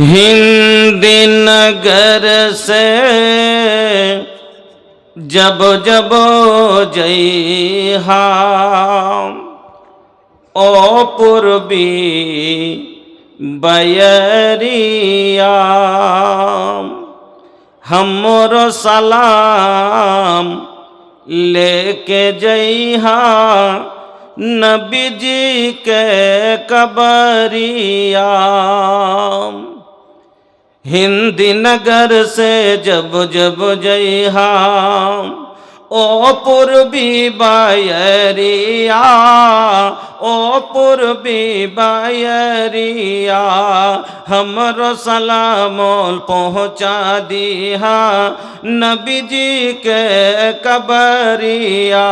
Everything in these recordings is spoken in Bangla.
हिंद नगर से जब जब जइहा ओ पूर्वी बयरिया हमरो सलाम लेके जइहा नबी जी के कबरिया। हिंदी नगर से जब जब जइहा ओ पूर्वी बयरिया, ओ पूर्वी बयरिया हमरो सलामोल पहुँचा दिहा नबी जी के कबरिया।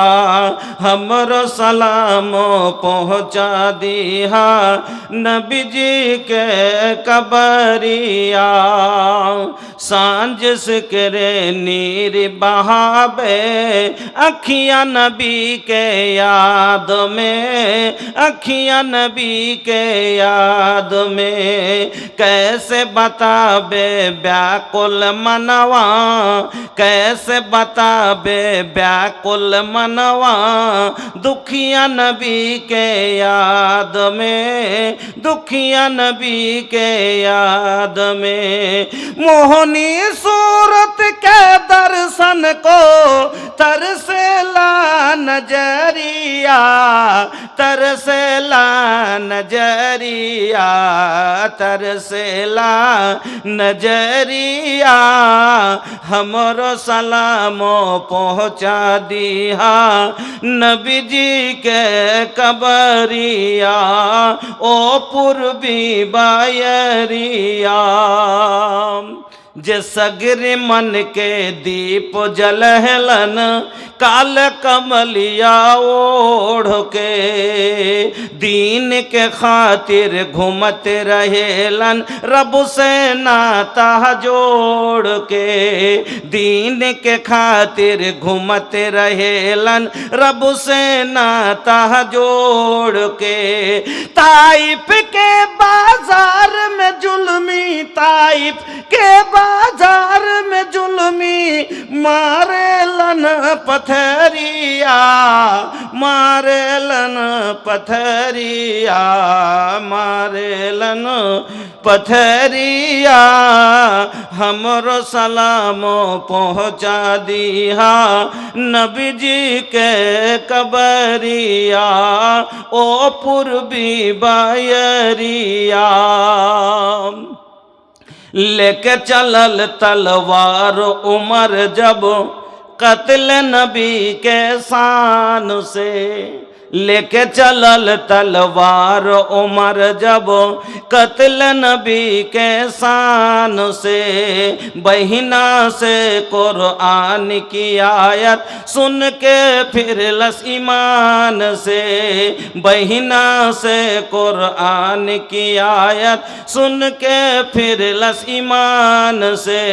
हमरो सलामो पहुँचा दिहा नबी जी के कबरिया। सांझ सिकरे नीर बहावे अखियाँ नबी के याद में, अखियाँ नबी के याद में। कैसे बताबे व्याकुल मनवा, कैसे बताबे व्याकुल मनवा दुखिया नबी के याद में, दुखिया नबी के याद में। मोहनी सूरत के दर्शन को तरसेला नजरिया, तरसेला नजरिया, तरसेला नजरिया हमरो सलामो पहुँचा दिहा नबी जी के कबरिया ओ पूर्वी बयरिया। जे सगरे मन के दीप जलहलन काल कमलिया ओढ़ के, दीन के खातिर घूमते रहेलन रब से नाता जोड़ के। दीन के खातिर घूमते रहेलन रब से नाता जोड़ के। ताइफ के बाजार में जुल्मी, ताइफ के बाजार में जुल्मी मारेलन पथरिया, मारेलन पथरिया, मारेलन पथरिया हमरो सलामो पहुँचा दिहा नबी जी के कबरिया ओ पूर्वी बयरिया। लेके चलल तलवार उमर जब कत्ल नबी के शान से, लेके चलल तलवार उमर जब कत्ल नबी के शान से। बहिना से कुरान की आयत सुन के फिर लस ईमान से, बहिना से कुरान की आयत सुन के फिर लस ईमान से।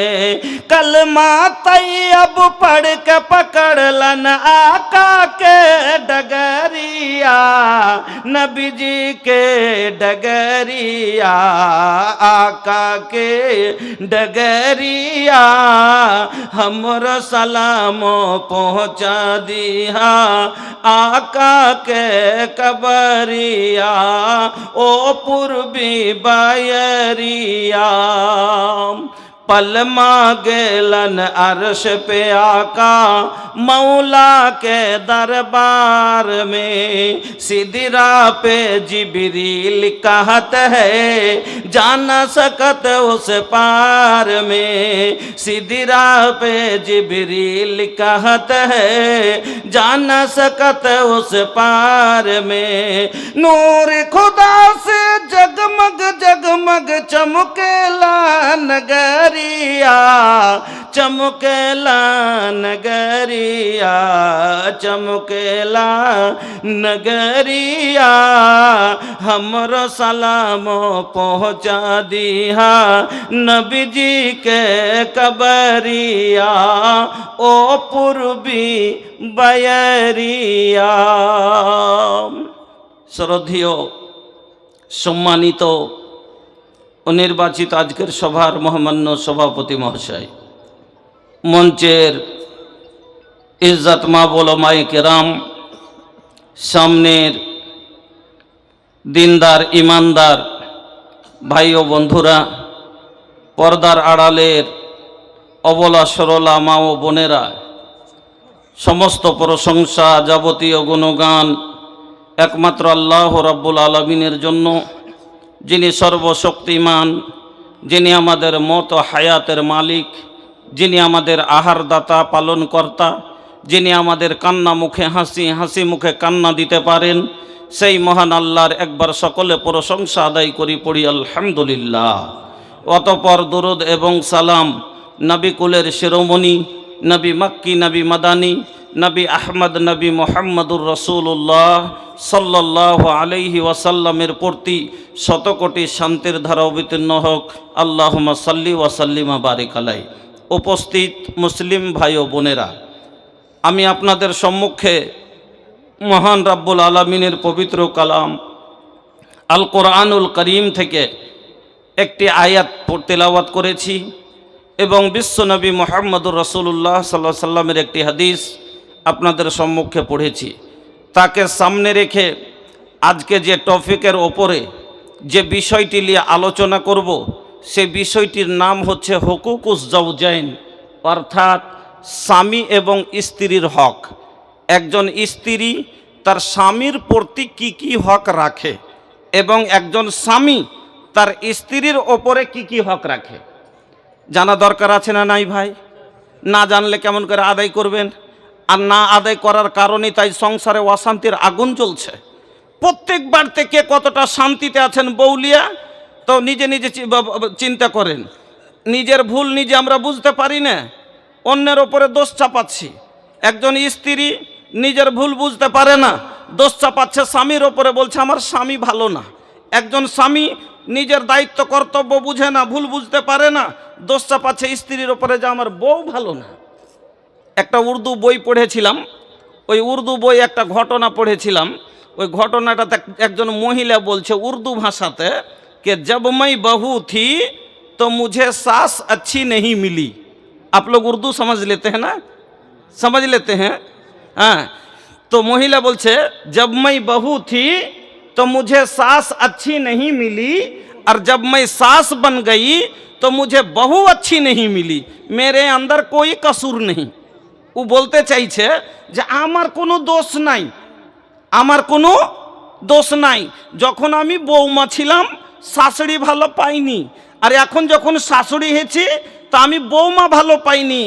कलमा तैयब पढ़ के पकड़लन आका के डगरी, नबी जी के डगरिया, आका के डगरिया हमरो सलामो पहुँचा दिहा आका के कबरिया ओ पूर्वी बयरिया। पल मांगेलन अर्श पे आका मौला के दरबार में। सिदरा पे जिब्रील कहत है जाना सकत उस पार में। सिदरा पे जिब्रील कहत है जाना सकत उस पार में। नूर खुदा से जगमग जगमग चमकेला नगर, चमकेला नगरिया, चमकेला नगरिया हमरो सलामो पहुँचा दिहा नबी जी के कबरिया ओ पूर्वी बयरिया। श्रद्धेय सम्मानित ও নির্বাচিত আজকের সভার মহামান্য সভাপতি মহাশয়, মঞ্চের ইজ্জত মাহবুল ওলামায়ে কেরাম, সামনের দিনদার ইমানদার ভাই ও বন্ধুরা, পর্দার আড়ালের অবলা সরলা মা ও বোনেরা, সমস্ত প্রশংসা যাবতীয় গুণগান একমাত্র আল্লাহ রাব্বুল আলামিনের জন্য, যিনি সর্বশক্তিমান, যিনি আমাদের মত ও হায়াতের মালিক, যিনি আমাদের আহারদাতা পালনকর্তা, যিনি আমাদের কান্না মুখে হাসি, হাসি মুখে কান্না দিতে পারেন, সেই মহান আল্লাহর একবার সকলে প্রশংসা আদায় করি, পড়ি আলহামদুলিল্লাহ। অতঃপর দুরুদ এবং সালাম নবী কুলের শিরোমণি, নবী মক্কি, নবী মাদানী, নবী আহমদ, নবী মুহাম্মদুর রাসূলুল্লাহ সাল্লাল্লাহু আলাইহি ওয়াসাল্লামের প্রতি শতকোটি শান্তির ধারা অবতীর্ণ হোক। আল্লাহুম্মা সাল্লি ওয়া সাল্লিম ওয়া বারিক আলাইহি। উপস্থিত মুসলিম ভাই ও বোনেরা, আমি আপনাদের সম্মুখে মহান রাব্বুল আলামিনের পবিত্র কালাম আল কোরআনুল করিম থেকে একটি আয়াত তেলাওয়াত করেছি এবং বিশ্বনবী মুহাম্মদুর রাসূলুল্লাহ সাল্লাল্লাহু আলাইহি সাল্লামের একটি হাদিস আপনাদের সম্মুখে পড়েছি। তাকে সামনে রেখে আজকে যে টপিকের ওপরে যে বিষয়টি নিয়ে আলোচনা করব, সেই বিষয়টির নাম হচ্ছে হুকুকুজ জাওজাইন, অর্থাৎ স্বামী এবং স্ত্রীর হক। একজন স্ত্রী তার স্বামীর প্রতি কি কি হক রাখে এবং একজন স্বামী তার স্ত্রীর ওপরে কি কি হক রাখে, জানা দরকার আছে না নাই ভাই? না জানলে কেমন করে আদায় করবেন? আর না আদায় করার কারণে তাই সংসারে অশান্তির আগুন জ্বলছে। প্রত্যেক বাড়িতে কে কতটা শান্তিতে আছেন বউলিয়া, তো নিজে নিজে চিন্তা করেন। নিজের ভুল নিজে আমরা বুঝতে পারি না, অন্যের ওপরে দোষ চাপাচ্ছি। একজন স্ত্রী নিজের ভুল বুঝতে পারে না, দোষ চাপাচ্ছে স্বামীর ওপরে, বলছে আমার স্বামী ভালো না। একজন স্বামী নিজের দায়িত্ব কর্তব্য বুঝে না, ভুল বুঝতে পারে না, দোষ চাপাচ্ছে স্ত্রীর ওপরে যে আমার বউ ভালো না। একটা উর্দু বই পড়েছিলাম, ওই উর্দু বই একটা ঘটনা পড়েছিলাম। ওই ঘটনাটাতে একজন মহিলা বলছে উর্দু ভাষাতে कि जब मैं बहू थी तो मुझे सास अच्छी नहीं मिली। आप लोग उर्दू समझ लेते हैं ना? समझ लेते हैं? हाँ, तो महिला बोलছে जब मैं बहू थी तो मुझे सास अच्छी नहीं मिली और जब मैं सास बन गई तो मुझे बहू अच्छी नहीं मिली। मेरे अंदर कोई कसूर नहीं। ও বলতে চাইছে যে আমার কোনো দোষ নাই, আমার কোনো দোষ নাই। যখন আমি বৌমা ছিলাম শাশুড়ি ভালো পাইনি, আর এখন যখন শাশুড়ি হয়েছি তা আমি বৌমা ভালো পাইনি।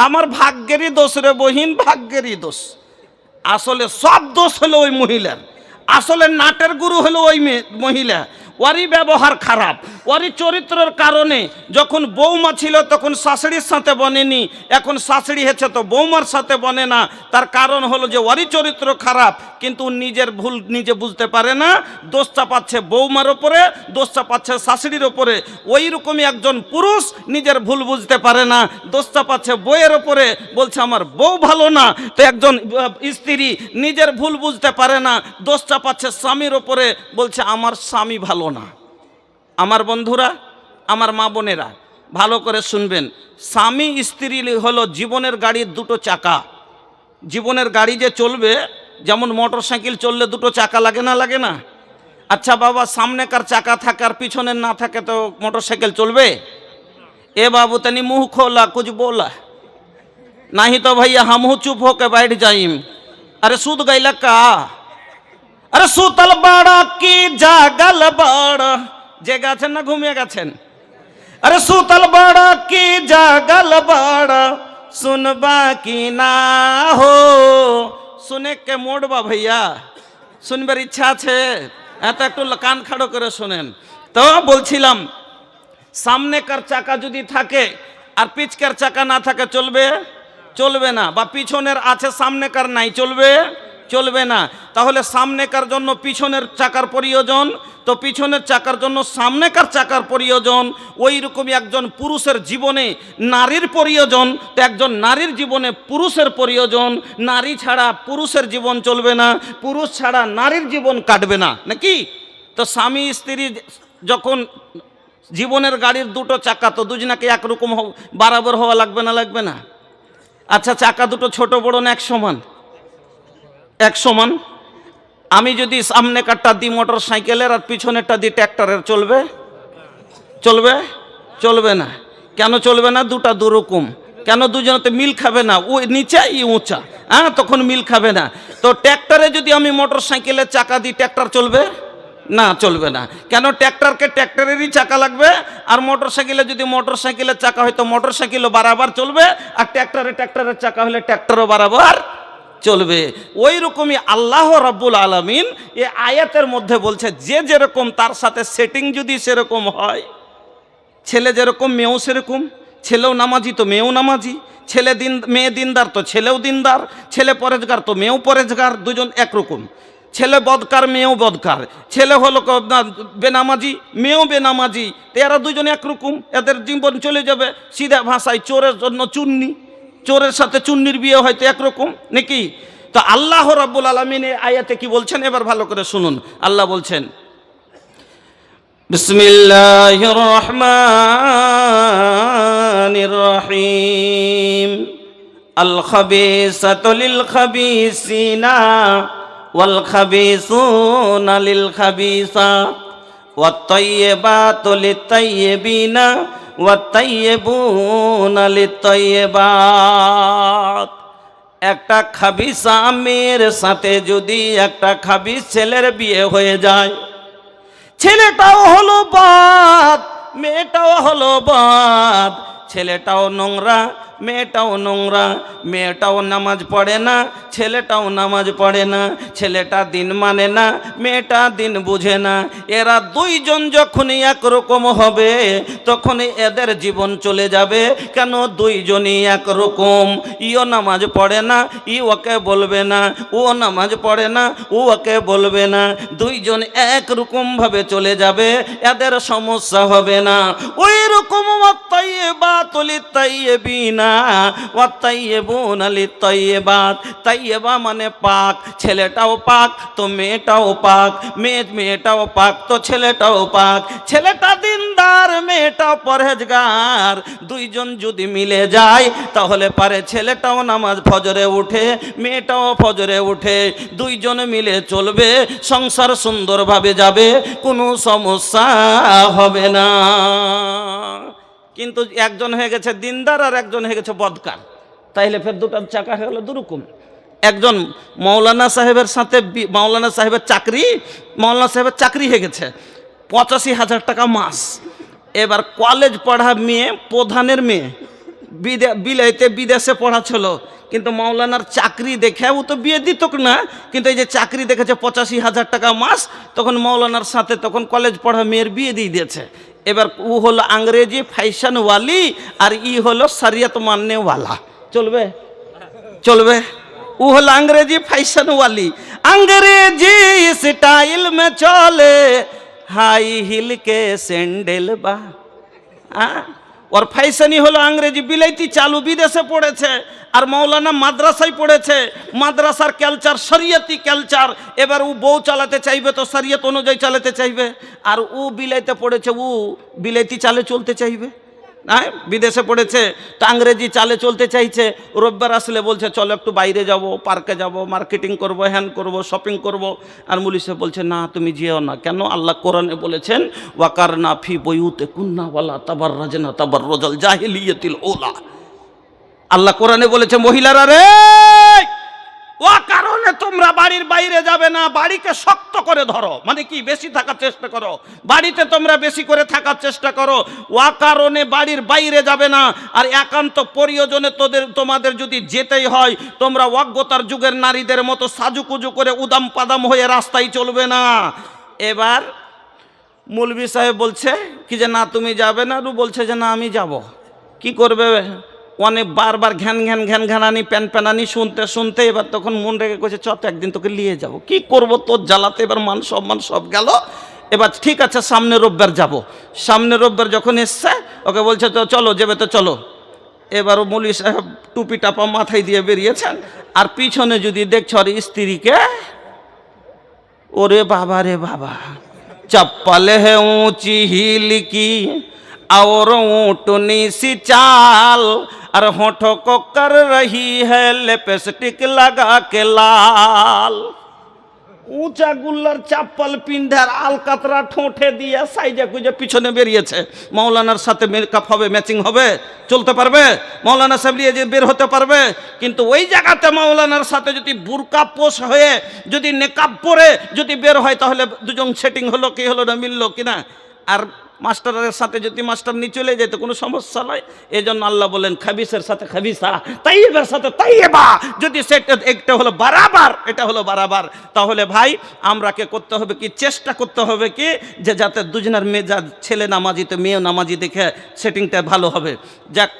আমার ভাগ্যেরই দোষ রে বহিন, ভাগ্যেরই দোষ। আসলে সব দোষ হলো ওই মহিলার, আসলে নাটের গুরু হলো ওই মহিলা। ওরই ব্যবহার খারাপ, ওরই চরিত্রের কারণে যখন বৌমা ছিল তখন শাশুড়ির সাথে বনেনি, এখন শাশুড়ি হয়েছে তো বৌমার সাথে বনে না। তার কারণ হলো যে ওরই চরিত্র খারাপ, কিন্তু নিজের ভুল নিজে বুঝতে পারে না, দোষ চাপাচ্ছে বৌমার ওপরে, দোষ চাপাচ্ছে শাশুড়ির ওপরে। ওই রকমই একজন পুরুষ নিজের ভুল বুঝতে পারে না, দোষ চাপাচ্ছে বউয়ের ওপরে, বলছে আমার বউ ভালো না। তো একজন স্ত্রী নিজের ভুল বুঝতে পারে না, দোষ চাপাচ্ছে স্বামীর ওপরে, বলছে আমার স্বামী ভালো না। আমার বন্ধুরা, আমার মা বোনেরা, ভালো করে শুনবেন। স্বামী স্ত্রী হলো জীবনের গাড়ির দুটো চাকা। জীবনের গাড়ি যে চলবে, যেমন মোটর সাইকেল চললে দুটো চাকা লাগে না, লাগে না? আচ্ছা বাবা, সামনেকার চাকা থাকে আর পিছনের না থাকে তো মোটর সাইকেল চলবে? এ বাবু तनी मुंह खोला, कुछ बोला नहीं तो भैया हम चुप होके बैठ जाइम। अरे सूत गईला का? अरे सुतल बड़ा की जागल बड़ा, জেগে আছেন না ঘুমিয়ে গেছেন? আরে সুতল বড় কি জাগল বড়, শুনবা কি না হো? শুনে কে মোড়বা ভैया? শুনবার ইচ্ছা আছে? এত একটু কান খাড়ো করে শোনেন। তো বলছিলাম, সামনেকার চাকা যদি থাকে আর পিছকার চাকা না থাকে চলবে? চলবে না। বা পিছনের আছে সামনেকার নাই, চলবে? চলবে না। তাহলে সামনেকার জন্য পিছনের চাকার প্রয়োজন, তো পিছনের চাকার জন্য সামনেকার চাকার প্রয়োজন। ওই রকমই একজন পুরুষের জীবনে নারীর প্রয়োজন, তো একজন নারীর জীবনে পুরুষের প্রয়োজন। নারী ছাড়া পুরুষের জীবন চলবে না, পুরুষ ছাড়া নারীর জীবন কাটবে না, নাকি? তো স্বামী স্ত্রী যখন জীবনের গাড়ির দুটো চাকা তো দুজনাকে একরকম বরাবর হওয়া লাগবে না, লাগবে না? আচ্ছা, চাকা দুটো ছোট বড় না এক সমান? এক সমান। আমি যদি সামনে কাটটা দিই মোটর সাইকেলের আর পিছনেরটা দিই ট্র্যাক্টরের, চলবে? চলবে? চলবে না। কেন চলবে না? দুটা দুরকম। কেন? দুজনেতে মিল খাবে না, ও নিচা ই উঁচা, হ্যাঁ, তখন মিল খাবে না। তো ট্র্যাক্টরে যদি আমি মোটর সাইকেলের চাকা দিই, ট্র্যাক্টর চলবে না? চলবে না। কেন? ট্র্যাক্টরকে ট্র্যাক্টরেরই চাকা লাগবে, আর মোটর সাইকেলে যদি মোটর সাইকেলের চাকা হয় তো মোটর সাইকেলও বরাবর চলবে, আর ট্র্যাক্টরের চাকা হলে ট্র্যাক্টরও বরাবর চলবে। ওই রকমই আল্লাহ রাব্বুল আলামিন এই আয়াতের মধ্যে বলছে যে যেরকম তার সাথে সেটিং যদি সেরকম হয়, ছেলে যেরকম মেয়েও সেরকম, ছেলেও নামাজি তো মেয়েও নামাজি, মেয়ে দিনদার তো ছেলেও দিনদার, ছেলে পরেজগার তো মেয়েও পরেজগার, দুজন একরকম। ছেলে বদকার মেয়েও বদকার, ছেলে হলো বেনামাজি মেয়েও বেনামাজি, তো এরা দুজনে একরকম, এদের জীবন চলে যাবে। সিধা ভাষায় চোরের জন্য চুন্নি, চোরের সাথে চুন্নির বিয়ে হয়তো একরকম নাকি? তো আল্লাহ রাব্বুল আলামিন এই আয়াতে কি বলছেন এবার ভালো করে শুনুন। আল্লাহ বলছেন, বিসমিল্লাহির রহমানির রহিম, আল খাবিসাতু লিল খাবিসিনা ওয়াল খাবিসুনা লিল খাবিসাত ওয়াত তাইয়্যিবাতু লিত তাইয়্যিবিনা ওয়াত তাইয়্যিবুনা লিত তাইয়্যিবাত। একটা খাবিসা মেয়ের সাথে যদি একটা খাবিস ছেলের বিয়ে হয়ে যায়, ছেলেটাও হলো বাদ, মেয়েটাও হলো বাদ, ছেলেটাও নোংরা মেয়েটাও নোংরা, মেয়েটাও নামাজ পড়ে না ছেলেটাও নামাজ পড়ে না, ছেলেটা দিন মানে না মেয়েটা দিন বুঝে না, এরা দুইজন যখনই একরকম হবে তখনই এদের জীবন চলে যাবে। কেন? দুইজনই একরকম, ইও নামাজ পড়ে না ই ওকে বলবে না, ও নামাজ পড়ে না ও ওকে বলবে না, দুইজন একরকম চলে যাবে, এদের সমস্যা হবে না। ওই রকম ওয়াত্তাইয়্যিবাতু লিত-তাইয়্যিবিনা ওয়াত-তাইয়্যিবুনা লিত-তাইয়্যিবাত। তাইয়্যিবা মানে পাক, ছেলেটাও পাক তো মেয়েটাও পাক, মেয়েটাও পাক তো ছেলেটাও পাক, ছেলেটা দিনদার মেয়েটাও পরহেজগার, দুইজন যদি মিলে যায় তাহলে পারে ছেলেটাও নামাজ ফজরে উঠে মেয়েটাও ফজরে উঠে, দুইজন মিলে চলবে, সংসার সুন্দরভাবে যাবে, কোনো সমস্যা হবে না। কিন্তু একজন হয়ে গেছে দিনদার আর একজন হয়ে গেছে বদকার, তাইলে ফের দুটার চাকা হয়ে গেল দুরকম। একজন মৌলানা সাহেবের সাথে মৌলানা সাহেবের চাকরি হয়ে গেছে, 85,000 টাকা মাস। এবার কলেজ পড়া মেয়ে, প্রধানের মেয়ে, বিদেশে পড়া ছিল, কিন্তু মৌলানার চাকরি দেখে ও তো বিয়ে দিত না, কিন্তু এই যে চাকরি দেখেছে 85,000 টাকা মাস, তখন মৌলানার সাথে তখন কলেজ পড়া মেয়ের বিয়ে দিয়ে দিয়েছে। এবার ও হলো আংরেজি ফ্যাশনওয়ালি আর ই হলো শরিয়ত মাননেওয়ালা, চলবে? চলবে? ও হলো अंग्रेजी फैशन वाली, अंग्रेजी स्टाइल में चले हाई हिल के सैंडल बा। और फैशनই হলো अंग्रेजी, বিলাইতি চালু, বিদেশে পড়েছে, আর মৌলানা মাদ্রাসায় পড়েছে, মাদ্রাসার কালচার শরিয়তি কালচার। এবার ও বউ চালাতে চাইবে তো শরিয়ত অনুযায়ী চালাতে চাইবে, আর ও বিলাইতে পড়েছে ও বিলাইতি চালে চলতে চাইবে। হ্যাঁ, বিদেশে পড়েছে তো আংরেজি চালে চলতে চাইছে। রোববার আসলে বলছে চলো একটু বাইরে যাব, পার্কে যাব, মার্কেটিং করব, হ্যান করব, শপিং করব। আর মুলি সাহেব বলছে না তুমি যেও না। কেন? আল্লাহ কোরআনে বলেছেন ওয়াকারনা ফি বুয়ুতিকুন্না ওয়ালা তাবাররাজনা তাবাররুজাল জাহিলিয়াতিল উলা। আল্লাহ কোরআনে বলেছে মহিলারা রে, ও কারণে তোমরা বাড়ির বাইরে যাবে না, বাড়িকে শক্ত করে ধরো, মানে কি বেশি থাকার চেষ্টা করো, বাড়িতে তোমরা বেশি করে থাকার চেষ্টা করো, ও কারণে বাড়ির বাইরে যাবে না। আর একান্ত প্রয়োজনে তোমাদের যদি যেতেই হয় তোমরা অজ্ঞতার যুগের নারীদের মতো সাজুকুজু করে উদাম পাদাম হয়ে রাস্তায় চলবে না। এবার মৌলভী সাহেব বলছে কি যে না তুমি যাবে না, ও বলছে যে না আমি যাব। কি করবে? অনেক বারবার ঘ্যানানি প্যানপ্যানানি শুনতে শুনতে এবার তখন মন রেগে কইছে চত একদিন তোকে নিয়ে যাব। কি করব তোর জ্বালাতে এবার মান সম্মান সব গেল। এবার ঠিক আছে সামনে রোববার যাব। সামনে রোববার যখন এসছে ওকে বলছে তো চলো, যাবে তো চলো। এবারও মৌলী সাহেব টুপি টাপা মাথায় দিয়ে বেরিয়েছেন, আর পিছনে যদি দেখছ আর স্ত্রীকে, ওরে বাবা রে বাবা, चप्पल है ऊंची हील की और ऊँटनी सी चाल, और होठों को कर रही है लिपस्टिक लगा के लाल। উঁচা গুল্লার চাপ্পাল পিন্ধার আলকাতরা ঠোঁটে দিয়ে সাইজে কুজে পিছনে বেরিয়েছে। মৌলানার সাথে মেকআপ হবে, ম্যাচিং হবে, চলতে পারবে? মৌলানা সাহেব নিয়ে যে বের হতে পারবে? কিন্তু ওই জায়গাতে মৌলানার সাথে যদি বুরকা পোষ হয়ে যদি নেকাব পরে যদি বের হয়, তাহলে দুজন সেটিং হলো কি হলো না, মিললো কিনা? আর মাস্টারের সাথে যদি মাস্টার নিয়ে চলে যেত কোনো সমস্যা নয়। এই জন্য আল্লাহ বলেন খাবিসের সাথে খাবিসা, তাইয়েবের সাথে তাইয়েবা, যদি সেটা একটা হলো বারাবার, এটা হলো বারাবার, তাহলে ভাই আমরাকে করতে হবে কি, চেষ্টা করতে হবে কি, যে যাতে দুজনের মেয়ে, যা ছেলে নামাজি তো মেয়ে নামাজি দেখে সেটিংটা ভালো হবে। যাক,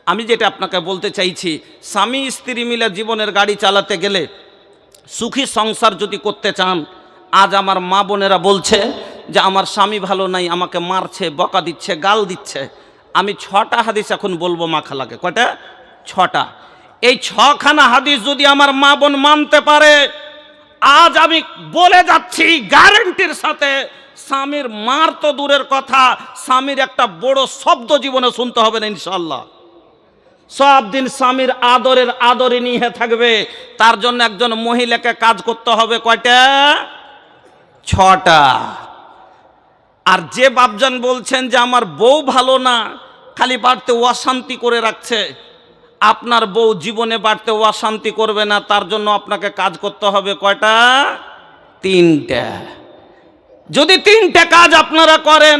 আমি যেটা আপনাকে বলতে চাইছি, স্বামী স্ত্রী মিলে জীবনের গাড়ি চালাতে গেলে, সুখী সংসার যদি করতে চান, আজ আমার মা বোনেরা বলছে যে আমার স্বামী ভালো নাই, আমাকে মারছে, বকা দিচ্ছে, গাল দিচ্ছে। আমি 6টা হাদিস এখন বলবো মা খালাকে। কয়টা? 6টা। এই 6খানা হাদিস যদি আমার মা বোন মানতে পারে, আজ আমি বলে যাচ্ছি গ্যারান্টির সাথে, স্বামীর মার তো দূরের কথা, স্বামীর একটা বড় শব্দ জীবনে শুনতে হবে না ইনশাআল্লাহ। সব দিন স্বামীর আদরের আদরে নিয়ে থাকবে। তার জন্য একজন মহিলাকে কাজ করতে হবে কয়টা? 6টা। আর যে বাপজান বলছেন যে আমার বউ ভালো না, খালি বাড়তে অশান্তি করে রাখছে, আপনার বউ জীবনে বাড়তে অশান্তি করবে না, তার জন্য আপনাকে কাজ করতে হবে কয়টা? 3টা। যদি 3টে কাজ আপনারা করেন,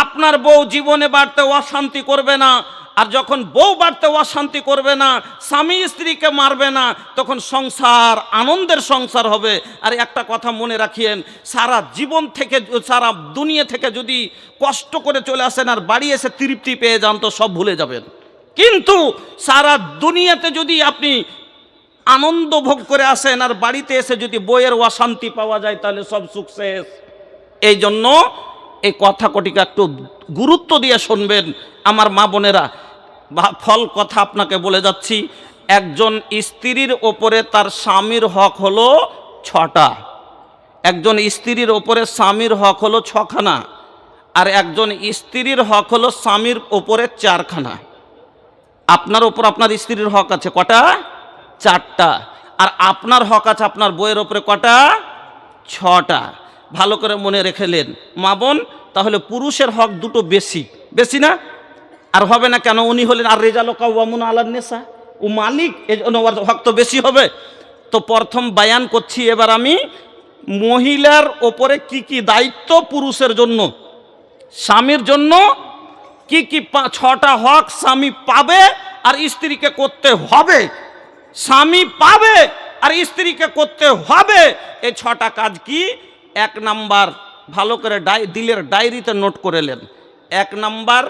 আপনার বউ জীবনে বাড়তে অশান্তি করবে না। আর যখন বউ বাড়তে অশান্তি করবে না, স্বামী স্ত্রীকে মারবে না, তখন সংসার আনন্দের সংসার হবে। আর একটা কথা মনে রাখিয়েন, সারা জীবন থেকে, সারা দুনিয়া থেকে যদি কষ্ট করে চলে আসেন আর বাড়ি এসে তৃপ্তি পেয়ে যান, তো সব ভুলে যাবেন। কিন্তু সারা দুনিয়াতে যদি আপনি আনন্দ ভোগ করে আসেন আর বাড়িতে এসে যদি বইয়ের অশান্তি পাওয়া যায়, তাহলে সব সুখ শেষ। এই জন্য এই কথা কটিকে একটু গুরুত্ব দিয়ে শুনবেন আমার মা বোনেরা। ফল কথা আপনাকে বলে যাচ্ছি, একজন স্ত্রীর ওপরে তার স্বামীর হক হলো 6টা। একজন স্ত্রীর ওপরে স্বামীর হক হলো 6খানা, আর একজন স্ত্রীর হক হলো স্বামীর ওপরে 4খানা। আপনার ওপর আপনার স্ত্রীর হক আছে কটা? 4টা। আর আপনার হক আছে আপনার বইয়ের ওপরে কটা? 6টা। ভালো করে মনে রেখেলেন মা বোন। তাহলে পুরুষের হক দুটো বেশি, বেশি না? আর হবে না কেন? উনি হলেন আর রেজাল কাওয়ামুন আলান নিসা, ও মালিক, এর জন্য ওর হক তো বেশি হবে। তো প্রথম বায়ান করছি এবার আমি, মহিলার ওপরে কি কি দায়িত্ব পুরুষের জন্য, স্বামীর জন্য কি কি 6টা হক স্বামী পাবে আর স্ত্রীকে করতে হবে। স্বামী পাবে আর স্ত্রীকে করতে হবে। এই 6টা কাজ কি? 1 নাম্বার, ভালো করে দিলের ডায়েরিতে নোট করে নেন। 1 নাম্বার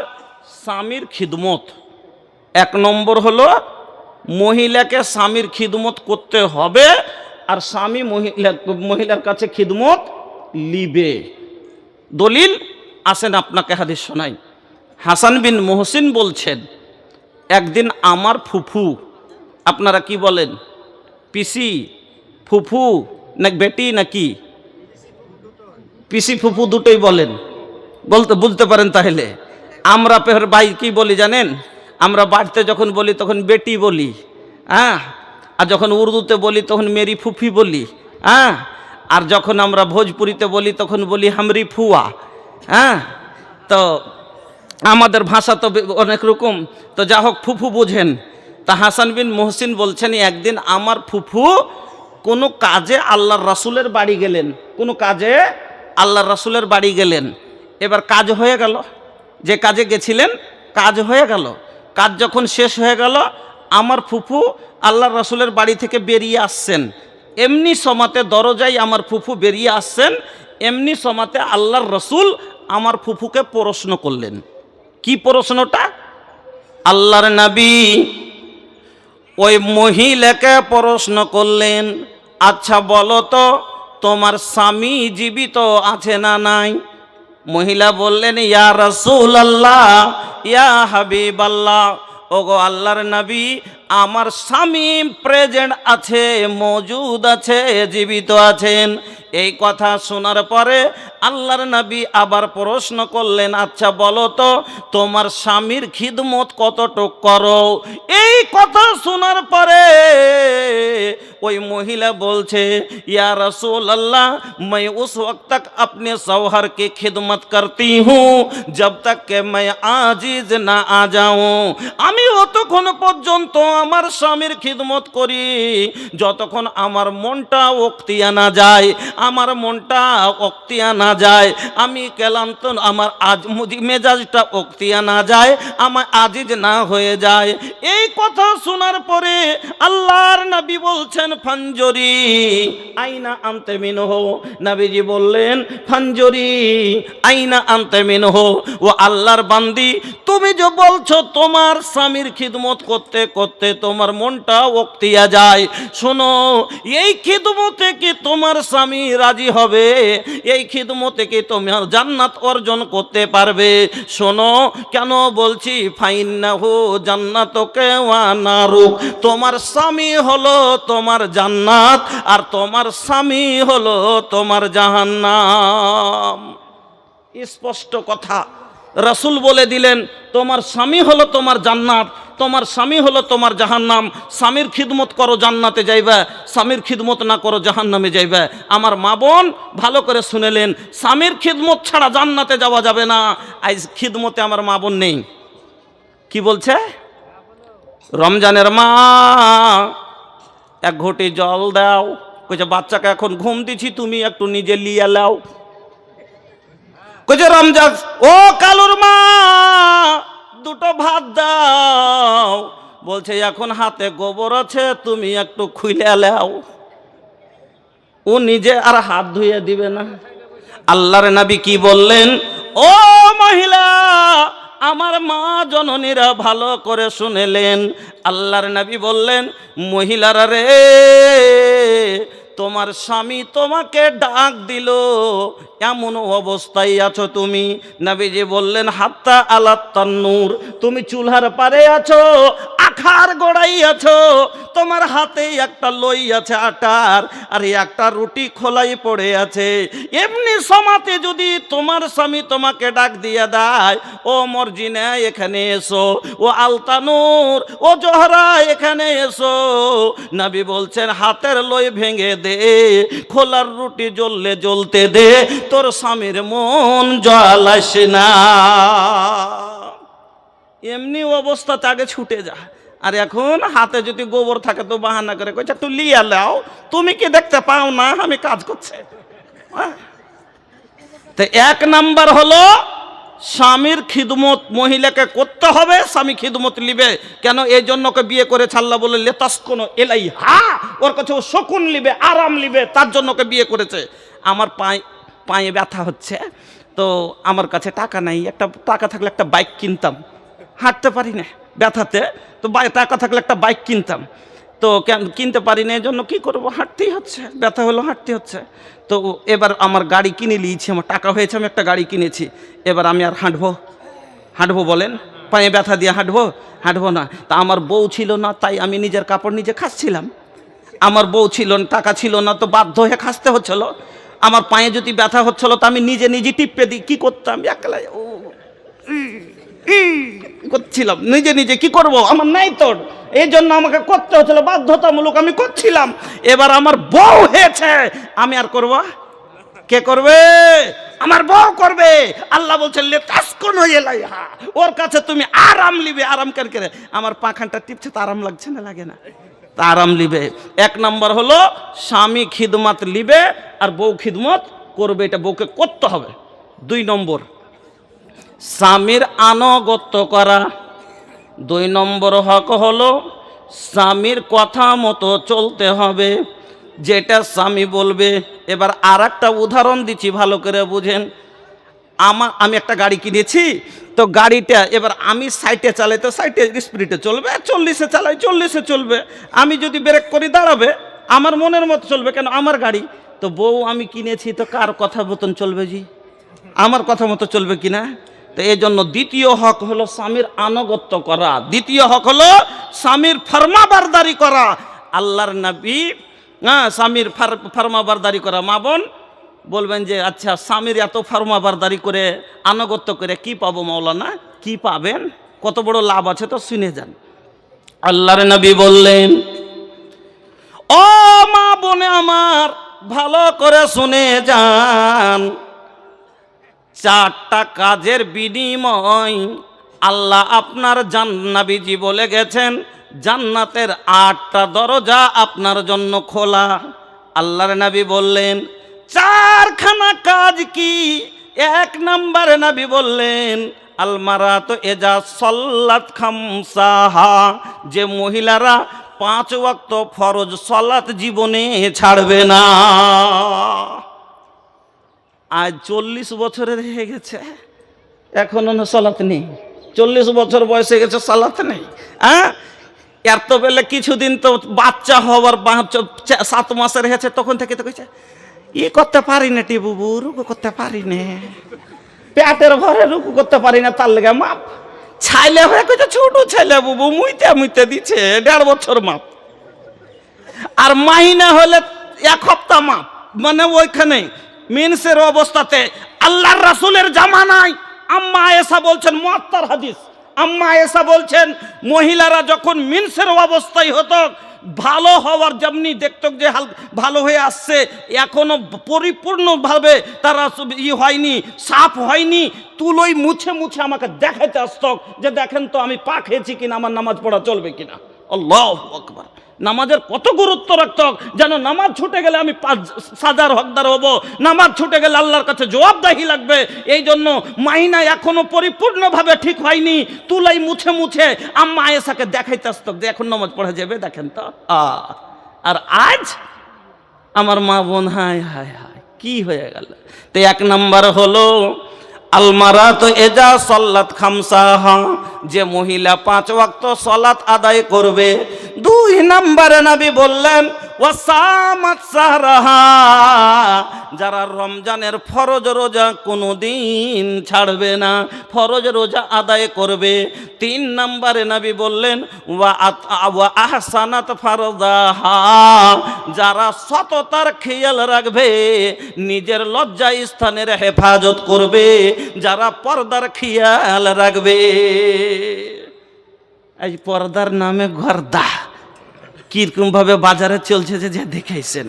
স্বামীর খিদমত। 1 নম্বর হলো মহিলাকে স্বামীর খিদমত করতে হবে, আর স্বামী মহিলার কাছে খিদমত লিবে। দলিল আসেন আপনাকে হাদিস শোনাই। হাসান বিন মুহসিন বলছেন, একদিন আমার ফুফু, আপনারা কি বলেন, পিসি ফুফু না বেটি নাকি? পিসি ফুফু দুটোই বলেন, বুঝতে পারেন। তাহলে আমরা ভাই কি বলি জানেন? আমরা বাড়িতে যখন বলি তখন বেটি বলি, হ্যাঁ। আর যখন উর্দুতে বলি তখন মেরি ফুফি বলি, হ্যাঁ। আর যখন আমরা ভোজপুরিতে বলি তখন বলি হামরি ফুয়া, হ্যাঁ। তো আমাদের ভাষা তো অনেক রকম। তো যা হোক, ফুফু বোঝেন। তা হাসান বিন মুহসিন বলছেন, একদিন আমার ফুফু কোনো কাজে আল্লাহর রাসূলের বাড়ি গেলেন, কোনো কাজে আল্লাহর রাসূলের বাড়ি গেলেন। এবার কাজ হয়ে গেল, যে কাজে গেছিলেন কাজ হয়ে গেল। কাজ যখন শেষ হয়ে গেল, আমার ফুফু আল্লাহর রাসূলের বাড়ি থেকে বেরিয়ে আসছেন। এমনি সমাতে দরজায় আমার ফুফু বেরিয়ে আসছেন, এমনি সমাতে আল্লাহর রাসূল আমার ফুফুকে প্রশ্ন করলেন। কি প্রশ্নটা? আল্লাহর নবী ওই মহিলাকে প্রশ্ন করলেন, আচ্ছা বলো তো তোমার স্বামী জীবিত আছে না নাই? মহিলা বললেন, ইয়া রাসূলুল্লাহ, ইয়া হাবিবাল্লাহ, ওগো আল্লাহর নবী, আমার স্বামী প্রেজেন্ট আছে, মজুদ আছে, জীবিত আছেন, এই কথা শোনার পরে আল্লাহর নবী আবার প্রশ্ন করলেন, আচ্ছা বলো তো তোমার স্বামীর খিদমত কতটুক করো? এই কথা শোনার পরে ওই মহিলা বলছে, ইয়া রাসূলুল্লাহ मैं उस वक्त तक अपने शौहर की खिदमत करती हूँ जब तक कि मैं आजिज ना आ जाऊँ। আমি অতক্ষণ পর্যন্ত আমার স্বামীর খিদমত করি যতক্ষণ আমার মনটা অক্তিয়া না যায়, আমার মনটা অক্তিয়া না যায়, আমি ক্লান্ত, আমার আজ মেজাজটা অক্তিয়া না যায়, আমার আজিজ না হয়ে যায়। এই কথা শোনার পরে আল্লাহর নবী বলছেন, ফানজরি আইনা আনতে মিনহু। নবীজি বললেন, ফানজরি আইনা আনতে মিনহু। ও আল্লাহর বান্দি, তুমি যে বলছো তোমার স্বামীর খিদমত করতে করতে তোমার মনটা অক্তিয়া যায়, শোনো এই খিদমতে কি তোমার স্বামী রাজি হবে? এই খিদমতে কি তোমার জান্নাত অর্জন করতে পারবে? শোনো কেন বলছি, ফাইন্নাহু জান্নাতুকা ওয়া নারুক। তোমার স্বামী হলো তোমার জান্নাত আর তোমার স্বামী হলো তোমার জাহান্নাম। স্পষ্ট কথা রাসূল বলে দিলেন, তোমার স্বামী হলো তোমার জান্নাত, তোমার স্বামী হলো তোমার জাহান্নাম। স্বামীর খিদমত করো জান্নাতে যাইবা, স্বামীর খিদমত না করো জাহান্নামে যাইবা। আমার মা বোন ভালো করে শুনেলেন, স্বামীর খিদমত ছাড়া জান্নাতে যাওয়া যাবে না। আজ খিদমতে আমার মা বোন নেই। কি বলছে? রমজানের মা এক ঘটি জল দাও, কইছে বাচ্চাকে এখন ঘুম দিছি, তুমি একটু নিজে লিয়ে লাও। কইছে রমজান, ও কালুর মা দুটো ভাত দাও, বলছে এখন হাতে গোবর আছে, তুমি একটু খুইলে লাও। ও নিজে আর হাত ধুয়ে দিবে না। আল্লাহর নবী কি বললেন, ও মহিলা, আমার মা জননীরা ভালো করে শুনেলেন। আল্লাহর নবী বললেন, মহিলারা রে, তোমার স্বামী তোমাকে ডাক দিল, এমন অবস্থায় আছো তুমি। নবীজি বললেন, হাত্তা আলাত তান্নুর, তুমি চুলহার পারে আছো, আখার গোড়াই আছো, তোমার হাতে একটা লই আছে আটার, আর একটা রুটি খোলাই পড়ে আছে। এমনি সমাতে যদি তোমার স্বামী তোমাকে ডাক দিয়ে দেয়, ও মর্জিনা এখানে এসো, ও আলতানুর, ও জোহরা এখানে এসো, নবী বলছেন হাতের লই ভেঙে দে, খোলার রুটি জ্বললে জ্বলতে দে, তোর স্বামীর মন জ্বালাস না। এমনি অবস্থাতে আগে ছুটে যা। আর এখন হাতে যদি গোবর থাকে তো বাহানা করে কইছে একটু লিয়া লাও, তুমি কি দেখতে পাও না আমি কাজ করছে? তো এক নাম্বার হলো স্বামীর খিদমত মহিলাকে করতে হবে, স্বামী খিদমত লিবে। কেন? এই জন্য ওকে বিয়ে করে ছাল্লা বলে লেতাসকোনো এলাই, হা ওর কাছে ও শকুন লিবে, আরাম লিবে, তার জন্য ওকে বিয়ে করেছে। আমার পায়ে ব্যথা হচ্ছে, তো আমার কাছে টাকা নাই, একটা টাকা থাকলে একটা বাইক কিনতাম, হাঁটতে পারি না ব্যথাতে, তো টাকা থাকলে একটা বাইক কিনতাম, তো কিনতে পারি না, এই জন্য কী করবো, হাঁটতেই হচ্ছে, ব্যথা হলো হাঁটতে হচ্ছে। তো এবার আমার গাড়ি কিনে নিয়েছি, আমার টাকা হয়েছে, আমি একটা গাড়ি কিনেছি, এবার আমি আর হাঁটবো বলেন? পায়ে ব্যথা দিয়ে হাঁটবো না। তা আমার বউ ছিল না, তাই আমি নিজের কাপড় নিজে খাচ্ছিলাম। আমার বউ ছিল না, টাকা ছিল না, তো বাধ্য হয়ে খাসতে হচ্ছিল। আমার পায়ে যদি ব্যথা হচ্ছিল তো আমি নিজে টিপে দিই, কী করতাম একলা করছিলাম নিজে কি করব, আমার নাই তোর, এই জন্য আমাকে করতে হচ্ছিল, বাধ্যতামূলক আমি করছিলাম। এবার আমার বউ হয়েছে, আমি আর করব? কে করবে? আমার বউ করবে। আল্লাহ বলছেন লেতাসকোনো ইলাইহা, ওর কাছে তুমি আরাম লিবে। আরাম করে আমার পাখানটা টিপছে, তো আরাম লাগছে না? লাগে না? তা আরাম লিবে। এক নম্বর হলো স্বামী খিদমত লিবে আর বউ খিদমত করবে, এটা বউকে করতে হবে। 2 নম্বর স্বামীর আনুগত্য করা। 2 নম্বর হক হলো স্বামীর কথা মতো চলতে হবে, যেটা স্বামী বলবে। এবার আর একটা উদাহরণ দিচ্ছি, ভালো করে বুঝেন। আমি একটা গাড়ি কিনেছি, তো গাড়িটা এবার আমি সাইডে চালাই, তো সাইডে স্পিডে চলবে, 40-এ চালাই 40-এ চলবে। আমি যদি ব্রেক করি দাঁড়াবে, আমার মনের মতো চলবে, কেন আমার গাড়ি। তো বউ আমি কিনেছি, তো কার কথা মতন চলবে জি? আমার কথা মতো চলবে কিনা? তো এই জন্য দ্বিতীয় হক হলো স্বামীর আনুগত্য করা, দ্বিতীয় হক হলো স্বামীর ফরমাবারদারি করা। আল্লাহর নবী স্বামীর ফরমাবারদারি করা। মা বোন বলবেন যে আচ্ছা স্বামীর এত ফরমাবারদারি করে আনুগত্য করে কি পাবো মাওলানা? কি পাবেন? কত বড় লাভ আছে তো শুনে যান। আল্লাহর নবী বললেন, ও মা বোনে আমার, ভালো করে শুনে যান, 4টা কাজের বিনিময় আল্লাহ আপনার নবীজি বলে গেছেন জান্নাতের 8টা দরজা আপনার জন্য খোলা। আল্লাহর নবী বললেন 4খানা কাজ কি? 1 নম্বরে নবী বললেন আলমারাত এজা সল্লাত খামসাহা, যে মহিলারা 5 ওয়াক্ত ফরজ সালাত জীবনে ছাড়বে না। আজ 40 বছরের হয়ে গেছে, এখনো সালাত নেই। 40 বছর বয়সে গেছে, সালাত নেই। এর তো বেলে কিছুদিন তো বাচ্চা হওয়ার 7 মাসের হয়েছে, তখন থেকে তো কইছে ই করতে পারি না টিবুবু, রুকু করতে পারি না, পেটের ভরে রুকু করতে পারি না, তার লেগে মাপ। ছাইলে হয়ে কইছে ছোট ছেলে বুবু, মুইতে মুইতে দিচ্ছে 1.5 বছর মাপ। আর মাহিনা হলে 1 সপ্তাহ মাপ। মানে ওইখানে মেন্সের অবস্থাতে আল্লাহর রাসূলের জামানায় আম্মা আয়েশা বলছেন, মুআত্তার হাদিস, আম্মা আয়েশা বলছেন মহিলারা যখন মেন্সের অবস্থায় হতো, ভালো হওয়ার যেমনি দেখত যে ভালো হয়ে আসছে, এখনো পরিপূর্ণভাবে তারা হয়নি, সাফ হয়নি, তুলোই মুছে মুছে আমাকে দেখাইতে আসত যে দেখেন তো আমি পা খেয়েছি কিনা, আমার নামাজ পড়া চলবে কিনা। আল্লাহু আকবার। নামাজের কত গুরুত্ব রাখত, যেন নামাজ ছুটে গেলে আমি সাজার হকদার হব, নামাজ ছুটে গেলে আল্লাহর কাছে জবাবদাহি লাগবে। এই জন্য মাহিনা এখনো পরিপূর্ণভাবে ঠিক হয়নি, তুলাই মুছে মুছে আম্মা আয়েশাকে দেখাইতে আসত যে এখন নামাজ পড়া যাবে, দেখেন তো। আর আজ আমার মা বোন, হায় হায় হায় কি হয়ে গেল। তো 1 নম্বর হলো আলমারাত এজা সল্লাত খামসাহা, যে মহিলা 5 ওয়াক্ত সালাত আদায় করবে। 2 নম্বরে নবী বললেন ওয়াসামাত সাহরাহা, যারা রমজানের ফরজ রোজা কোনোদিন ছাড়বে না, ফরজ রোজা আদায় করবে। 3 নম্বরে নবী বললেন ওয়া আহসানাত ফারদাহা, যারা সততার খেয়াল রাখবে, নিজের লজ্জা স্থানের হেফাজত করবে, যারা পর্দার খেয়াল রাখবে। এই পর্দার নামে গর্দা কিরকম ভাবে বাজারে চলছে যে দেখাইছেন।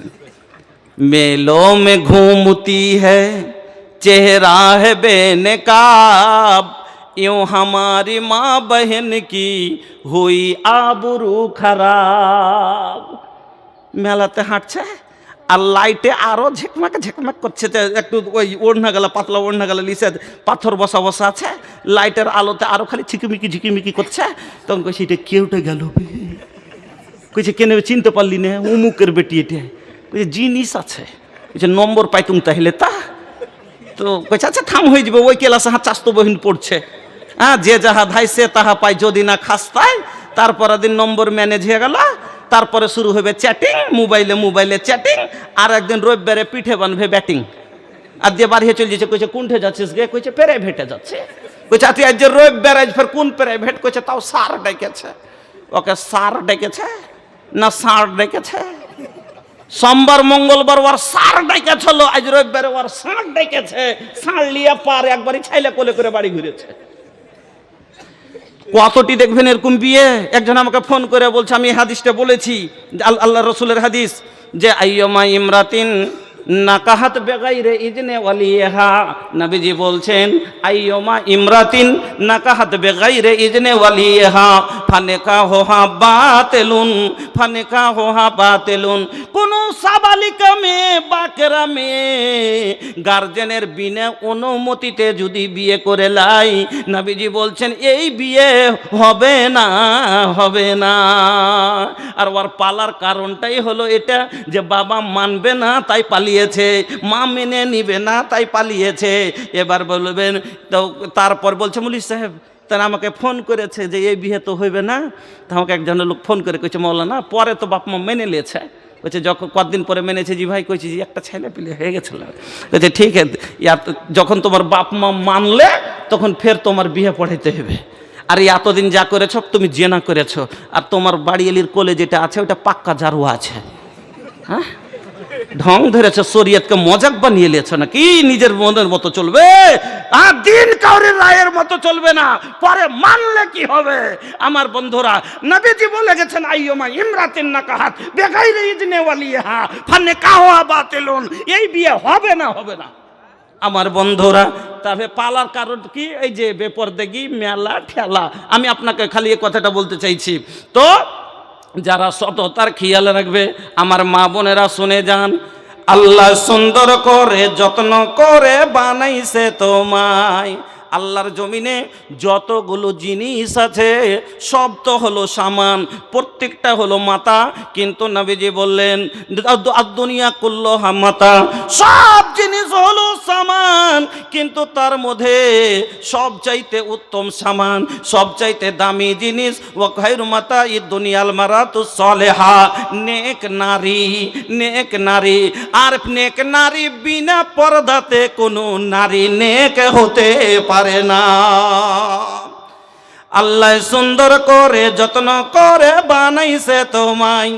মেলো মে ঘুমতি হ্যায় চেহারা है बेनकाब, यूं हमारी माँ बहन की हुई आबरू खराब। মেলাতে হাঁটছে আর লাইটে আরো ঝেকমাক ঝেকমাক করছে, একটু ওই ওড়না গেলা, পাতলা ওড়না গেলা লিসে পাথর বসা বসা আছে, লাইটের আলোতে আরো খালি ঝিকিমিকি ঝিকিমিকি করছে। তখন কইছে এটা কেউটা গেল, কইছে কেন চিনতে পারলি না, উমুকের বেটি এটা। কইছে জিনিস আছে, কইছে নম্বর পাইতুম তাহলে তা। তো কইছে আচ্ছা থাম হয়ে যাবে, ওই ক্লাসে চাস্তো বহিন পড়ছে। যে যাহা ধাই সে তাহা পাই, যদি না খাস্তায়। তারপর দিন নম্বর ম্যানেজ হয়ে গেল, তারপরে শুরু হবে চ্যাটিং, মোবাইলে চ্যাটিং। আর একদিন রবিবারে পিঠে বানবে ব্যাটিং। আর দিয়ে বাড়িয়ে চলে যাচ্ছে, কইছে কোনঠে যাচ্ছিস গে? কইছে প্রাইভেটে যাচ্ছে। কইছে আচ্ছা আজ যে রবিবার, আজ ফের কোন প্রাইভেট? কইছে তাও স্যার ডেকেছে। ওকে স্যার ডেকেছে না স্যার ডেকেছে? সোমবার মঙ্গলবার ওর স্যার ডেকেছিল, আজ রবিবারে ওর স্যার ডেকেছে। স্যার লিয়া পার একবারই ছাইলে কোলে করে বাড়ি ঘুরেছে। কতটি দেখবেন এরকম বিয়ে। একজন আমাকে ফোন করে বলছে, আমি হাদিসটা বলেছি আল্লাহ রসুলের হাদিস, যে আইয়মা ইমরাতিন নাকাহাত বেগাইরে ইজনে ওয়ালিহা, নবীজি বলছেন আইয়মা ইমরাতিন নাকাহাত বেগাইরে ইজনে ওয়ালিহা ফানিকাহুহা বাতিলুন, ফানিকাহুহা বাতিলুন। কোন সাবালিকা মেয়ে, বাকেরা মেয়ে গার্জেনের বিনা অনুমতিতে যদি বিয়ে করে লাই, নবীজি বলছেন এই বিয়ে হবে না, হবে না। আর ওর পালার কারণটাই হলো এটা যে বাবা মানবে না তাই পালিয়েছে, মা মেনে নিবে না তাই পালিয়েছে। এবার বলবেন তো, তারপর বলছে মুলি সাহেব তারা আমাকে ফোন করেছে যে এই বিয়ে তো হইবে না। তো আমাকে একজন লোক ফোন করে কইছে মৌলানা পরে তো বাপ মা মেনে নিয়েছে। কইছে যখন কতদিন পরে মেনেছে? জি ভাই কইছি জি একটা ছেলে পিলে হয়ে গেছিল। কইছে ঠিক আছে, যখন তোমার বাপ মা মানলে তখন ফের তোমার বিয়ে পড়াইতে হবে। আর এতদিন যা করেছ তুমি জেনা করেছো, আর তোমার বাড়িয়ালির কোলে যেটা আছে ওটা পাক্কা জারুয়া আছে। হ্যাঁ ঢং ধরেছে, শরীয়তকে মজাক বানিয়ে নিয়েছে নাকি? নিজের মনের মতো চলবে আর দিন কাউরের রায়ের মতো চলবে না, পরে মানলে কি হবে? আমার বন্ধুরা, নবীজি বলে গেছেন আইয়ুমা ইমরাতিন নাকাহাত বেগাইরি ইজনে ওয়ালিহা ফানিকাহুহা বাতিলুন, এই বিয়ে হবে না, হবে না। আমার বন্ধুরা, তবে পালার কারণ কি? এই যে বেপরদেগি, মেলা ঠেলা। আমি আপনাকে খালি এই কথাটা বলতে চাইছি। তো যারা সততার খেয়াল রাখবে, আমার মা বোনেরা শুনে যান, আল্লাহ সুন্দর করে যত্ন করে বানাইছে তোমায়। আল্লাহর জমিনে যতগুলো জিনিস আছে সব তো হলো সামান, প্রত্যেকটা হলো মাতা। কিন্তু নবীজি বললেন দুনিয়া কুল্লুহা মাতা, সব জিনিস হলো সামান, কিন্তু তার মধ্যে সব চাইতে উত্তম সামান, সব চাইতে দামি জিনিস ও খায়রু মাতা ই দুনিয়াল মারাতু সালেহা, নেক নারী। নেক নারী, আর নেক নারী বিনা পর্দাতে কোনো নারী নেক হতে পারে না। আল্লাহ সুন্দর করে যত্ন করে বানাইছে তোমায়।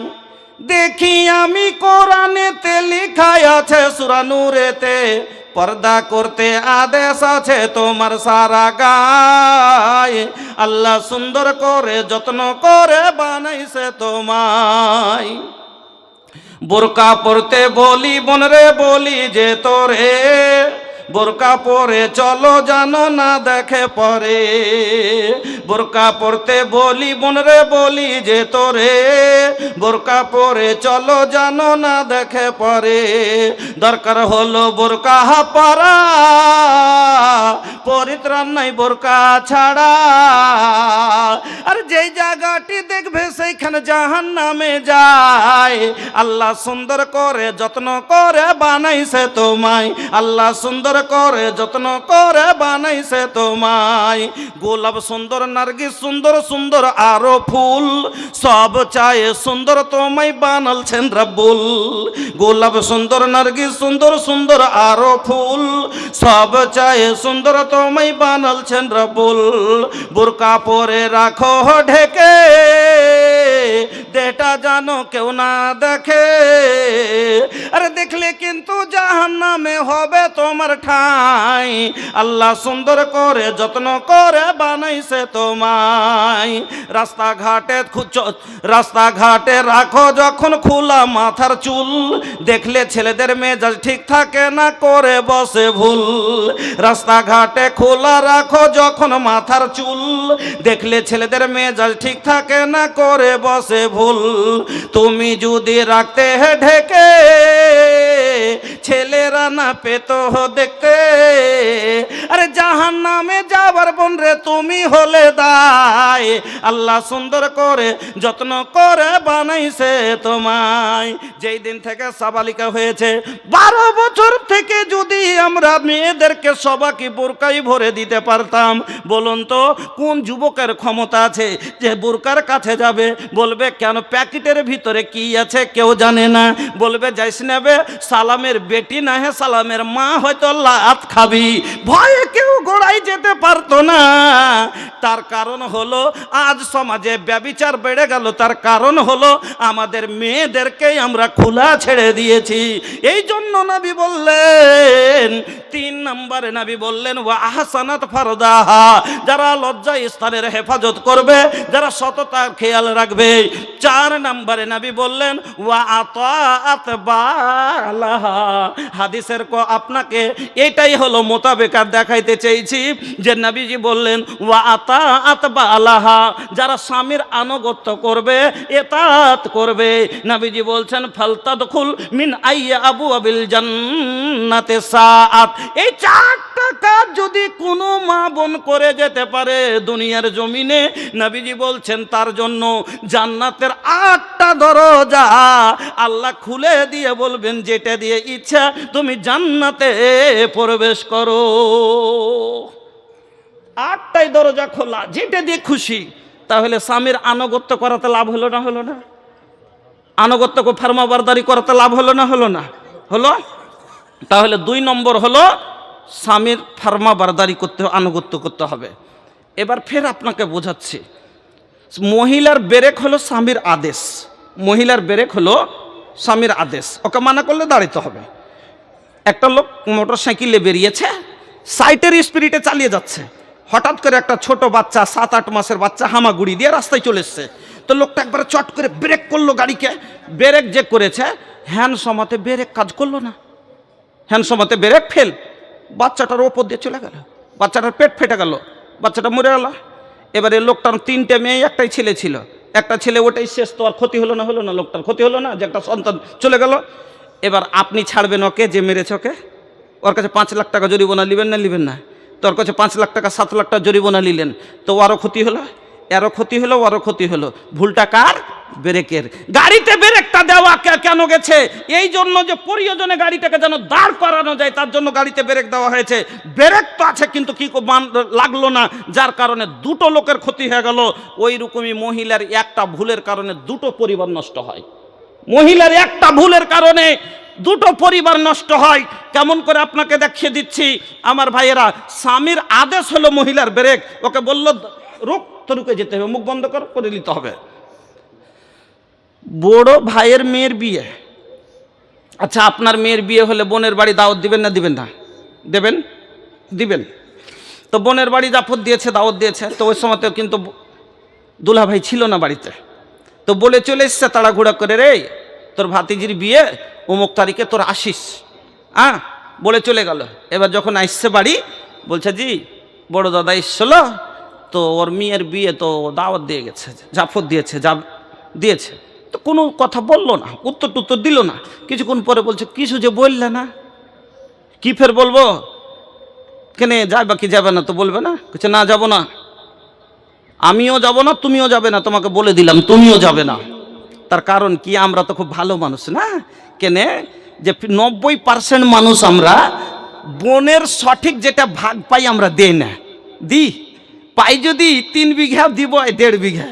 দেখি আমি কোরআনেতে লেখা আছে সূরা নূরেতে, পর্দা করতে আদেশ আছে তোমার সারা গায়ে। আল্লাহ সুন্দর করে যত্ন করে বানাইছে তোমায়। বোরকা পরতে বলি বোনরে, বলি যে তোরে, বোরকা পরে চলো জানো না দেখে পরে। বোরকা পরতে বলি বোনরে, বলি যে তোরে, বোরকা পরে চলো জানো না দেখে পরে। দরকার হলো বোরকা পরা, পরিত্রাণ নাই বোরকা ছাড়া। আর যেই জায়গাটি দেখবে সেইখানে জাহান্নামে যায়। আল্লাহ সুন্দর করে যত্ন করে বানাইছে তোমায়। আল্লাহ সুন্দর করে যত্ন করে বানাইছে তোমায়। গোলাপ সুন্দর, নার্গিস সুন্দর, সুন্দর আরো ফুল, সব চায় সুন্দর তোমায় বানালছেন রব্বুল। গোলাপ সুন্দর, নার্গিস সুন্দর, সুন্দর আরো ফুল, সব চায় সুন্দর তোমায় বানালছেন রব্বুল। বোরকা পরে রাখো ঢেকে, দেটা জানো কেউ না দেখে। আরে দেখলে কিন্তু জাহান্নামে হবে তোমার ঠাই। আল্লাহ সুন্দর করে যত্ন করে বানাইছে তোমায়। রাস্তাঘাটে রাখো যখন খোলা মাথার চুল, দেখলে ছেলেদের মেজাজ ঠিক থাকে না, করে বসে ভুল। রাস্তাঘাটে খোলা রাখো যখন মাথার চুল, দেখলে ছেলেদের মেজাজ ঠিক থাকে না, করে বসে ভুল। তুমি যদি রাখতে ঢেকে, ছেলেরা না পেত দেখতে। আরে জাহান্নামে যাবার বোন রে তুমি হলে দায়। আল্লাহ সুন্দর করে যত্ন করে বানাইছে তোমায়। যেই দিন থেকে সাবালিকা হয়েছে, 12 বছর থেকে যদি আমরা মেয়েদেরকে সবাইকে বোরকাই ভরে দিতে পারতাম, বলুন তো কোন যুবকের ক্ষমতা আছে যে বোরকার কাছে যাবে? বলবে কেন, প্যাকেটের ভিতরে কি আছে কেউ জানে না। বলবে যাইস নেবে, সালামের বেটি না হে সালামের মা হয়তো লাত খাবি। ভয়ে কেউ গোড়াই যেতে পারতো না। তার কারণ হলো আজ সমাজে ব্যভিচার বেড়ে গেল। তার কারণ হলো আমাদের মেয়েদেরকেই আমরা খোলা ছেড়ে দিয়েছি। এই জন্য নবী বললেন, 3 নম্বরে নবী বললেন ওয়া আহসানাত ফারদাহা, যারা লজ্জা স্থানের হেফাজত করবে, যারা সততার খেয়াল রাখবে। 4 নম্বরে নবী বললেন ওয়া আতাআত বালাহা। হাদিসের আপনাকে এটাই হলো মোতাবেকাত দেখাইতে চাইছি যে নবীজি বললেন ওয়া আতাআত বালাহা, যারা স্বামীর আনুগত্য করবে, এতাত করবে। নবীজি বলছেন ফালতাদখুল মিন আইয়া আবওয়াবিল জান্নাতি সাআত। এই 4টা কাজ যদি কোনো মা বোন করে যেতে পারে দুনিয়ার জমিনে, নবীজি বলছেন তার জন্য জান্নাতের 8টা দরজা আল্লাহ খুলে দিয়ে বলবেন যেটা দিয়ে ইচ্ছা তুমি জান্নাতে প্রবেশ করো। 8টাই দরজা খোলা, যেটা দিয়ে খুশি। তাহলে স্বামীর আনুগত্য করাতে লাভ হলো না, হলো না? আনুগত্য ফার্মাবারদারি করাতে লাভ হলো না, হলো না? হলো। তাহলে 2 নম্বর হলো স্বামীর ফার্মাবারদারি করতে, আনুগত্য করতে হবে। এবার ফের আপনাকে বোঝাচ্ছি, মহিলার ব্রেক হলো স্বামীর আদেশ। মহিলার ব্রেক হলো স্বামীর আদেশ, ওকে মানা করলে দাঁড়াতে হবে। একটা লোক মোটর সাইকেলে বেরিয়েছে, সাইটের স্পিরিটে চালিয়ে যাচ্ছে, হঠাৎ করে একটা ছোট বাচ্চা 7-8 মাসের বাচ্চা হামাগুড়ি দিয়ে রাস্তায় চলে এসছে। তো লোকটা একবার চট করে ব্রেক করলো গাড়িকে, ব্রেক যে করেছে হ্যান্ড সমাতে ব্রেক কাজ করলো না, হ্যান্ড সমাতে ব্রেক ফেল, বাচ্চাটার ওপর দিয়ে চলে গেল, বাচ্চাটার পেট ফেটে গেল, বাচ্চাটা মরে গেল। এবারে লোকটার 3টে মেয়ে একটাই ছেলে ছিল, একটা ছেলে ওটাই শেষ, তো আর ক্ষতি হলো না, লোকটার ক্ষতি হলো না যে একটা সন্তান চলে গেল। এবার আপনি ছাড়বেন ওকে যে মেরেছে ওকে? ওর কাছে 5 লাখ টাকা জরিমানা নেবেন না? তোর কাছে 5 লাখ টাকা 7 লাখ টাকা জরিমানা নিলেন, তো ওরও ক্ষতি হলো, এরও ক্ষতি হলো, ওরও ক্ষতি হলো। ভুলটা কার? ব্রেকের। গাড়িতে ব্রেকটা দেওয়া কেন গেছে? এই জন্য যে প্রয়োজনে গাড়িটাকে যেন দাঁড় করানো যায় তার জন্য গাড়িতে ব্রেক দেওয়া হয়েছে। ব্রেক তো আছে কিন্তু কি লাগলো না, যার কারণে 2টো লোকের ক্ষতি হয়ে গেল। ওই রকমই মহিলার একটা ভুলের কারণে 2টো পরিবার নষ্ট হয়। মহিলার একটা ভুলের কারণে 2টো পরিবার নষ্ট হয়। কেমন করে আপনাকে দেখিয়ে দিচ্ছি আমার ভাইয়েরা। স্বামীর আদেশ হলো মহিলার ব্রেক, ওকে বলল রুক, তো রুকে যেতে হবে, মুখ বন্ধ করে নিতে হবে। বড় ভাইয়ের মেয়ের বিয়ে, আচ্ছা আপনার মেয়ের বিয়ে হলে বোনের বাড়ি দাওয়াত দিবেন না দিবেন না? দিবেন। তো বোনের বাড়ি জাফর দিয়েছে, দাওয়াত দিয়েছে, তো ওই সময়তে কিন্তু দুলা ভাই ছিল না বাড়িতে, তো বলে চলে এসছে তাড়াহুড়া করে, রে তোর ভাতিজির বিয়ে অমুক তারিখে, তোর আসিস। বলে চলে গেল। এবার যখন আসছে বাড়ি বলছে জি বড় দাদা এসছিল, তো ওর মেয়ের বিয়ে তো দাওয়াত দিয়ে গেছে, জাফর দিয়েছে, দিয়েছে। তো কোনো কথা বললো না, উত্তর দিল না। কিছুক্ষণ পরে বলছে কিছু যে বললে না, কি ফের বলবো? কেনে যাবে কি যাবে না? তো বলবে না। কিছু না যাব না, আমিও যাব না, তুমিও যাবে না, তোমাকে বলে দিলাম তুমিও যাবে না। তার কারণ কি? আমরা তো খুব ভালো মানুষ না, কেনে যে 90% মানুষ আমরা বোনের সঠিক যেটা ভাগ পাই আমরা দেই না, পাই যদি 3 বিঘা দিব 1.5 বিঘা,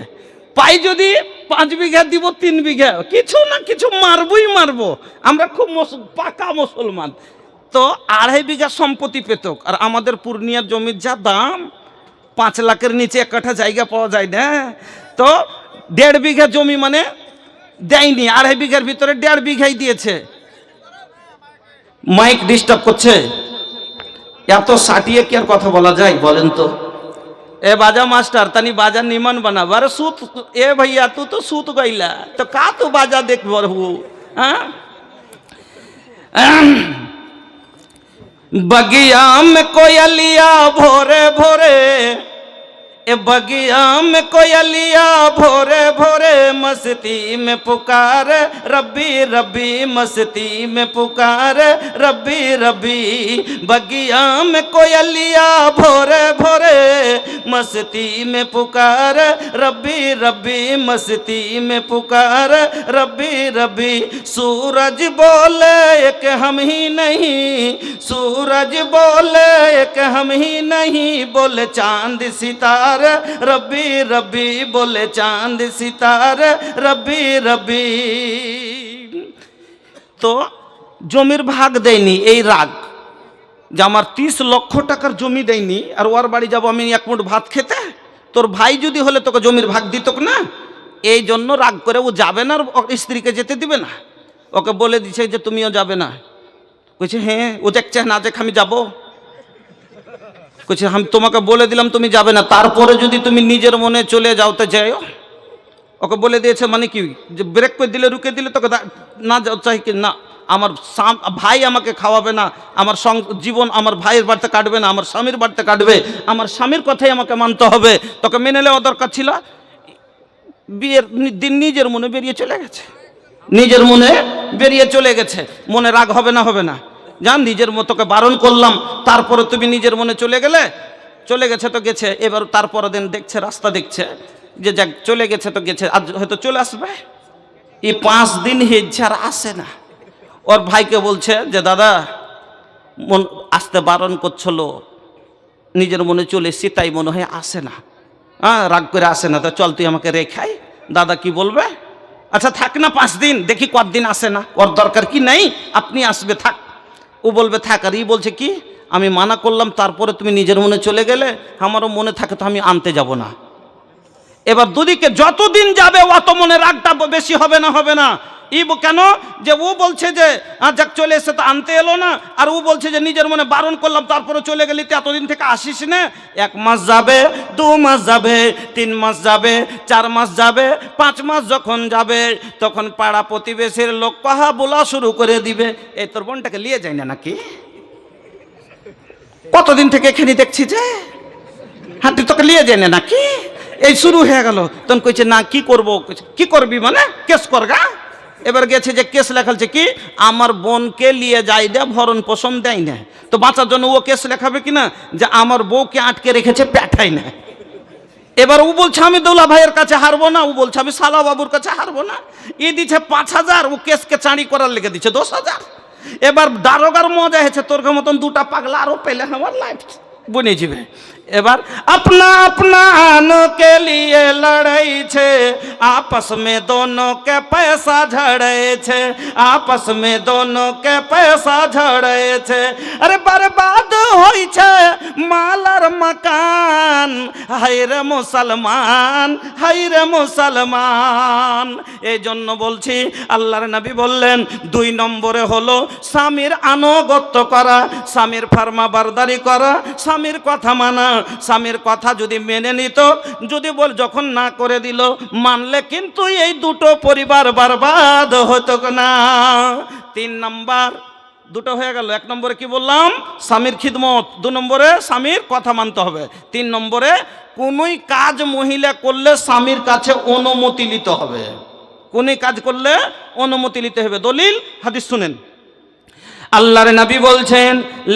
পাই যদি 5 বিঘা দিব 3 বিঘা, কিছু না কিছু মারবো। আমরা খুব পাকা মুসলমান। তো 2.5 বিঘা সম্পত্তি পেত, আর আমাদের পূর্ণিয়ার জমির যা দাম, 5 লাখের নিচে 1 কাঠা জায়গা পাওয়া যায় না। তো 1.5 বিঘা জমি মানে দেয়নি, 2.5 বিঘার ভিতরে 1.5 বিঘাই দিয়েছে। মাইক ডিস্টার্ব করছে, এত সাটিয়ে কি আর কথা বলা যায় বলেন তো? ए बाजा मास्टर तनी बाजा निमन बना बर सूत, ए भैया तू तो सूत गईला, तो का तू बाजा देख बर हूँ? बगिया में कोयलिया भोरे भोरे, ए बगिया में कोयलिया भोरे भोरे, मस्ती में पुकार रब्बी रब्बी, मस्ती में पुकार रब्बी रब्बी। बगिया में कोयलिया भोरे भोरे, मस्ती में पुकार रब्बी रब्बी, मस्ती में पुकार रब्बी रब्बी। सूरज बोले एक हम ही नहीं, सूरज बोले एक हम ही नहीं, बोले चांद सितारा रब्बी रब्बी, बोले चांद सितारे रब्बी रब्बी। तो জমির ভাগ দেয়নি, এই রাগ যে আমার 30 লক্ষ টাকার জমি দেয়নি, আর ওর বাড়ি যাবো আমি 1 মুঠ ভাত খেতে, তোর ভাই যদি হলে তোকে জমির ভাগ দিত না। এই জন্য রাগ করে ও যাবে না, আর স্ত্রীকে যেতে দিবে না। ওকে বলে দিছে যে তুমিও যাবে না। কইছে হ্যাঁ, ও দেখছে না দেখ আমি যাবো। আমি তোমাকে বলে দিলাম তুমি যাবে না, তারপরে যদি তুমি নিজের মনে চলে যাও তো যাও। ওকে বলে দিয়েছে মানে কি, যে ব্রেক করে দিলে রুকে দিলে তোকে না চাই কি না, আমার ভাই আমাকে খাওয়াবে না, আমার জীবন আমার ভাইয়ের বাড়িতে কাটবে না, আমার স্বামীর বাড়িতে কাটবে, আমার স্বামীর কথাই আমাকে মানতে হবে। তোকে মেনে নেওয়া দরকার ছিল। বিয়ের দিন নিজের মনে বেরিয়ে চলে গেছে, নিজের মনে বেরিয়ে চলে গেছে। মনে রাগ হবে না? হবে না। জান নিজের মতোকে বারণ করলাম, তারপরে তুমি নিজের মনে চলে গেছে তো গেছে। এবার তারপরে দিন দেখছে, রাস্তা দেখছে যে যাক চলে গেছে তো গেছে, আজ হয়তো চলে আসবে। এই 5 দিন হেচ্ছে আর আসে না। ওর ভাইকে বলছে যে দাদা মন আসতে বারণ করছিল, নিজের মনে চলে এসছি তাই মনে হয় আসে না। রাগ করে আসে না, তো চল তুই আমাকে রেখাই। দাদা কি বলবে, আচ্ছা থাক না 5 দিন, দেখি কতদিন আসে না, ওর দরকার কি নেই, আপনি আসবে থাক। ও বলবে থাক। আর ই বলছে কি, আমি মানা করলাম তারপরে তুমি নিজের মনে চলে গেলে, আমারও মনে থাকে তো আমি আনতে যাব না। এবার দুদিকে যতদিন যাবে অত মনে রাগটা বেশি হবে না? হবে না? কেন যে ও বলছে যে যাক চলে এসে তো আনতে এলো না, আর ও বলছে যে নিজের মনে বারণ করলাম তারপরে চলে গেলি, তো এতদিন থেকে আসিস না। 1 মাস যাবে, 2 মাস যাবে, 3 মাস যাবে, 4 মাস যাবে, 5 মাস যখন যাবে তখন পাড়া প্রতিবেশীর লোক পাহা বলা শুরু করে দিবে, এই তোর বোনটাকে নিয়ে যায় না নাকি? কতদিন থেকে এখানে দেখছি যে হাতি তোকে নিয়ে যায় না নাকি? এই শুরু হয়ে গেল। তখন কইছে না কি করবো, কি করবি মানে কেস করগা। এবার গেছে যে কেস লেখালছে কি আমার বোনকে নিয়ে যাই দে, ভরণ পোষণ দেয় না, তো বাঁচার জন্য ও কেস লেখাবে কিনা যে আমার বউকে আটকে রেখেছে পেঠাই না। এবার ও বলছে আমি দৌলা ভাইয়ের কাছে হারবো না, ও বলছে আমি সালা বাবুর কাছে হারবো না। দিচ্ছে 5,000, ও কেসকে চাঁড়ি করার লেগে দিচ্ছে 10,000। এবার দারোগার মজা হয়েছে, তোর মতন 2টা পাগলা আরো পেলে আমার লাইফ বনে যাবে। এবার अपना अपना के लिए लड़ाई छे, आपस में दोनों के पैसा झड़े छे, आपस में दोनों के पैसा झड़े छे। अरे बर्बाद होई छे मालर मकान, हाय रे मुसलमान, हाय रे मुसलमान। এই জন্য বলছি আল্লাহর নবী বললেন 2 নম্বরে হলো স্বামীর আনুগত্য করা, স্বামীর ফরমাবরদারি করা, স্বামীর কথা মানা। স্বামীর কথা যদি মেনে নিত, যদি বল যখন না করে দিল, মানলে কিন্তু এই 2টো পরিবার বরবাদ হতো না। 3 নম্বর 2টো হয়ে গেল। 1 নম্বরে কি বললাম স্বামীর খিদমত, 2 নম্বরে স্বামীর কথা মানতে হবে, 3 নম্বরে কোনোই কাজ মহিলা করলে স্বামীর কাছে অনুমতি নিতে হবে। কোনই কাজ করলে অনুমতি নিতে হবে। দলিল হাদিস শুনেন। আল্লাহর নবী বলছেন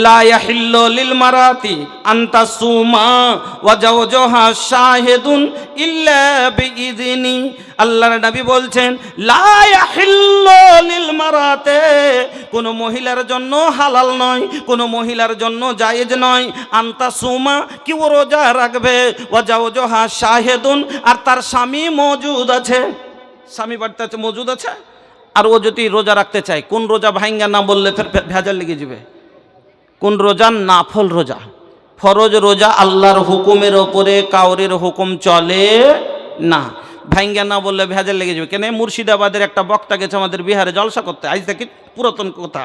লা ইয়াহিল্লু লিল মারাতি আনতা সুমা ওয়া জাওজুহা শাহিদুন ইল্লা বিইযনি। আল্লাহর নবী বলছেন লা ইয়াহিল্লু লিল মারাতে, কোন মহিলার জন্য হালাল নয়, কোন মহিলার জন্য জায়েজ নয়, আনতা সুমা কি ও রোজা রাখবে, ওয়া জাওজুহা শাহিদুন আর তার স্বামী মওজুদ আছে, স্বামী বাড়িতে আছে মওজুদ আছে, আর ও যদি রোজা রাখতে চায়, কোন রোজা ভাঙ্গা না বললে ফের ভেজাল লেগে যাবে। কোন রোজা? নাফল রোজা। ফরজ রোজা আল্লাহর হুকুমের ওপরে কাউরের হুকুম চলে না, ভাঙ্গা না বললে ভেজাল লেগে যাবে। কেন? মুর্শিদাবাদের একটা বক্তা গেছে আমাদের বিহারে জলসা করতে, আজ থেকে পুরাতন কথা,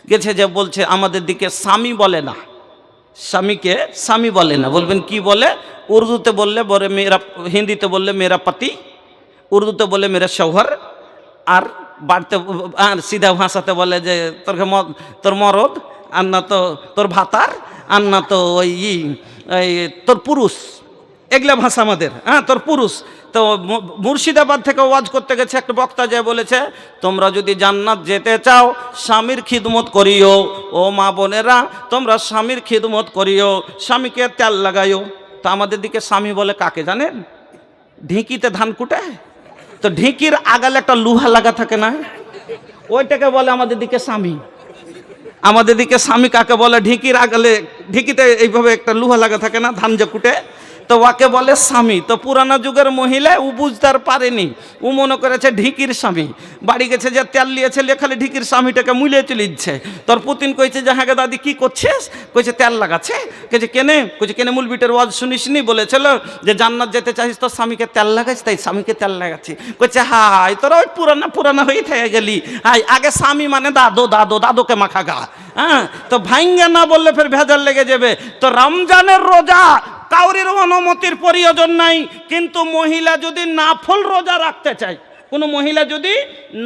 গেছে যে বলছে আমাদের দিকে স্বামী বলে না, স্বামীকে স্বামী বলে না। বলবেন কি বলে? উর্দুতে বললে বলে মেরা, হিন্দিতে বললে মেরা পতি, উর্দুতে বলে মেরা শৌহর, আর বাড়তে আর সিধা ভাষাতে বলে যে তোর মরদ, আর না তো তোর ভাতার, আর না তো ওই তোর পুরুষ। এগুলা ভাষা আমাদের, হ্যাঁ তোর পুরুষ। তো মুর্শিদাবাদ থেকে ওয়াজ করতে গেছে একটা বক্তা, যে বলেছে তোমরা যদি জান্নাত যেতে চাও স্বামীর খিদমত করিও, ও মা বোনেরা তোমরা স্বামীর খিদমত করিও, স্বামীকে তেল লাগাইও। তো আমাদের দিকে স্বামী বলে কাকে জানেন? ঢিঁকিতে ধান কুটে, তো ঢিঁকির আগালে একটা লোহা লাগা থাকে না, ওইটাকে বলে আমাদের দিকে স্বামী। আমাদের দিকে স্বামী কাকে বলে? ঢিঁকির আগালে, ঢিঁকিতে এইভাবে একটা লোহা লাগা থাকে না ধান যে কুটে, তো ওকে বলে স্বামী। তো পুরানো যুগের মহিলা ও বুঝতে পারেনি, ও মনে করেছে ঢিকির স্বামী। বাড়ি গেছে যে তেল নিয়েছে, খালি ঢিকির স্বামীটাকে মুলিয়ে চলে দিচ্ছে। তোর পুতিন কইছে যে হ্যাঁ দাদি কি করছিস? কইছে তেল লাগাচ্ছে। কেছে কেনে? কইছে কেনে মুলবিটের ওয়াজ শুনিসনি? বলেছিল যে জান্নাত যেতে চাইছিস তোর স্বামীকে তেল লাগাইস, তাই স্বামীকে তেল লাগাচ্ছি। কইছে হাই তোরা ওই পুরানা হয়ে থেকে গেলি। হাই আগে স্বামী মানে দাদোকে মাখা গা। হ্যাঁ, তো ভাঙ্গা না বললে ফের ভেজাল লেগে যাবে। তো রমজানের রোজা কাউরির অনুমতির প্রয়োজন নাই, কিন্তু মহিলা যদি নাফল রোজা রাখতে চায়, কোনো মহিলা যদি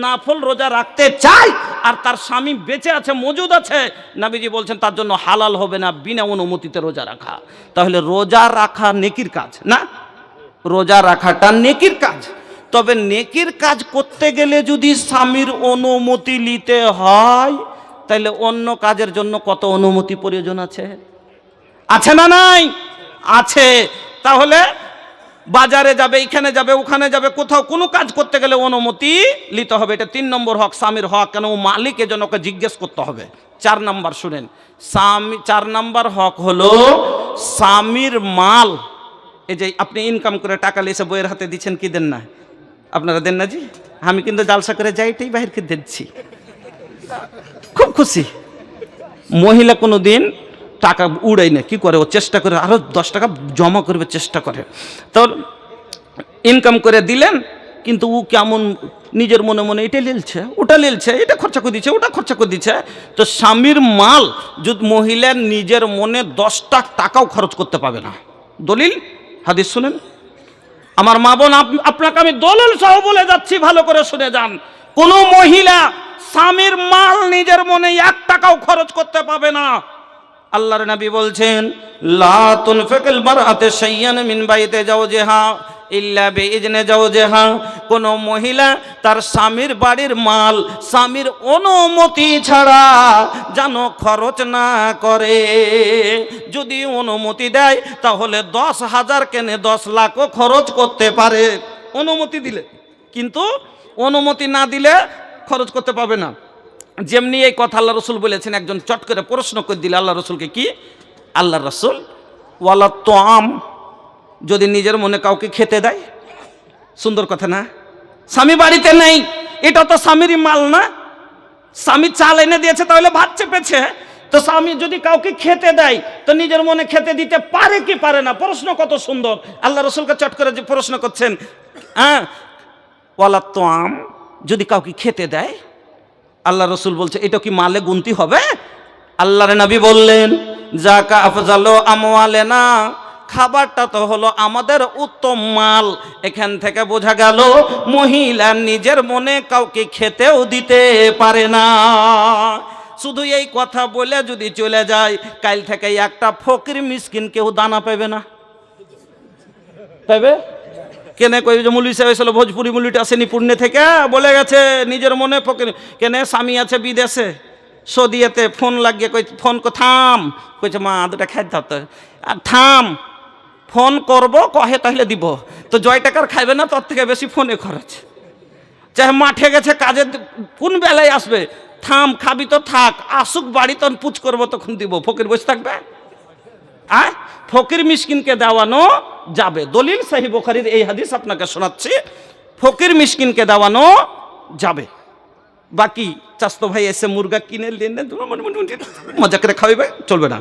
নাফল রোজা রাখতে চায় আর তার স্বামী বেঁচে আছে, মজুদ আছে, নবীজি বলছেন তার জন্য হালাল হবে না বিনা অনুমতিতে রোজা রাখা। তাহলে রোজা রাখা নেকির কাজ না? রোজা রাখাটা নেকির কাজ। তবে নেকির কাজ করতে গেলে যদি স্বামীর অনুমতি নিতে হয়, তাহলে অন্য কাজের জন্য কত অনুমতি প্রয়োজন আছে? আছে না নাই? আছে। তাহলে বাজারে যাবে, এখানে যাবে, ওখানে যাবে, কোথাও কোনো কাজ করতে গেলে অনুমতি নিতে হবে। এটা 3 নম্বর হক, স্বামীর হক। কেন? ও মালিক, এজন্য ওকে জিজ্ঞেস করতে হবে। 4 নম্বর শুনেন, স্বামী 4 নম্বর হক হলো স্বামীর মাল। এই যে আপনি ইনকাম করে টাকা লিসে বইয়ের হাতে দিচ্ছেন, কি দেন না? আপনারা দেন না জি? আমি কিন্তু জালসা করে যাইটাই বাহিরকে দিচ্ছি, খুব খুশি। মহিলা কোনো দিন টাকা উড়াই না, কি করে? ও চেষ্টা করে আরো 10 টাকা জমা করবে, চেষ্টা করে। তো ইনকাম করে দিলেন, কিন্তু ও কেমন নিজের মনে মনে এটা লেলছে, ওটা লেলছে, এটা খরচা করে দিচ্ছে, ওটা খরচা করে দিচ্ছে। তো স্বামীর মাল যদি মহিলার নিজের মনে 10টা টাকাও খরচ করতে পাবে না। দলিল হাদিস শুনেন আমার মা বোন, আপনাকে আমি দলিল সহ বলে যাচ্ছি, ভালো করে শুনে যান। কোন মহিলা স্বামীর মাল নিজের মনে 1 টাকাও খরচ করতে পাবে না। আল্লাহর নবী বলছেন, লা তুনফিকুল মারআতু শাইয়ান মিন বাইতি জাওজিহা ইল্লা বিইজনি জাওজিহা। কোন মহিলা তার স্বামীর বাড়ির মাল স্বামীর অনুমতি ছাড়া যেন খরচ না করে। যদি অনুমতি দেয় তাহলে 10,000 কেনে 10 লাখও খরচ করতে পারে অনুমতি দিলে, কিন্তু অনুমতি না দিলে খরচ করতে পারবে না। যেমনি এই কথা আল্লাহ রসুল বলেছেন, একজন চট করে প্রশ্ন করে দিলে আল্লাহ রসুলকে, কি আল্লাহ রসুল, ওয়ালা তোয়াম, যদি নিজের মনে কাউকে খেতে দেয়। সুন্দর কথা না? স্বামী বাড়িতে নেই, এটা তো স্বামীরই মাল না? স্বামী চাল এনে দিয়েছে, তাহলে ভাত চেপেছে। তো স্বামী যদি কাউকে খেতে দেয় তো নিজের মনে খেতে দিতে পারে কি পারে না? প্রশ্ন কত সুন্দর! আল্লাহ রসুলকে চট করে যে প্রশ্ন করছেন, হ্যাঁ, ওয়ালা তোয়াম, যদি কাউকে খেতে দেয়। আল্লাহ রসুল বলছে, এটা কি মালে গুনতি হবে? আল্লাহর নবী বললেন, জাকা আফজালু আমওয়ালেনা, খাবারটা তো হলো আমাদের উত্তম মাল। এখান থেকে বোঝা গেল মহিলা নিজের মনে কাউকে খেতেও দিতে পারে না। শুধু এই কথা বলে যদি চলে যায়, কাল থেকে একটা ফকির মিসকিন কেউ দানা পাবে না। পাবে কেনে? কই যে মুলি সাহেব এসেছিল, ভোজপুরি মুলিটা আসেনি পুণ্যে থেকে, বলে গেছে নিজের মনে ফকির। কেনে? স্বামী আছে বিদেশে সৌদিয়েতে, ফোন লাগিয়ে কই, ফোন থাম, কইছে মা দুটা খাই দাও তো। আর থাম, ফোন করবো কহে তাহলে দিব। তো জয় টাকার খাইবে না, তোর থেকে বেশি ফোনে খরচ। চাহে মাঠে গেছে কাজে, কোন বেলায় আসবে? থাম, খাবি তো থাক, আসুক বাড়ি, তখন পুচ করবো তখন দিব। ফকির বসে থাকবে? ফকির মিসকিনকে দেওয়ানো যাবে। দলিল সহিহ বুখারীর এই হাদিস আপনাকে শোনাচ্ছি, ফকির মিসকিনকে দেওয়ানো যাবে। বাকি চাস্তো ভাই এসে মুরগা কিনে মজা করে খাওয়াবে, চলবে না।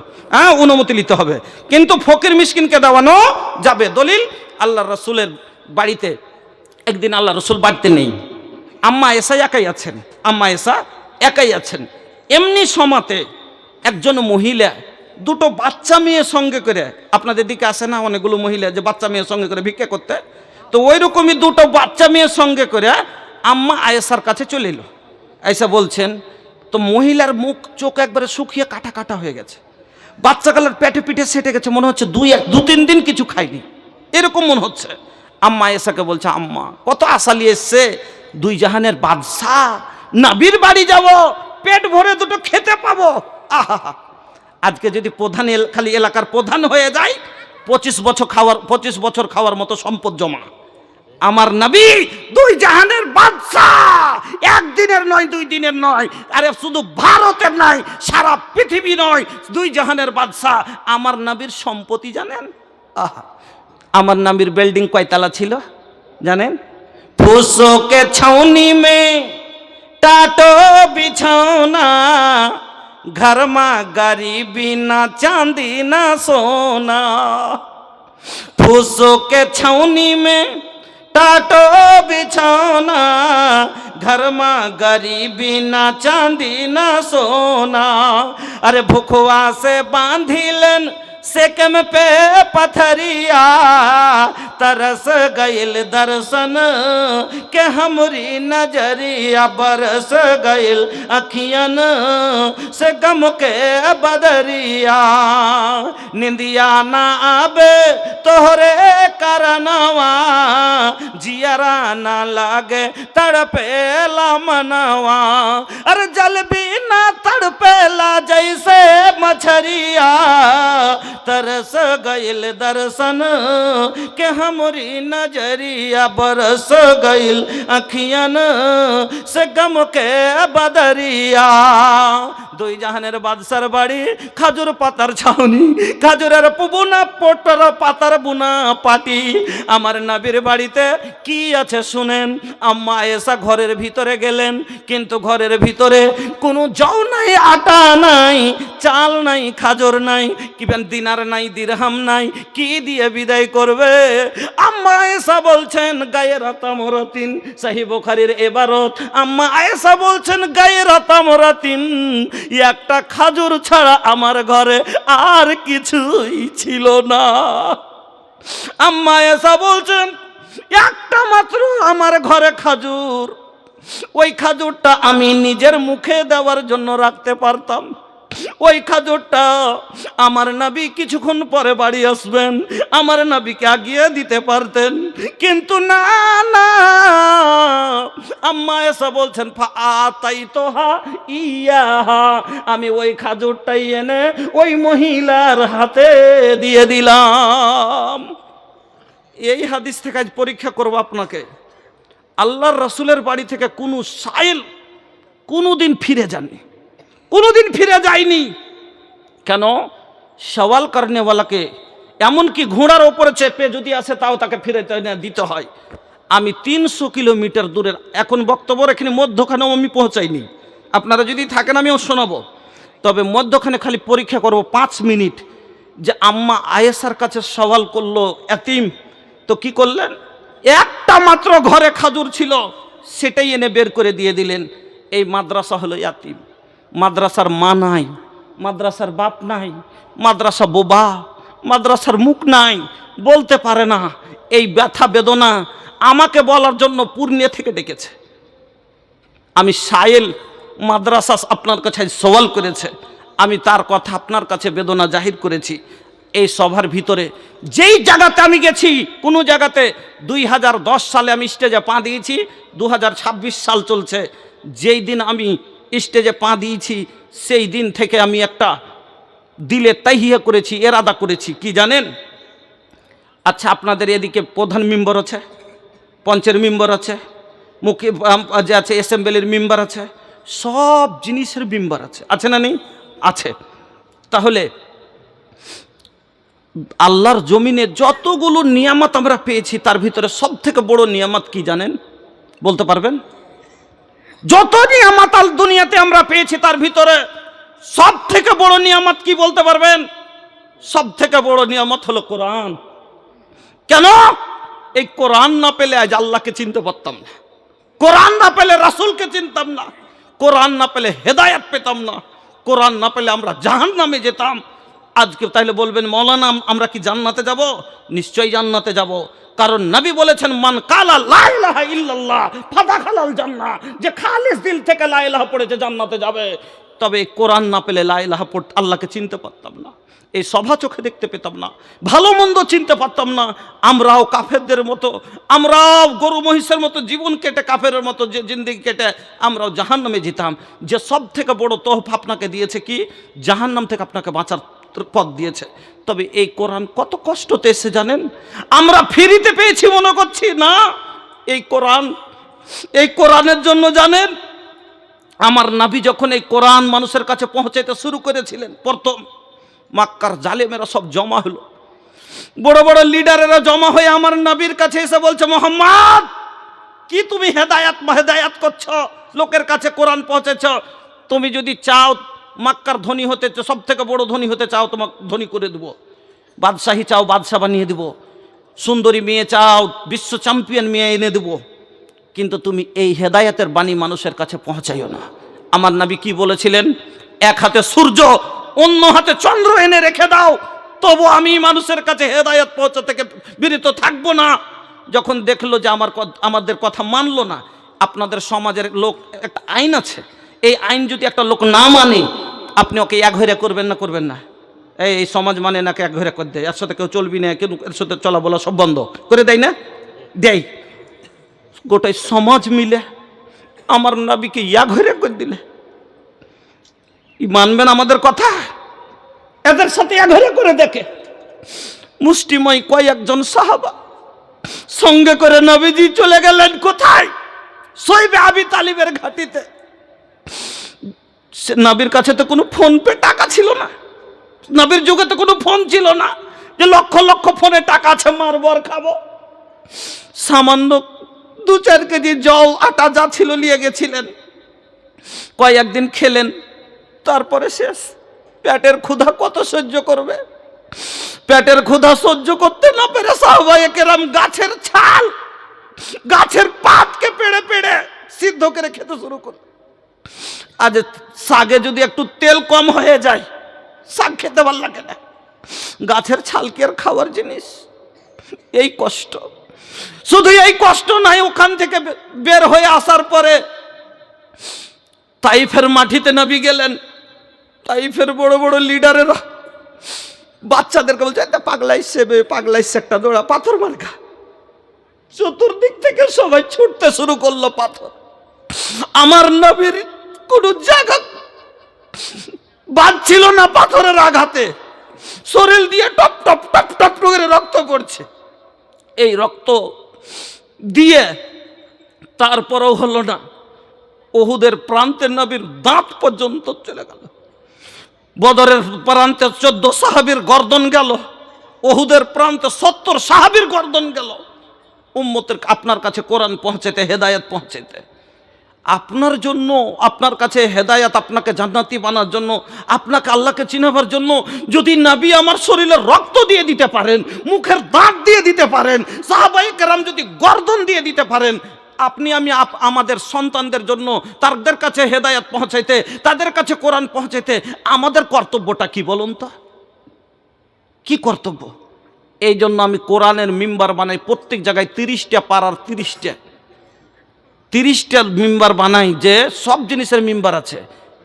অনুমতি নিতে হবে, কিন্তু ফকির মিসকিনকে দেওয়ানো যাবে। দলিল, আল্লাহ রসুলের বাড়িতে একদিন আল্লাহ রসুল বাড়িতে নেই, আম্মা এসা একাই আছেন। আম্মা এসা একাই আছেন। এমনি সমাতে একজন মহিলা দুটো বাচ্চা মেয়ে সঙ্গে করে, আপনাদের দিকে আসে না অনেকগুলো মহিলা যে বাচ্চা মেয়ের সঙ্গে করে ভিক্ষা করতে, তো ওই রকমই দুটো বাচ্চা মেয়ের সঙ্গে করে আম্মা আয়েশার কাছে চলে এলো। আয়েশা বলছেন, তো মহিলার মুখ চোখ একবারে শুকিয়ে কাটা কাটা হয়ে গেছে, বাচ্চা কালার পেটে পিঠে সেটে গেছে, মনে হচ্ছে 2-3 দিন কিছু খায়নি, এরকম মনে হচ্ছে। আম্মা আয়েশাকে বলছে, আম্মা কত আশা নিয়ে এসছে, 2 জাহানের বাদশাহ, নবীর বাড়ি যাব, পেট ভরে দুটো খেতে পাবো। আহা, আজকে যদি প্রধান খালি এলাকার প্রধান হয়ে যায়, 25 বছর খাওয়ার মতো সম্পদ জমা। আমার নবী 2 জাহানের বাদশাহ, 1 দিনের নয় 2 দিনের নয়, আরে শুধু ভারতের নয় সারা পৃথিবী নয়, 2 জাহানের বাদশাহ। আমার নবীর সম্পত্তি জানেন? আমার নবীর বিল্ডিং কয়তলা ছিল জানেন? फूसों के छावनी में टाटो बिछौना, घर में गरीबी ना चांदी ना सोना। फूसों के छावनी में टाटो बिछौना, घर में गरीबी ना चांदी ना सोना। अरे भुखवा से बांधिलन सेकम पे पथरिया, तरस गइल दर्शन के हमरी नजरिया, बरस गइल अखियन से गम के बदरिया। निंदिया ना आबे तोहरे करनवा, जियरा ना लागे तड़पेला मनवा। अरे जल भी ना तड़पेला जैसे मछरिया, तरस गइल दर्शन के हमरी नजरिया, बरस गइल अखियन से गम के बदरिया। 2 জাহানের বাদশার বাড়ি, খাজুর পাতার ছাউনি, খাজুরের বুনা পোটর পাতার বুনা পাটি। আমার নবীর বাড়িতে কি আছে শুনেন। আম্মা আয়েশা ঘরের ভিতরে গেলেন, কিন্তু ঘরের ভিতরে কোনো জও নাই, আটা নাই, চাল নাই, খাজর নাই, কি দিনার নাই, দিরহাম নাই, কি দিয়ে বিদায় করবে? আম্মা আয়েশা বলছেন গায়েরা তামরাতিন, সহিহ বুখারীর ইবারত। আম্মা আয়েশা বলছেন গায়েরা তামরাতিন, একটা খাজুর ছাড়া আমার ঘরে আর কিছুই ছিল না। আম্মা আয়েশা বলছেন একটা মাত্র আমার ঘরে খাজুর, ওই খাজুরটা আমি নিজের মুখে দেওয়ার জন্য রাখতে পারতাম। ওই খাজুরটা আমার নবী কিছুক্ষণ পরে বাড়ি আসবেন, আমার নবীকে আগিয়ে দিতে পারতেন, কিন্তু না না। আম্মা আয়েশা বলছেন ফাআতাইতুহা ইয়াহা, আমি ওই খাজুরটাই এনে ওই মহিলার হাতে দিয়ে দিলাম। এই হাদিস থেকে আজ পরীক্ষা করব আপনাকে। আল্লাহর রাসূলের বাড়ি থেকে কোনো সাইল কোনোদিন ফিরে যাননি, কোনোদিন ফিরে যায়নি। কেন? সওয়াল করনেওয়ালাকে এমনকি ঘোড়ার ওপরে চেপে যদি আসে তাও তাকে ফিরে দিতে হয়। আমি 300 কিলোমিটার দূরের এখন বক্তব্য এখানে মধ্যখানেও আমি পৌঁছাইনি, আপনারা যদি থাকেন আমিও শোনাবো, তবে মধ্যখানে খালি পরীক্ষা করব 5 মিনিট যে আম্মা আয়েশার কাছে সওয়াল করলো এতিম, তো কি করলেন? একটা মাত্র ঘরে খাজুর ছিল, সেটাই এনে বের করে দিয়ে দিলেন। এই মাদ্রাসা হলো ইয়াতিম, মাদ্রাসার মা নাই, মাদ্রাসার বাপ নাই, মাদ্রাসা বোবা, মাদ্রাসার মুখ নাই, বলতে পারে না। এই ব্যথা বেদনা আমাকে বলার জন্য পূর্ণিয়া থেকে ডেকেছে। আমি সায়েল মাদ্রাসা আপনার কাছে সওয়াল করেছে, আমি তার কথা আপনার কাছে বেদনা জাহির করেছি। এই সভার ভিতরে যেই জায়গাতে আমি গেছি, কোনো জায়গাতে 2010 সালে আমি স্টেজে পা দিয়েছি, 2026 সাল চলছে, যেই দিন আমি স্টেজে পা দিয়েছি সেই দিন থেকে আমি একটা দিলে তাহিয়া করেছি, এরাদা করেছি, কি জানেন? আচ্ছা, আপনাদের এদিকে প্রধান মেম্বার আছে, পঞ্চের মেম্বার আছে, মুখে যে আছে অ্যাসেম্বলির মেম্বার আছে, সব জিনিসের মেম্বার আছে, আছে না নেই? আছে। তাহলে আল্লাহর জমিনে যতগুলো নিয়ামত আমরা পেয়েছি তার ভিতরে সব থেকে বড় নিয়ামত কি জানেন? বলতে পারবেন? যত নিয়ামত আল দুনিয়াতে আমরা পেয়েছি তার ভিতরে সব থেকে বড় নিয়ামত কি বলতে পারবেন? সব থেকে বড় নিয়ামত হলো কোরআন। কেন? এই কোরআন না পেলে আজ আল্লাহকে চিনতে পারতাম না, কোরআন না পেলে রাসূলকে চিনতাম না, কোরআন না পেলে হেদায়েত পেতাম না, কোরআন না পেলে আমরা জাহান্নামে যেতাম। আজকে তাইলে বলবেন মৌলানা আমরা কি জান্নাতে যাব? নিশ্চয়ই জান্নাতে যাব, কারণ নবী বলেছেন মান কালা লা ইলাহা ইল্লাল্লাহ ফাদাখালাল জান্নাহ, যে খালিস দিল থেকে লা ইলাহা পড়েছে জান্নাতে যাবে। তবে কোরআন না পেলে লা ইলাহা পড়তে আল্লাহকে চিনতে পারতাম না, এই সভা চোখে দেখতে পেতাম না, ভালো মন্দ চিনতে পারতাম না। আমরাও কাফেরদের মতো, আমরাও গরু মহিষের মতো জীবন কেটে, কাফেরের মতো যে জিন্দেগি কেটে আমরাও জাহান্নামে যেতাম। যে সব থেকে বড় তোহফা আপনাকে দিয়েছে কি? জাহান্নাম থেকে আপনাকে বাঁচার পথ দিয়েছে। তবে এই কোরআন কত কষ্টতে এসে জানেন? আমরা ফ্রিতে পেয়েছি মনে করছি না। এই কোরআন, এই কোরআনের জন্য জানেন আমার নবী যখন এই কোরআন মানুষের কাছে পৌঁছাইতে শুরু করেছিলেন, প্রথম মক্কার জালেমেরা সব জমা হলো, বড় বড় লিডারেরা জমা হয়ে আমার নবীর কাছে এসে বলছে মুহাম্মদ কি তুমি হেদায়াত করছো, লোকের কাছে কোরআন পৌঁছেছ, তুমি যদি চাও মক্কার ধনী হতে, সব থেকে বড় ধনী হতে চাও, তোমাকে ধনী করে দেবো, বাদশাহী চাও বাদশাহ বানিয়ে দেবো, সুন্দরী মেয়ে চাও বিশ্ব চ্যাম্পিয়ন মেয়ে এনে দেবো, কিন্তু তুমি এই হেদায়েতের বাণী মানুষের কাছে পৌঁছাইও না। আমার নবী কি বলেছিলেন? এক হাতে সূর্য অন্য হাতে চন্দ্র এনে রেখে দাও, তবু আমি মানুষের কাছে হেদায়েত পৌঁছা থেকে বিরত থাকবো না। যখন দেখলো যে আমাদের কথা মানলো না, আপনাদের সমাজের লোক একটা আইন আছে, এই আইন যদি একটা লোক না মানে আপনি ওকে এক ঘরে করবেন না? করবেন না। এই সমাজ মানে নাকি এক ঘরে করে দেয়, এর সাথে কেউ চলবি না, কেউ এর সাথে চলা বলা সব বন্ধ করে দেয় না? দেয়। গোটাই সমাজ মিলে আমার নবীকে এক ঘরে করে দিলে মানবেন আমাদের কথা? এদের সাথে এক ঘরে করে দেখে মুষ্টিময় কয়েকজন সাহাবা সঙ্গে করে নবীজি চলে গেলেন কোথায়? সইবে আবি তালিবের ঘাটিতে। নবীর কাছে তো কোনো ফোন পে টাকা ছিল না, নবীর যুগে তো কোনো ফোন ছিল না যে লক্ষ লক্ষ ফোনে টাকা আছে মারবো আর খাবো। সামান্য 2-4 কেজি জল আটা যা ছিল নিয়ে গেছিলেন, কয়েকদিন খেলেন, তারপরে শেষ। পেটের ক্ষুধা কত সহ্য করবে? পেটের ক্ষুধা সহ্য করতে না পেরে সাহাবায়ে কেরাম গাছের ছাল, গাছের পাতকে পেড়ে পেড়ে সিদ্ধ করে খেতে শুরু করল। আজ শাকে যদি একটু তেল কম হয়ে যায়, শাক খেতে ভালো লাগে না। গাছের ছাল কি আর খাওয়ার জিনিস? এই কষ্ট, শুধু এই কষ্ট নাই, ওখান থেকে বের হয়ে আসার পরে তাইফের মাটিতে নবী গেলেন। তাইফের বড় বড় লিডারেরা বাচ্চাদেরকে বলছে, একটা পাগলাইছে একটা দৌড়া, পাথর মার্কা। চতুর্দিক থেকে সবাই ছুটতে শুরু করলো পাথর। আমার নবীর কোন জায়গা বাদ ছিল না পাথরের আঘাতে। শরীর দিয়ে টপ টপ টপ টপ করে রক্ত পড়ছে। এই রক্ত দিয়ে তারপরেও হলো না। উহুদের প্রান্তের নবীর দাঁত পর্যন্ত চলে গেল। বদরের প্রান্তে 14 সাহাবীর গর্দন গেল। উহুদের প্রান্তে 70 সাহাবীর গর্দন গেল। উম্মতের আপনার কাছে কোরআন পৌঁছাতে, হেদায়েত পৌঁছাতে, আপনার জন্য, আপনার কাছে হেদায়েত, আপনাকে জান্নাতি বানার জন্য, আপনাকে আল্লাহকে চিনাবার জন্য যদি নবী আমার শরীরের রক্ত দিয়ে দিতে পারেন, মুখের দাঁত দিয়ে দিতে পারেন, সাহাবায়ে কেরাম যদি গর্দন দিয়ে দিতে পারেন, আপনি আমি আমাদের সন্তানদের জন্য তাদের কাছে হেদায়েত পৌঁছাইতে, তাদের কাছে কোরআন পৌঁছাইতে আমাদের কর্তব্যটা কি বলুন তো? কি কর্তব্য? এই জন্য আমি কোরআনের মিম্বার বানাই। প্রত্যেক জায়গায় 30টা পাড়ার 30টা মিম্বার বানাই, যে সব জিনিসের মিম্বার আছে।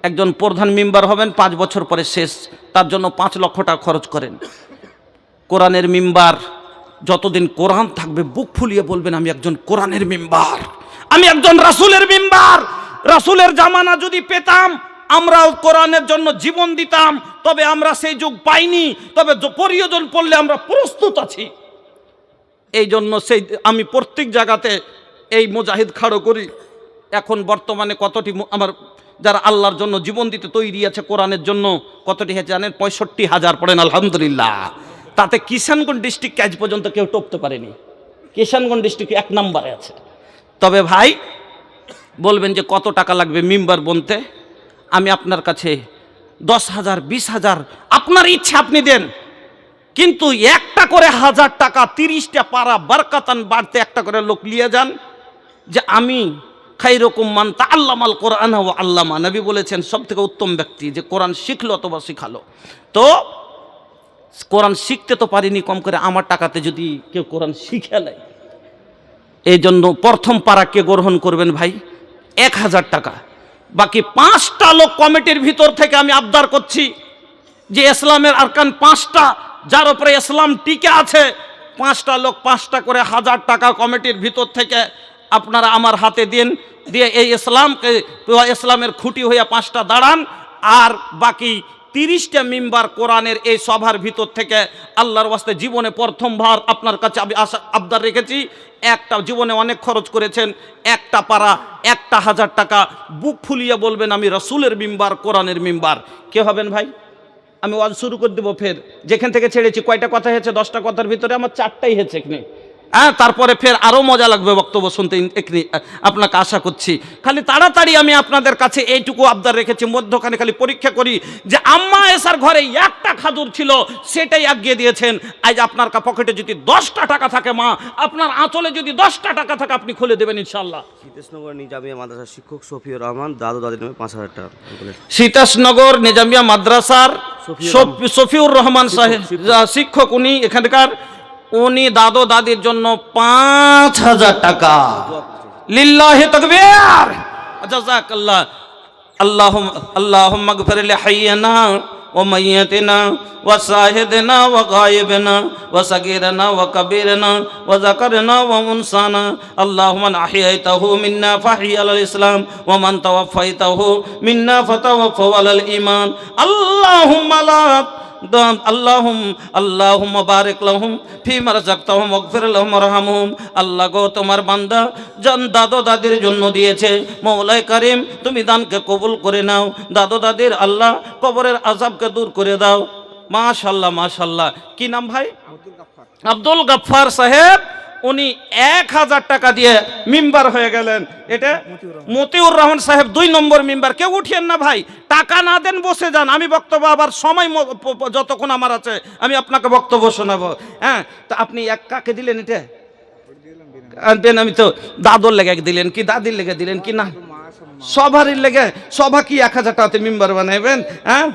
একজন প্রধান মিম্বার হবেন, 5 বছর পরে শেষ, তার জন্য 5 লক্ষ টাকা খরচ করেন। কোরআনের মিম্বার যতদিন কোরআন থাকবে বুক ফুলিয়ে বলবেন, আমি একজন কোরআনের মিম্বার, আমি একজন রাসূলের মিম্বার। রাসূলের জামানা যদি পেতাম, আমরাও কোরআনের জন্য জীবন দিতাম। তবে আমরা সেই যুগ পাইনি, তবে প্রয়োজন পড়লে আমরা প্রস্তুত আছি। এই জন্য আমি প্রত্যেক জায়গাতে এই মুজাহিদ খাড়ো করি। এখন বর্তমানে কতটি আমার যারা আল্লাহর জন্য জীবন দিতে তৈরি আছে কোরআনের জন্য, কতটি জানেন? 65,000 পড়েন আলহামদুলিল্লাহ। তাতে কিষানগঞ্জ ডিস্ট্রিক্ট আজ পর্যন্ত কেউ টপতে পারেনি। কিষানগঞ্জ ডিস্ট্রিক্ট 1 নম্বরে আছে। তবে ভাই বলবেন যে কত টাকা লাগবে মিম্বার বনতে? আমি আপনার কাছে 10,000, 20,000 আপনার ইচ্ছা আপনি দেন, কিন্তু একটা করে 1000 টাকা 30টা পারা বরকাতান বাড়তে একটা করে লোক নিয়ে যান, যে আমি খাইরুকুম মান তাআল্লামাল কোরআন ওয়া আল্লামা। নবী বলেছেন সবথেকে উত্তম ব্যক্তি যে কোরআন শিখলো অথবা শিখালো। তো কোরআন শিখতে তো পারিনি, কম করে আমার টাকাতে যদি কেউ কোরআন শিখে নেয়। এই জন্য প্রথম পারা কে গ্রহণ করবেন ভাই? 1000 টাকা। বাকি 5টা লোক কমিটির ভিতর থেকে আমি আবদার করছি যে ইসলামের আরকান 5টা, যার উপরে ইসলাম টিকে আছে, 5টা লোক 5টা করে 1000 টাকা কমিটির ভিতর থেকে আপনারা আমার হাতে দিন, দিয়ে এই ইসলামের খুঁটি হয়ে 5টা দাঁড়ান। আর বাকি 30টা মিম্বার কোরআনের এই সভার ভিতর থেকে আল্লাহর ওয়াস্তে জীবনে প্রথমবার আপনার কাছে আমি আবদার রেখেছি। একটা জীবনে অনেক খরচ করেছেন, একটা পারা 1000 টাকা বুক ফুলিয়ে বলবেন আমি রাসূলের মিম্বার, কোরআনের মিম্বার। কে হবেন ভাই? আমি ওয়াজ শুরু করে দেবো। ফের যেখান থেকে ছেড়েছি, কয়টা কথা হয়েছে? 10টা কথার ভিতরে আমার 4টাই হয়েছে এখানে। হ্যাঁ, তারপরে ফের আরও মজা লাগবে বক্তব্য শুনতে এখানে আপনাকে আশা করছি। খালি তাড়াতাড়ি আমি আপনাদের কাছে এইটুকু আবদার রেখেছি, মধ্যখানে খালি পরীক্ষা করি যে আম্মা এসার ঘরে একটা খাজুর ছিল, সেটাই আগিয়ে দিয়েছেন। আজ আপনার পকেটে যদি 10টা টাকা থাকে, মা আপনার আঁচলে যদি 10টা টাকা থাকে, আপনি খুলে দেবেন ইনশাল্লাহ। সীতাশনগর নিজামিয়া মাদ্রাসার শিক্ষক সফিউর রহমান, দাদু দাদির নামে 5,000 টাকা। সীতাশনগর নিজামিয়া মাদ্রাসার সফিউর রহমান সাহেব শিক্ষক, উনি এখানকার, উনি দাদু দাদির জন্য 5,000 টাকা। লিল্লাহি তাকবীর, জাযাকাল্লাহ। আল্লাহুম্মা গফির লিহাইয়িনা ওয়া মাইয়িতিনা ওয়া শাহিদিনা ওয়া গায়িবিনা ওয়া সাগীরিনা ওয়া কাবীরিনা ওয়া যাকারিনা ওয়া উনসানা। আল্লাহুম্মা আহইয়াতাহু মিন্না ফাহই আলাল ইসলাম ওয়া মান তাওয়াফাইতাহু মিন্না ফাতাওয়াফাহু আলাল ঈমান। আল্লাহুম্মা লা আল্লাহুম্মা বারিক লাহুম ফীমা রাযাকতাহুম ওয়াগফির লাহুম ওয়ারহামহুম। আল্লাহ গো, তোমার বান্দা জান দাদু দাদির জন্য দিয়েছে, মওলাই কারীম তুমি দানকে কবুল করে নাও। দাদু দাদির আল্লাহ কবরের আযাবকে দূর করে দাও। মাশাআল্লাহ মাশাআল্লাহ। কি নাম ভাই? আব্দুল গাফফার সাহেব উনি 1000 টাকা দিয়ে মেম্বার হয়ে গেলেন। এটা মতিউর রহমান সাহেব 2 নম্বর মেম্বার। কেউ উঠিয়েন না ভাই, টাকা না দেন বসে যান। আমি বক্তব্য আবার সময় যতক্ষণ আমার আছে আমি আপনাকে বক্তব্য শোনাবো। হ্যাঁ, তা আপনি এক কাকে দিলেন? এটা দেন। আমি তো দাদুর লেগে দিলেন কি দাদির লেগে দিলেন কি না সবারই লেগে? সভা কি 1000 টাকাতে মেম্বার বানাইবেন? হ্যাঁ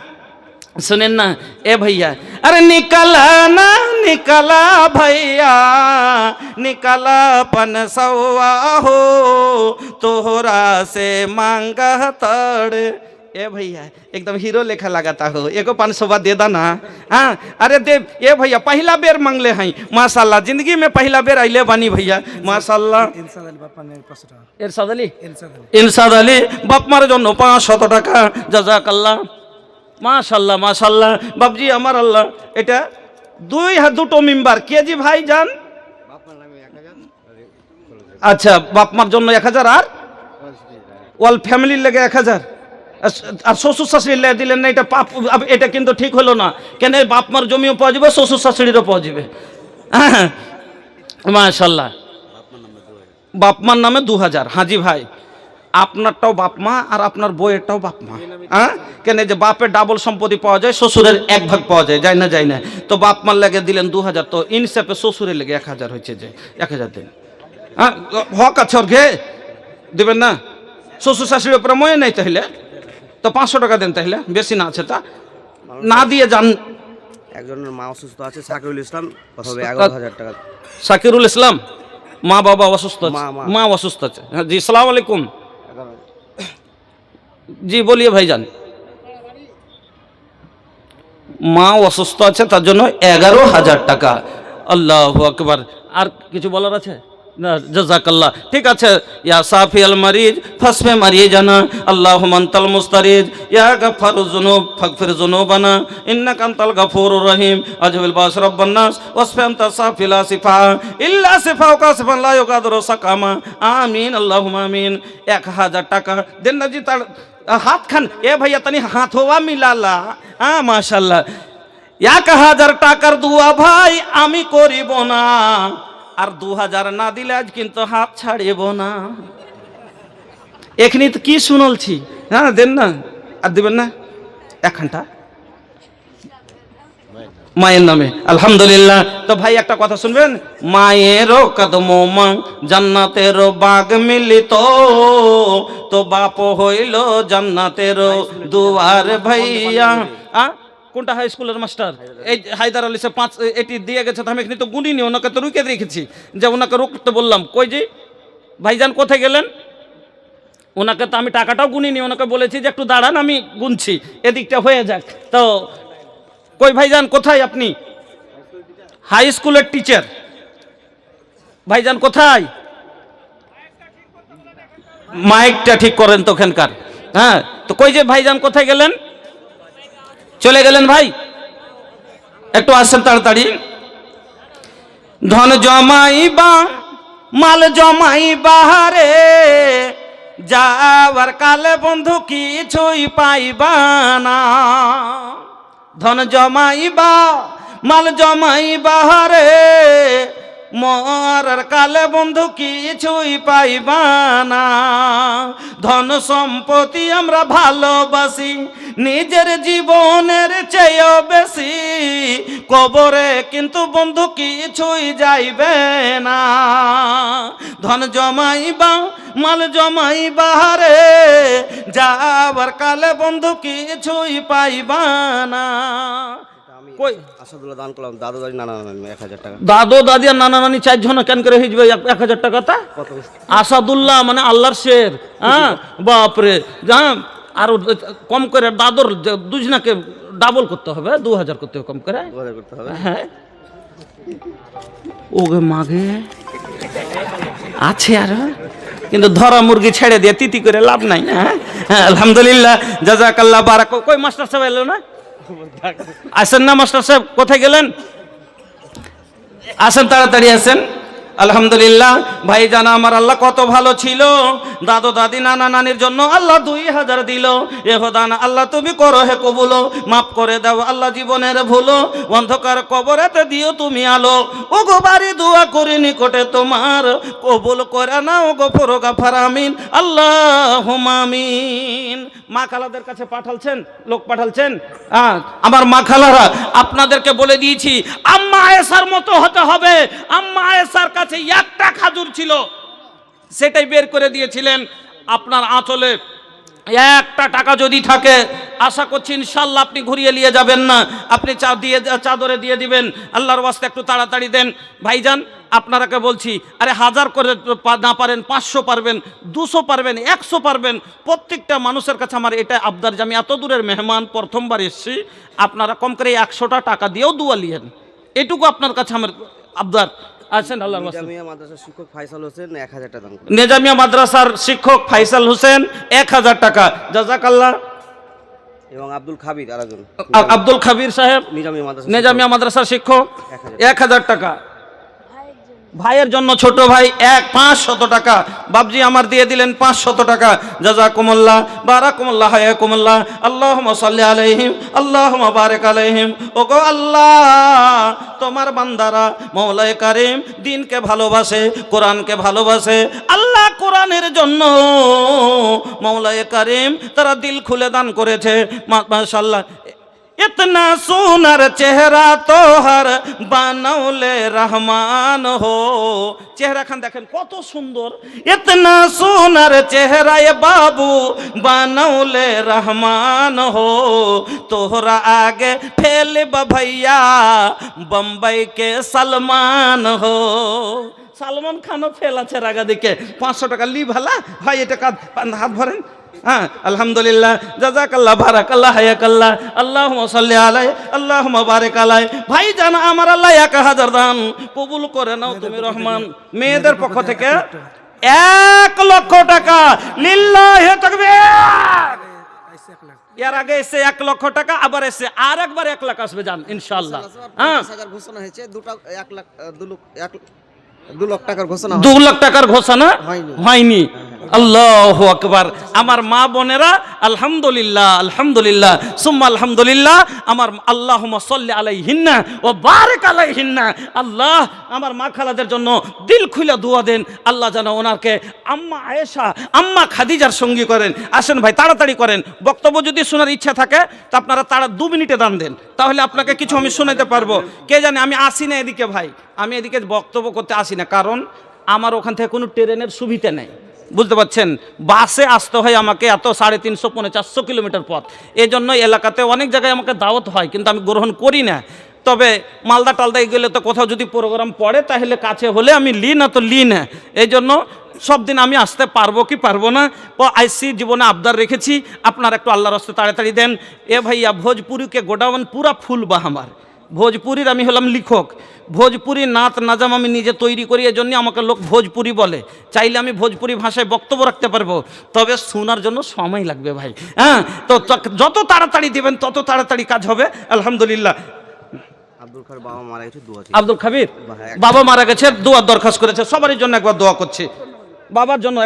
सुनेन ना ए भैया, अरे निकला ना निकला भैया, निकला पनसौआ हो तोहरा से मांगा तड़। ए भैया एकदम हीरो लेखा लगाता हो, एगो 500 दे दा ना। हाँ अरे दे ए भैया, पहला बेर मांगले हैं माशाल्लाह, जिंदगी में पहला बेर आइले बानी भैया माशाल्लाह। इरशाद अली बाप मारे जন্য 500 টাকা জাযাকাল্লাহ। মাশাল্লাহ মাশাল্লাহ বাবজি আমার আল্লাহ। এটা দুটো মেম্বার কেজি ভাই যান। আচ্ছা বাপ মার জন্য 1000 আর ওয়াল ফ্যামিলির লেগে 1000 আর শ্বশুর শাশুড়ি লেগে দিলেন না। এটা পাপ, এটা কিন্তু ঠিক হলো না। কেন বাপ মার জমিও পাওয়া যাবে, শ্বশুর শাশুড়িরও পাওয়া যাবে। হ্যাঁ মাশাল্লাহ। বাপ মার নামে 2000। হাজি ভাই আপনারটাও বাপ মা আর আপনার বইয়েরটাও বাপ মা। হ্যাঁ কেন যে বাপের ডাবল সম্পত্তি পাওয়া যায়, শ্বশুরের 1 ভাগ পাওয়া যায়, যায় না যায় না। তো বাপ মার লেগে দিলেন 2000, তো ইনসাফে শ্বশুরের লেগে 1000 হয়েছে, যে 1000 দিন। হ্যাঁ হক আছে ওর ঘে দেবেন না, শ্বশুর শাশুড়ির উপরে ময়ে নেই তাহলে তো 500 টাকা দেন, তাহলে বেশি না আছে তা না দিয়ে যান। একজনের মা অসুস্থ আছে, সাকিরুল ইসলাম, কথা হবে 11000 টাকা। সাকিরুল ইসলাম মা বাবা অসুস্থ আছে, মা অসুস্থ আছে। হ্যাঁ জি আসসালামু আলাইকুম। জি বলিয়ে ভাইজান। মা অসুস্থ আছে তার জন্য 11000 টাকা। আল্লাহু আকবার। আর কিছু বলার আছে না? জাযাকাল্লাহ। ঠিক আছে। ইয়া সাফিয়াল মারিজ ফাসফে মারিয়ে জানা আল্লাহুম্মা আনতাল মুস্তারিজ ইয়া গাফফারুয যুনুব ফাগফির যুনুবানা ইন্নাকা আনতাল গাফুরুর রহিম আজবিল বাস রব্বান নাস ওয়াসফি আনতা সাফিলা সিফা ইল্লা সিফাউকা সিফান লা ইউগাদিরু সাকামা। আমিন আল্লাহুম্মা আমিন। 1000 টাকা দেন না জি। তার হাত খান এ ভাইয়া তানি হাত হওয়া মিলালা। হ্যাঁ মাশাল্লাহ। 1000 টাকার দোয়া ভাই আমি করিব না, আর 2000 না দিলে আজ কিন্তু হাত ছাড়িব না। এখানে তো কি শুনলছি। হ্যাঁ দেন না। আর দিবেন না 1 ঘন্টা মায়ের নামে আলহামদুলিল্লাহ। তো ভাই একটা কথা শুনবেন, মায়েরও কদমোমা জান্নাতের বাগ মিলিত, তো বাপ হইল জান্নাতের দুয়ার ভাইয়া। কোনটা হাই স্কুলের মাস্টার? এই হায়দার আলী সে 5 এটি দিয়ে গেছে। তো আমি এখানে তো গুনিনি, ওনাকে তো রুকে রেখেছি, যে ওনাকে রুকতে বললাম। কই যে ভাইজান কোথায় গেলেন? ওনাকে তো আমি টাকাটাও গুনিনি, ওনাকে বলেছি যে একটু দাঁড়ান আমি গুনছি, এদিকটা হয়ে যাক। তো কই ভাইজান কোথায় আপনি? হাই স্কুলের টিচার ভাইজান কোথায়? মাইকটা ঠিক করেন তো ওখানকার। হ্যাঁ তো কই যে ভাইজান কোথায় গেলেন? চলে গেলেন ভাই, একটু আসেন তাড়াতাড়ি। ধন জমাইবা মাল জমাইবা রে, যাওয়ার কালে বন্ধু কিছুই পাইবা না। ধন জমাইবা মাল জমাইবা রে, মরার কালে বন্ধু কিছুই পাইবা না। ধন সম্পত্তি আমরা ভালোবাসি নিজের জীবনের চেয়েও বেশি, কবরে কিন্তু বন্ধু কিছুই যাইবে না। ধন জমাইবা মাল জমাইবা রে, যাবার কালে বন্ধু কিছুই পাইবা না। কই আসাদুল্লাহ দান করলাম দাদু দাদি নানা নানি 1000 টাকা। দাদু দাদি আর নানা নানি 4 জন কেন করে হইবে 1000 টাকা? তা আসাদুল্লাহ মানে আল্লাহর শের। হ্যাঁ বাপরে। হ্যাঁ আর কম করে দাদুর 2 জনকে ডাবল করতে হবে, 2000 করতে হবে কম করে। 2000 করতে হবে। হ্যাঁ ওগে মাগে আছে আর, কিন্তু ধরা মুরগি ছেড়ে দিয়ে তিতি করে লাভ নাই। হ্যাঁ আলহামদুলিল্লাহ জাযাকাল্লাহ বারাক। কই মাস্টার সাহেব এলো না? আসেন না মাস্টার সাহেব, কোথায় গেলেন? আসেন তাড়াতাড়ি আসেন। আলহামদুলিল্লাহ ভাইজান আমার আল্লাহ কত ভালো ছিল। দাদু দাদি নানা নানির জন্য আল্লাহ 2000 দিল। এ খোদান আল্লাহ তুমি করো হে কবুল, মাফ করে দাও আল্লাহ জীবনের ভুলো, অন্ধকার কবরেতে দিও তুমি আলো। ও গো বাড়ি দোয়া করি নিকটে তোমার, কবুল করে নাও গফর গাফার আমিন আল্লাহুম্মা আমিন। মা খালাদের কাছে পাঠালছেন, লোক পাঠালছেন। আমার মা খালারা আপনাদেরকে বলে দিয়েছি আম্মা আয়েশার মতো হতে হবে। আম্মা আয়েশার কাছে একটা খাজুর ছিল, সেটাই বের করে দিয়েছিলেন। আপনার আঁচলে একটা টাকা যদি থাকে আশা করছি ইনশাল্লাহ আপনি ঘুরিয়ে নিয়ে যাবেন না, আপনি চাদরে দিয়ে দিবেন। আল্লাহর ওয়াস্তে একটু তাড়াতাড়ি দেন ভাইজান। আপনারাকে বলছি, আরে 1000 করে না পারেন 500 পারবেন, 200 পারবেন, 100 পারবেন। প্রত্যেকটা মানুষের কাছে আমার এটা আবদার যে আমি এত দূরের মেহমান, প্রথমবার এসেছি, আপনারা কম করে 100টা টাকা দিয়েও দোয়া লিয়েন, এটুকু আপনার কাছে আমার আবদার। আছেন আল্লাহর ওয়াস্তে। নিজামিয়া মাদ্রাসার শিক্ষক ফাইসাল হোসেন 1000 টাকা দান করেন। নিজামিয়া মাদ্রাসার শিক্ষক ফাইসাল হোসেন 1000 টাকা, জাযাকাল্লাহ। এবং আব্দুল খাবির আরেকজন, আব্দুল খাবির সাহেব নিজামিয়া মাদ্রাসার শিক্ষক 1000 টাকা। ভাইয়ের জন্য ছোট ভাই 500 টাকা, বাবজি আমার দিয়ে দিলেন 500 টাকা। জাযাকুমুল্লাহ বারাকুমুল্লাহ হায়াকুমুল্লাহ আল্লাহুম্মা সাল্লি আলাইহিম আল্লাহুম্মা বারিক আলাইহিম। ওগো আল্লাহ তোমার বান্দারা মওলায়ে কারীম দ্বীনকে ভালোবাসে, কোরআনকে ভালোবাসে। আল্লাহ কোরআনের জন্য মওলায়ে কারীম তারা দিল খুলে দান করেছে। মাশাআল্লাহ इतना सुनर चेहरा तोहर बानौले रहमान हो। চেহারা খান দেখেন কত সুন্দর। इतना सुनर चेहरा ये बाबू बानौले रहमान हो, तोहरा आगे फैल भैया बम्बई के सलमान हो। সালমান খানও ফেল আছে রাগা দিকে। 500 টাকা লি ভালা ভাই, এটা হাত ভরেন। হ্যাঁ আলহামদুলিল্লাহ, জাযাকাল্লাহ বারাকাল্লাহ হায়াকাল্লাহ আল্লাহুম্মা সাল্লি আলাই আল্লাহুম্মা বারিক আলাই। ভাই জান আমার আল্লাহ 1000 দান কবুল করে নাও তুমি রহমান। মেয়েদের পক্ষ থেকে 1 লক্ষ টাকা লিল্লাহি তাকবীর। এর আগে এসে 1 লক্ষ টাকা, আবার এসে আর একবার 1 লাখ আসবে জান ইনশাআল্লাহ। হ্যাঁ 50,000 ঘোষণা হয়েছে, 2 লাখ টাকার ঘোষণা, 2 লাখ টাকার ঘোষণা হয়নি। আল্লাহু আকবার। আমার মা বোনেরা আলহামদুলিল্লাহ আলহামদুলিল্লাহ সুম্মা আলহামদুলিল্লাহ। আমার আল্লাহুম্মা সাল্লি আলাইহিন্না ওয়া বারিক আলাইহিন্না। আল্লাহ আমার মা খালাদের জন্য দিল খুলে দোয়া দেন, আল্লাহ যেন ওনাকে আম্মা আয়েশা আম্মা খাদিজার সঙ্গী করেন। আসেন ভাই তাড়াতাড়ি করেন, বক্তব্য যদি শোনার ইচ্ছা থাকে তা আপনারা 2 মিনিটে দান দেন, তাহলে আপনাকে কিছু আমি শোনাতে পারবো। কে জানে আমি আসি না এদিকে ভাই, আমি এদিকে বক্তব্য করতে আসি না, কারণ আমার ওখান থেকে কোনো ট্রেনের সুবিধা নেই, বুঝতে পারছেন। বাসে আসতে হয় আমাকে এত 350-400 কিলোমিটার পথ। এই জন্য এলাকাতে অনেক জায়গায় আমাকে দাওয়াত হয়, কিন্তু আমি গ্রহণ করি না। তবে মালদা টালদায় গেলে তো কোথাও যদি প্রোগ্রাম পড়ে তাহলে কাছে হলে আমি লি না তো লি না। এই জন্য সব দিন আমি আসতে পারবো কি পারবো না আইসি জীবনে আবদার রেখেছি। আপনারা একটু আল্লাহর রাস্তায় তাড়াতাড়ি দেন। এ ভাইয়া ভোজপুরিকে গোডাউন পুরা ফুল বা আমার ভোজপুরির আমি হলাম লেখক। ভোজপুরি নাত নাজাম আমি নিজে তৈরি করি, এজন্য আমাকে লোক ভোজপুরি বলে। চাইলে আমি ভোজপুরি ভাষায় বক্তব্য রাখতে পারবো, তবে শোনার জন্য সময় লাগবে ভাই। হ্যাঁ তো যত তাড়াতাড়ি দেবেন তত তাড়াতাড়ি কাজ হবে আলহামদুলিল্লাহ। আব্দুল খাবির বাবা মারা গেছে, দোয়া চাই। আব্দুল খাবির বাবা মারা গেছে, দোয়ার দরখাস্ত করেছে। সবারই জন্য একবার দোয়া করছি। বাবার জন্য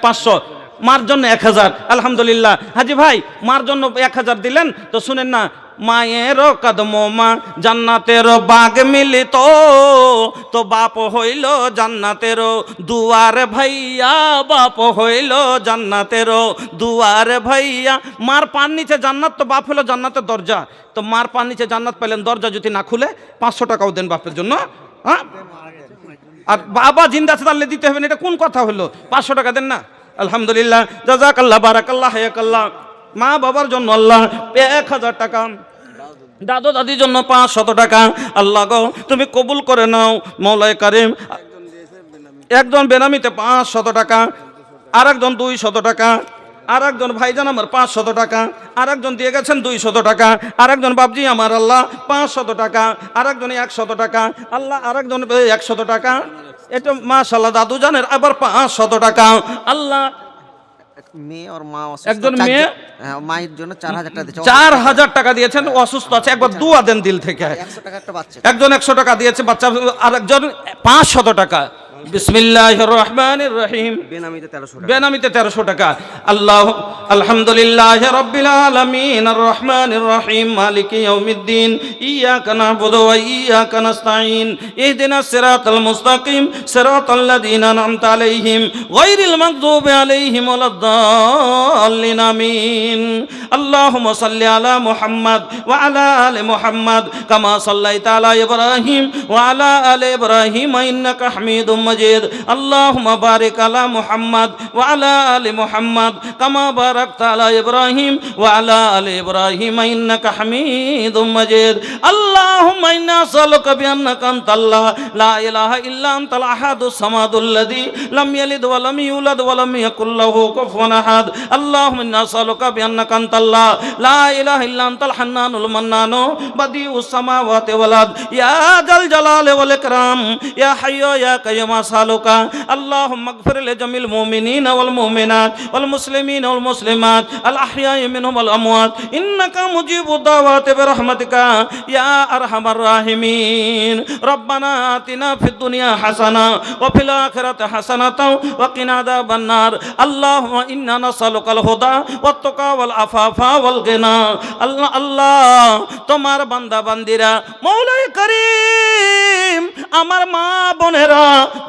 500, মার জন্য 1000। আলহামদুলিল্লাহ। হাজি ভাই মার জন্য 1000 দিলেন, তো শুনেন না। মায়ের কদমো মা জান্নাতের বাগ মিলিত, তো বাপ হইল জান্নাতের দুয়ার ভাইয়া, বাপ হইল জান্নাতের দুয়ার ভাইয়া। মার পান নিচে জান্নাত, তো বাপ হইল জান্নাতের দরজা। তো মার পান নিচে জান্নাত পেলেন, দরজা যদি না খুলে 500 টাকাও দেন বাপের জন্য। হ্যাঁ আর বাবা জিন্দা আছে তাহলে দিতে হবে না, এটা কোন কথা হলো? 500 টাকা দেন না। আলহামদুলিল্লাহ, জাযাকাল্লাহ বারাকাল্লাহ হায়াকাল্লাহ। মা বাবার জন্য আল্লাহ 1000 টাকা, দাদু দাদির জন্য 500 টাকা। আল্লাহ গো তুমি কবুল করে নাও মওলায়ে কারীম। একজন বেনামিতে 500 টাকা, আর একজন 200 টাকা, আর একজন ভাইজান আমার 500 টাকা, আর একজন দিয়ে গেছেন 200 টাকা, আর একজন বাবজি আমার আল্লাহ 500 টাকা, আর একজন 100 টাকা আল্লাহ, আর একজন 100 টাকা। এটা মাশাআল্লাহ দাদু জানের আবার 500 টাকা আল্লাহ। মেয়ে ওর মা অসুস্থ, একজন মেয়ে হ্যাঁ, মায়ের জন্য 4,000 টাকা দিয়েছে। 4,000 টাকা দিয়েছেন, অসুস্থ আছে, একবার দুয়া দেন দিল থেকে। 100 টাকা একটা বাচ্চা। একজন 100 টাকা দিয়েছে বাচ্চা, আর একজন 500 টাকা। বিসমিল্লাহির রহমানির রহিম। বেনামিতে 1300 টাকা। বেনামিতে 1300 টাকা। আলহামদুলিল্লাহি রাব্বিল আলামিন আর রহমানির রহিম মালিকি ইয়াউমিদ্দিন ইয়্যাকা না'বুদু ওয়া ইয়্যাকা নাস্তাঈন ইহদিনাস সিরাতাল মুস্তাকিম সিরাতাল লাযীনা আন'আমতা আলাইহিম গায়রিল মাগদুবি আলাইহিম ওয়ালাদ-দাল্লিন আমিন। আল্লাহুম্মা সাল্লি আলা মুহাম্মাদ ওয়া আলা আলি মুহাম্মাদ কামা সাল্লাইতা আলা ইব্রাহিম ওয়া আলা আলি ইব্রাহিম ইন্নাকা হামিদুম মাজিদ। আল্লাহুম্মা বারিক আলা মুহাম্মাদ ওয়া আলা আলি মুহাম্মাদ কামা বারাকতা আলা ইব্রাহিম ওয়া আলা আলি ইব্রাহিম ইন্নাকা হামিদুম মাজিদ। আল্লাহুম্মা ইন্না নাসআলুকা বিআন্নাকা আনতাল্লাহ লা ইলাহা ইল্লা আনতাল আহাদুস সামাদুল্লাযী লাম ইয়ালিদ ওয়া লাম ইউলাদ ওয়া লাম ইয়াকুল লাহু কুফুওয়ান আহাদ। আল্লাহুম্মা ইন্না নাসআলুকা বিআন্নাকা আনতাল্লাহ লা ইলাহা ইল্লা আনতাল হান্নানুল মান্নানু বাদিউস সামাওয়াতি ওয়াল আরদ ইয়া জাল জালালি ওয়াল ইকরাম ইয়া হাইয়্যু ইয়া কাইয়্যুম আসালুকা। আল্লাহুম্মা ইগফির লিজামিল মুমিনিনা ওয়াল মুমিনাত ওয়াল মুসলিমিনা ওয়াল মুসলিমাত আল আহইয়াই মিনহুম ওয়াল আমওয়াত ইন্নাকা মুজিবুদ দাওয়াতি বিরহমাতিকা ইয়া আরহামার রাহিমিন। রব্বানা আতিনা ফিদ দুনিয়া হাসানা ওয়া ফিল আখিরাতি হাসানাতাও ওয়া কিনা আযাবান নার। আল্লাহুম্মা ইন্না নাসআলুকাল হুদা ওয়াত তাকা ওয়াল আফাফা ওয়াল গিনা। আল্লাহ আল্লাহ তোমার বান্দা বান্দিরা মওলাই করিম আমার মা বোনেরা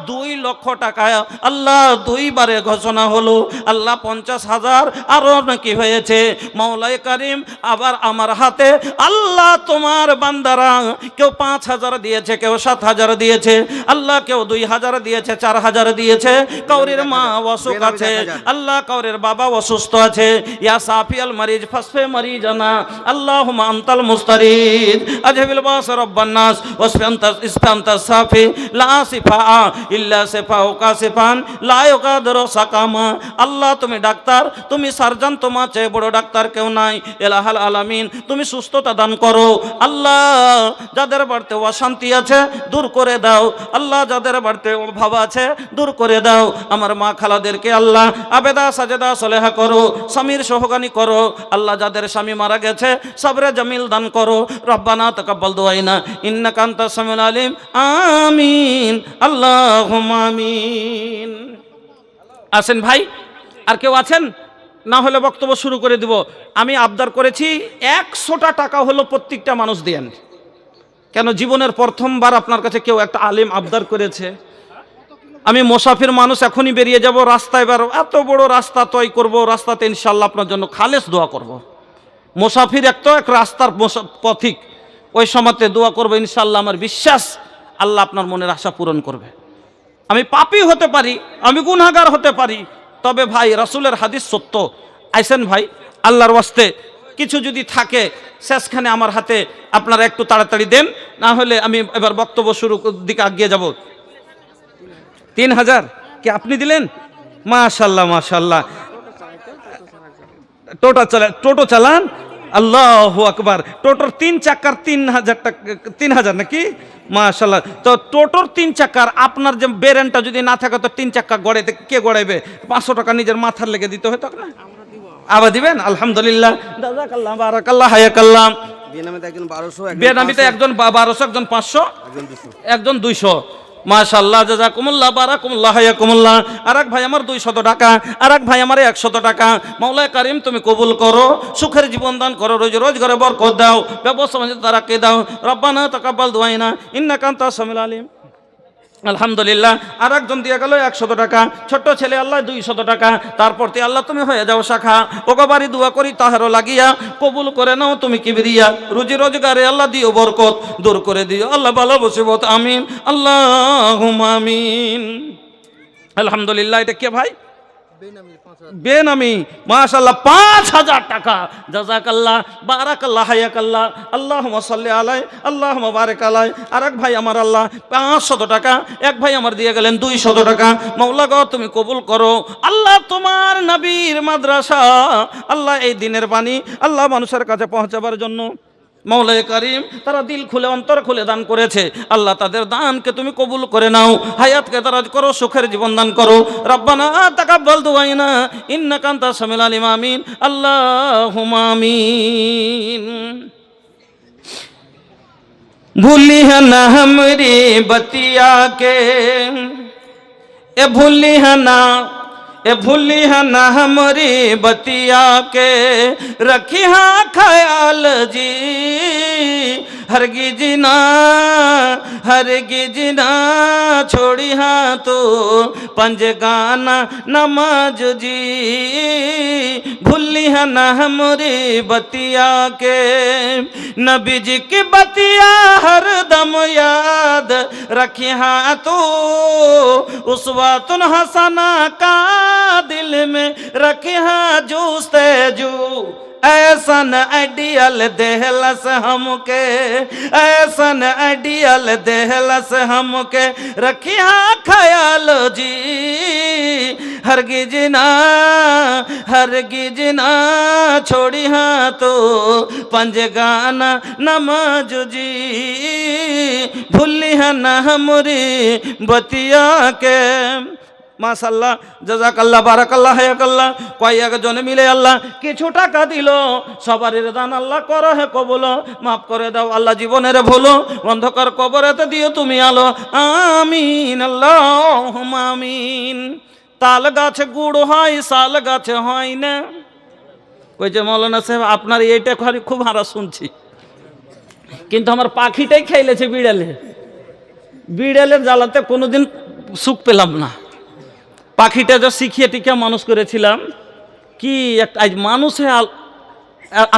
2 লক্ষ টাকা আল্লাহ 2 বারে ঘোষণা হলো। আল্লাহ 50,000 আরো নাকি হয়েছে মওলাই করিম। আবার আমার হাতে আল্লাহ তোমার বান্দারা কেউ 5,000 দিয়েছে, কেউ 7,000 দিয়েছে, আল্লাহ কেউ 2,000 দিয়েছে, 4,000 দিয়েছে। কাউরির মা অসুখ আছে আল্লাহ, কাউরির বাবা অসুস্থ আছে। ইয়া সাফিয়াল মারিজ ফাসফে মারিজানা আল্লাহুম্মা আনতাল মুস্তারিদ আজহিবিল বাস রব্বান নাস ওয়াসফান্তা সাফি লা সিফা ইল্লা সিফাউকা সিফান লা ইউগাদিরু সাকামা। আল্লাহ তুমি ডাক্তার, তুমি সার্জন, তোমার চেয়ে বড় ডাক্তার কেউ নাই। ইলাহাল আলামিন তুমি সুস্থতা দান করো। আল্লাহ যাদের বাড়িতে অশান্তি আছে দূর করে দাও। আল্লাহ যাদের বাড়িতে অভাব আছে দূর করে দাও। আমার মা খালাদেরকে আল্লাহ আবেদা সাজেদা সলেহা করো, স্বামীর সহগানী করো। আল্লাহ যাদের স্বামী মারা গেছে সবরে জামিল দান করো। রব্বানা তাকাব্বাল দুআইনা ইন্নাকা আনতাস সামিউল আলিম। আমিন আল্লাহুম্মা আমিন। আসেন ভাই, আর কেউ আছেন? না হলে বক্তব্য শুরু করে দিব। আমি আবদার করেছি 100টা টাকা হলো প্রত্যেকটা মানুষ দেন। কেন জীবনের প্রথমবার আপনার কাছে কেউ একটা আলেম আবদার করেছে। আমি মুসাফির মানুষ, এখনই বেরিয়ে যাব রাস্তায়, এবার এত বড় রাস্তা তয় করব, রাস্তাতে ইনশাআল্লাহ আপনার জন্য খালেস দোয়া করব। মুসাফির এক রাস্তার পথিক, ওই সময়তে দোয়া করবো ইনশাআল্লাহ। আমার বিশ্বাস আল্লাহ আপনার মনের আশা পূরণ করবে। আমি পাপী হতে পারি, আমি গুনাহগার হতে পারি, তবে ভাই রাসূলের হাদিস সত্য। আইসেন ভাই, আল্লাহর ওয়াস্তে কিছু যদি থাকে শেষখানে আমার হাতে আপনারা একটু তাড়াতাড়ি দেন, না হলে আমি এবার বক্তব্য শুরু দিকে এগিয়ে যাব। 3,000 কি আপনি দিলেন? মাশাআল্লাহ মাশাআল্লাহ। টোটো চালান? আল্লাহু আকবার। টোটোর 3 চাকার 3,000 টাকা, 3,000 নাকি? মাশাআল্লাহ। তো টোটোর 3 চাকার আপনার যে বেরেনটা যদি না থাকে তো 3 চাকা গড়াইতে কে গড়াইবে? 500 টাকা নিজের মাথার লেগে দিতে হতো না? আবার দিবেন? আলহামদুলিল্লাহ, জাযাকাল্লাহ, বারাকাল্লাহ, হায়াকাল্লাহ। বেনামিতে একজন 1200, বেনামিতে একজন 1200, একজন 500, একজন 200। মাশাআল্লাহ, জাযাকুমুল্লাহ, বারাকুমুল্লাহ, হায়াকুমুল্লাহ। আরেক ভাই আমার 200 টাকা, আরেক ভাই আমার 100 টাকা। মাওলানা কারীম তুমি কবুল করো, সুখের জীবন দান করো, রোজগারে বরকত দাও, ব্যবসা বাণিজ্যে তারাক্কি দাও। রব্বানা তাকাব্বাল দুআইনা ইন্নাকা আনতাস সামিউল আলিম। আলহামদুলিল্লাহ। আর একজন দিয়ে গেল 100 টাকা। ছোট্ট ছেলে আল্লাহ 200 টাকা। তারপর আল্লাহ তুমি হয়ে যাও শাখা। ওগবারি দোয়া করি তাহারও লাগিয়া কবুল করে নাও তুমি কিবরিয়া। রুজি রোজগারে আল্লাহ দিও বরকত, দূর করে দিও আল্লাহ ভালো মুসিবত। আমিন আল্লাহুম্মা আমিন। আলহামদুলিল্লাহ। এটা কে ভাই? বেনামি। মাশাআল্লাহ, 5,000 টাকা। জাযাকাল্লাহ, বারাকাল্লাহ, হায়াকাল্লাহ। আল্লাহুম্মা সাল্লি আলাই, আল্লাহুম্মা বারিক আলাই। আরেক ভাই আমার আল্লাহ 500 টাকা। এক ভাই আমার দিয়ে গেলেন 200 টাকা। মাওলা গো তুমি কবুল করো। আল্লাহ তোমার নবীর মাদ্রাসা, আল্লাহ এই দিনের বাণী আল্লাহ মানুষের কাছে পৌঁছাবার জন্য মৌলাই করিম তারা দিল খুলে অন্তর খুলে দান করেছে। আল্লাহ তাদের দানকে তুমি কবুল করে নাও, হায়াতকে দারাজ করো, সুখের জীবন দান করো। রব্বানা তাকাব্বাল দুআইনা ইন্নাকা আনতাস সামিউল আলিম। আমিন আল্লাহুম্মা আমিন। भूली है ना हमरी बतिया के, ए भूली है ना, ए भूली है ना हमरी बतिया के, रखी हाँ ख्याल जी हरगिज ना, हरगिज ना छोड़ी हाँ तो पंजगाना नमाज जी। भूली है ना हमरी बतिया के, नबी जी की बतिया हर दम याद रखी हाँ तो, उसवातुन हसना का दिल में रखी हाँ जूस्ते जू। ऐसन आइडियल देहलस हमके, ऐसन आइडियल देहलस हमके, रखी हाँ ख्याल जी हरगिज ना, हरगिज ना छोड़ी हाँ तो पंजगाना नमाज जी। भूली है ना हमरी बतिया के। মাশাআল্লাহ, জাযাকাল্লাহ, বারাকাল্লাহ, হায়াকাল্লাহ। কয়েকজনে মিলে আল্লাহ কিছু টাকা দিল, সবারই দান আল্লাহ করো হে কবুল, মাফ করে দাও আল্লাহ জীবনের ভুল, অন্ধকার কবরেতে দিও তুমি আলো, আমিন আল্লাহুম্মা আমিন। তাল গাছে গুড় হয়, শাল গাছে হয় না। ওই যে মৌলানা সাহেব আপনার এইটা খুব হারা শুনছি, কিন্তু আমার পাখিটাই খাইলেছে বিড়ালে, বিড়ালের জ্বালাতে কোনোদিন সুখ পেলাম না। পাখিটা যা শিখিয়ে টিকে মানুষ করেছিলাম, কি একটা আজ মানুষে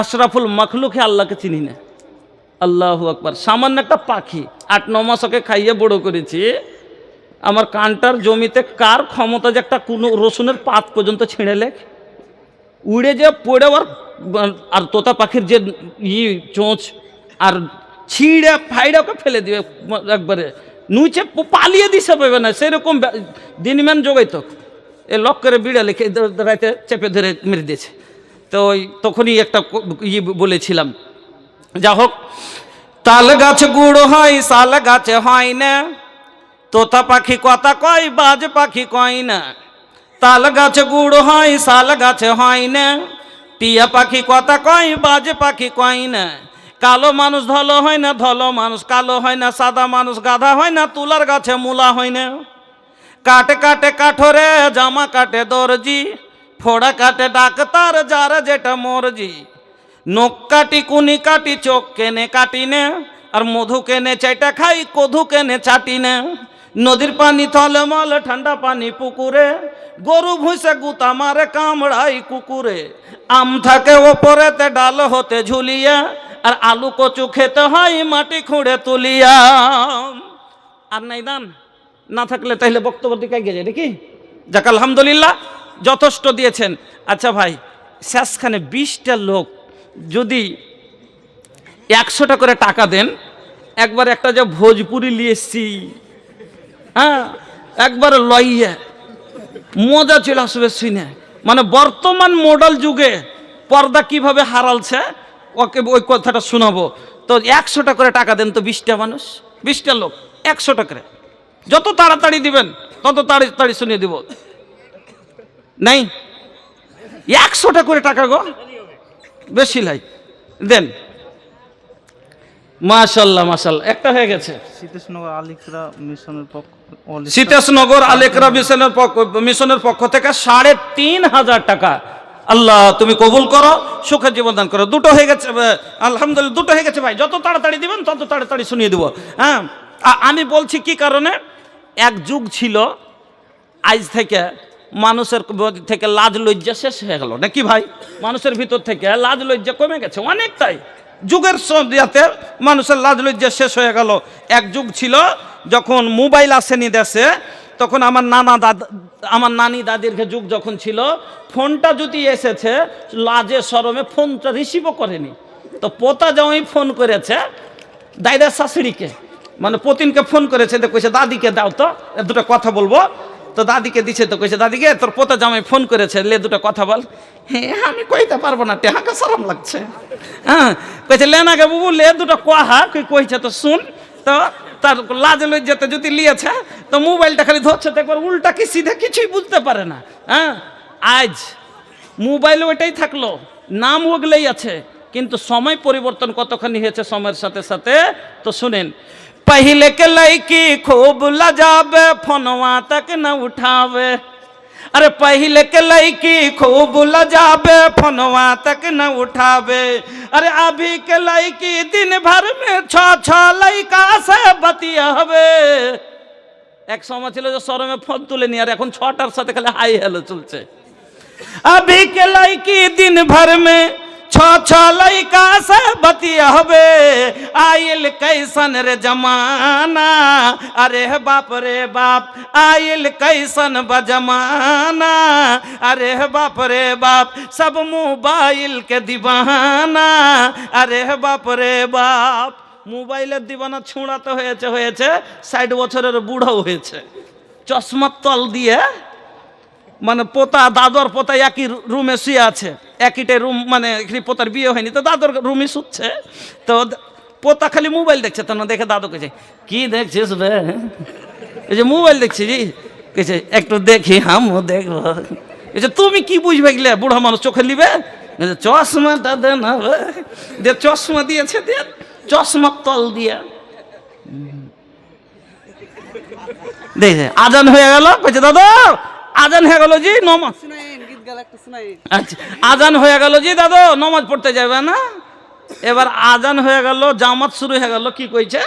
আশরাফুল মখলুকে আল্লাহকে চিনি না। আল্লাহু আকবার। সামান্য একটা পাখি 8-9 মাস ওকে খাইয়ে বড় করেছি। আমার কানটার জমিতে কার ক্ষমতা যে একটা কোনো রসুনের পাত পর্যন্ত ছিঁড়ে লেখ, উড়ে যে পড়ে আর তোতা পাখির যে চোঁচ আর ছিঁড়ে ফাইড়ে ওকে ফেলে দিবে একবারে, নুচে পালিয়ে দিছে পাবে না, সেরকম দিনম্যান জোগাইতো। এ লক করে বিড়ালে রাইতে চেপে ধরে মেরে দিয়েছে। তো ওই তখনই একটা বলেছিলাম। যা হোক, তাল গাছ গুড় হয়, শাল গাছে হয় না, তোতা পাখি কথা কয়, বাজ পাখি কয় না। তাল গাছে গুড় হয়, শাল গাছে হয় না, টিয়া পাখি কথা কয়, বাজ পাখি কয় না। কালো মানুষ ধলো হয় না, ধলো মানুষ কালো হয় না, সাদা মানুষ গাধা হয় না, তুলার গাছে মূলা হয় না। কাটে কাটে কাঠরে জামা কাটে দর্জি, ফোড়া কাটে ডাক্তার যার যেটা মর্জি। নখ কাটি কুনি কাটি চোখ কেনে কাটি না, আর মধু কেনে চাইটা খাই কধু কেনে চাটি না। নদীর পানি থলমল ঠান্ডা পানি পুকুরে, গরু ভুঁসে গুতা মারে কামড়াই কুকুরে। আম থাকে ওপরেতে ডাল হতে ঝুলিয়া, আর আলু কচু খেতে হয় মাটি খুঁড়ে তুলিয়া। আর নাই দান না থাকলে তাইলে বক্তব্য দিকে এগিয়ে যায় নাকি? যাক আলহামদুলিল্লাহ, যথেষ্ট দিয়েছেন। আচ্ছা ভাই, শেষখানে 20টা লোক যদি 100টা করে টাকা দেন, একবার একটা যে ভোজপুরি নিয়ে এসছি, হ্যাঁ একবার লইয়া মজা চলে আসবে শুনে। মানে বর্তমান মডেল যুগে পর্দা কিভাবে হারালছে ওকে ওই কথাটা শোনাবো। তো 100টা করে টাকা দেন তো 20টা মানুষ, 20টা লোক 100টা করে। যত তাড়াতাড়ি দিবেন তত তাড়াতাড়ি শুনিয়ে দিব। নাই 100টা করে টাকা গো, বেশি লাই দেন। মাশাআল্লাহ মাশাআল্লাহ, একটা হয়ে গেছে। সীতেশনগর আলেকরা মিশনের পক্ষ, সীতেশনগর আলেকরা মিশনের পক্ষ থেকে 3500 টাকা। আল্লাহ তুমি কবুল করো, সুখের জীবন দান করো। দুটো হয়ে গেছে আলহামদুলিল্লাহ, দুটো হয়ে গেছে ভাই। যত তাড়াতাড়ি দিবেন তত তাড়াতাড়ি শুনিয়ে দেবো। হ্যাঁ, আমি বলছি কি কারণে, এক যুগ ছিল আজ থেকে মানুষের থেকে লাজ লজ্জা শেষ হয়ে গেল নাকি ভাই? মানুষের ভিতর থেকে লাজ লজ্জা কমে গেছে অনেকটাই। যুগের সাথে মানুষের লাজ লজ্জা শেষ হয়ে গেল। এক যুগ ছিল যখন মোবাইল আসেনি দেশে, তখন আমার নানি দাদির যুগ যখন ছিল, ফোনটা যদি এসেছে লাজে শরমে ফোনটা রিসিভও করেনি। তো পোতা জামাই ফোন করেছে দাইদার শাশুড়িকে, মানে পতিনকে ফোন করেছে, কইছে দাদিকে দাও তো দুটো কথা বলবো। তো দাদিকে দিছে, তো কইছে দাদিকে তোর পোতা জামাই ফোন করেছে, লে দুটো কথা বল। হ্যাঁ আমি কইতে পারবো না, টেহাকে শরম লাগছে। হ্যাঁ কইছে লে না গে বুবু, লে দুটো কহা, কইছে তো শুন। তো তার লাজে লজ্জাতে যদি লিয়েছে, তো মোবাইলটা খালি ধরছে, তো একবার উল্টা কি সিধা কিছুই বুঝতে পারে না। হ্যাঁ আজ মোবাইল ওইটাই থাকলো, নাম ওগুলোই আছে, কিন্তু সময় পরিবর্তন কতখানি হয়েছে সময়ের সাথে সাথে। তো শুনেন, पहले के लड़की खूब लजावे, फोनवा तक न उठावे। अरे पहले के लड़की खूब लजावे, फोनवा तक न उठावे। अरे अभी के लड़की दिन भर में छ लड़का से बतियावे। एक समय ছিল যে শরমে ফোন তুলেনি, আর এখন 6টার সাথে খালি হাই হ্যালো চলছে। अभी के लड़की दिन भर में छ लड़का से बतियावे। आयल कैसन रे जमाना, अरे बाप रे बाप, आयल कैसन बजमाना, अरे बाप रे बाप, सब मोबाइल के दीवाना, अरे बाप रे बाप। মোবাইলের দিবানা ছুঁড়াতে হয়েছে 60 বছরের বুড়াও হয়েছে। চশমার তল দিয়ে মানে পোতা দাদর পোতা একই রুমে শুয়ে আছে, একইটাই রুম, মানে পোতার বিয়ে হয়নি, তো দাদর রুমে শুচ্ছে। তো পোতা খালি মোবাইল দেখছে, তো না দেখে দাদু কেছে কি দেখছিস রে? এই যে মোবাইল দেখছি জি, কেছে একটু দেখি আমিও দেখবো। এই যে তুমি কি বুঝবে গেলে, বুড়া মানুষ চোখে নিবে, চশমাটা দে না, যে চশমা দিয়েছে দিয়ে চশমার তল দিয়ে দেখে আজান হয়ে গেল। কইছে দাদা আজান হয়ে গেল জি, নমাজ। আচ্ছা আজান হয়ে গেল জি দাদা, নমাজ পড়তে যাবে না? এবার আজান হয়ে গেল, জামাত শুরু হয়ে গেল, কি কইছে?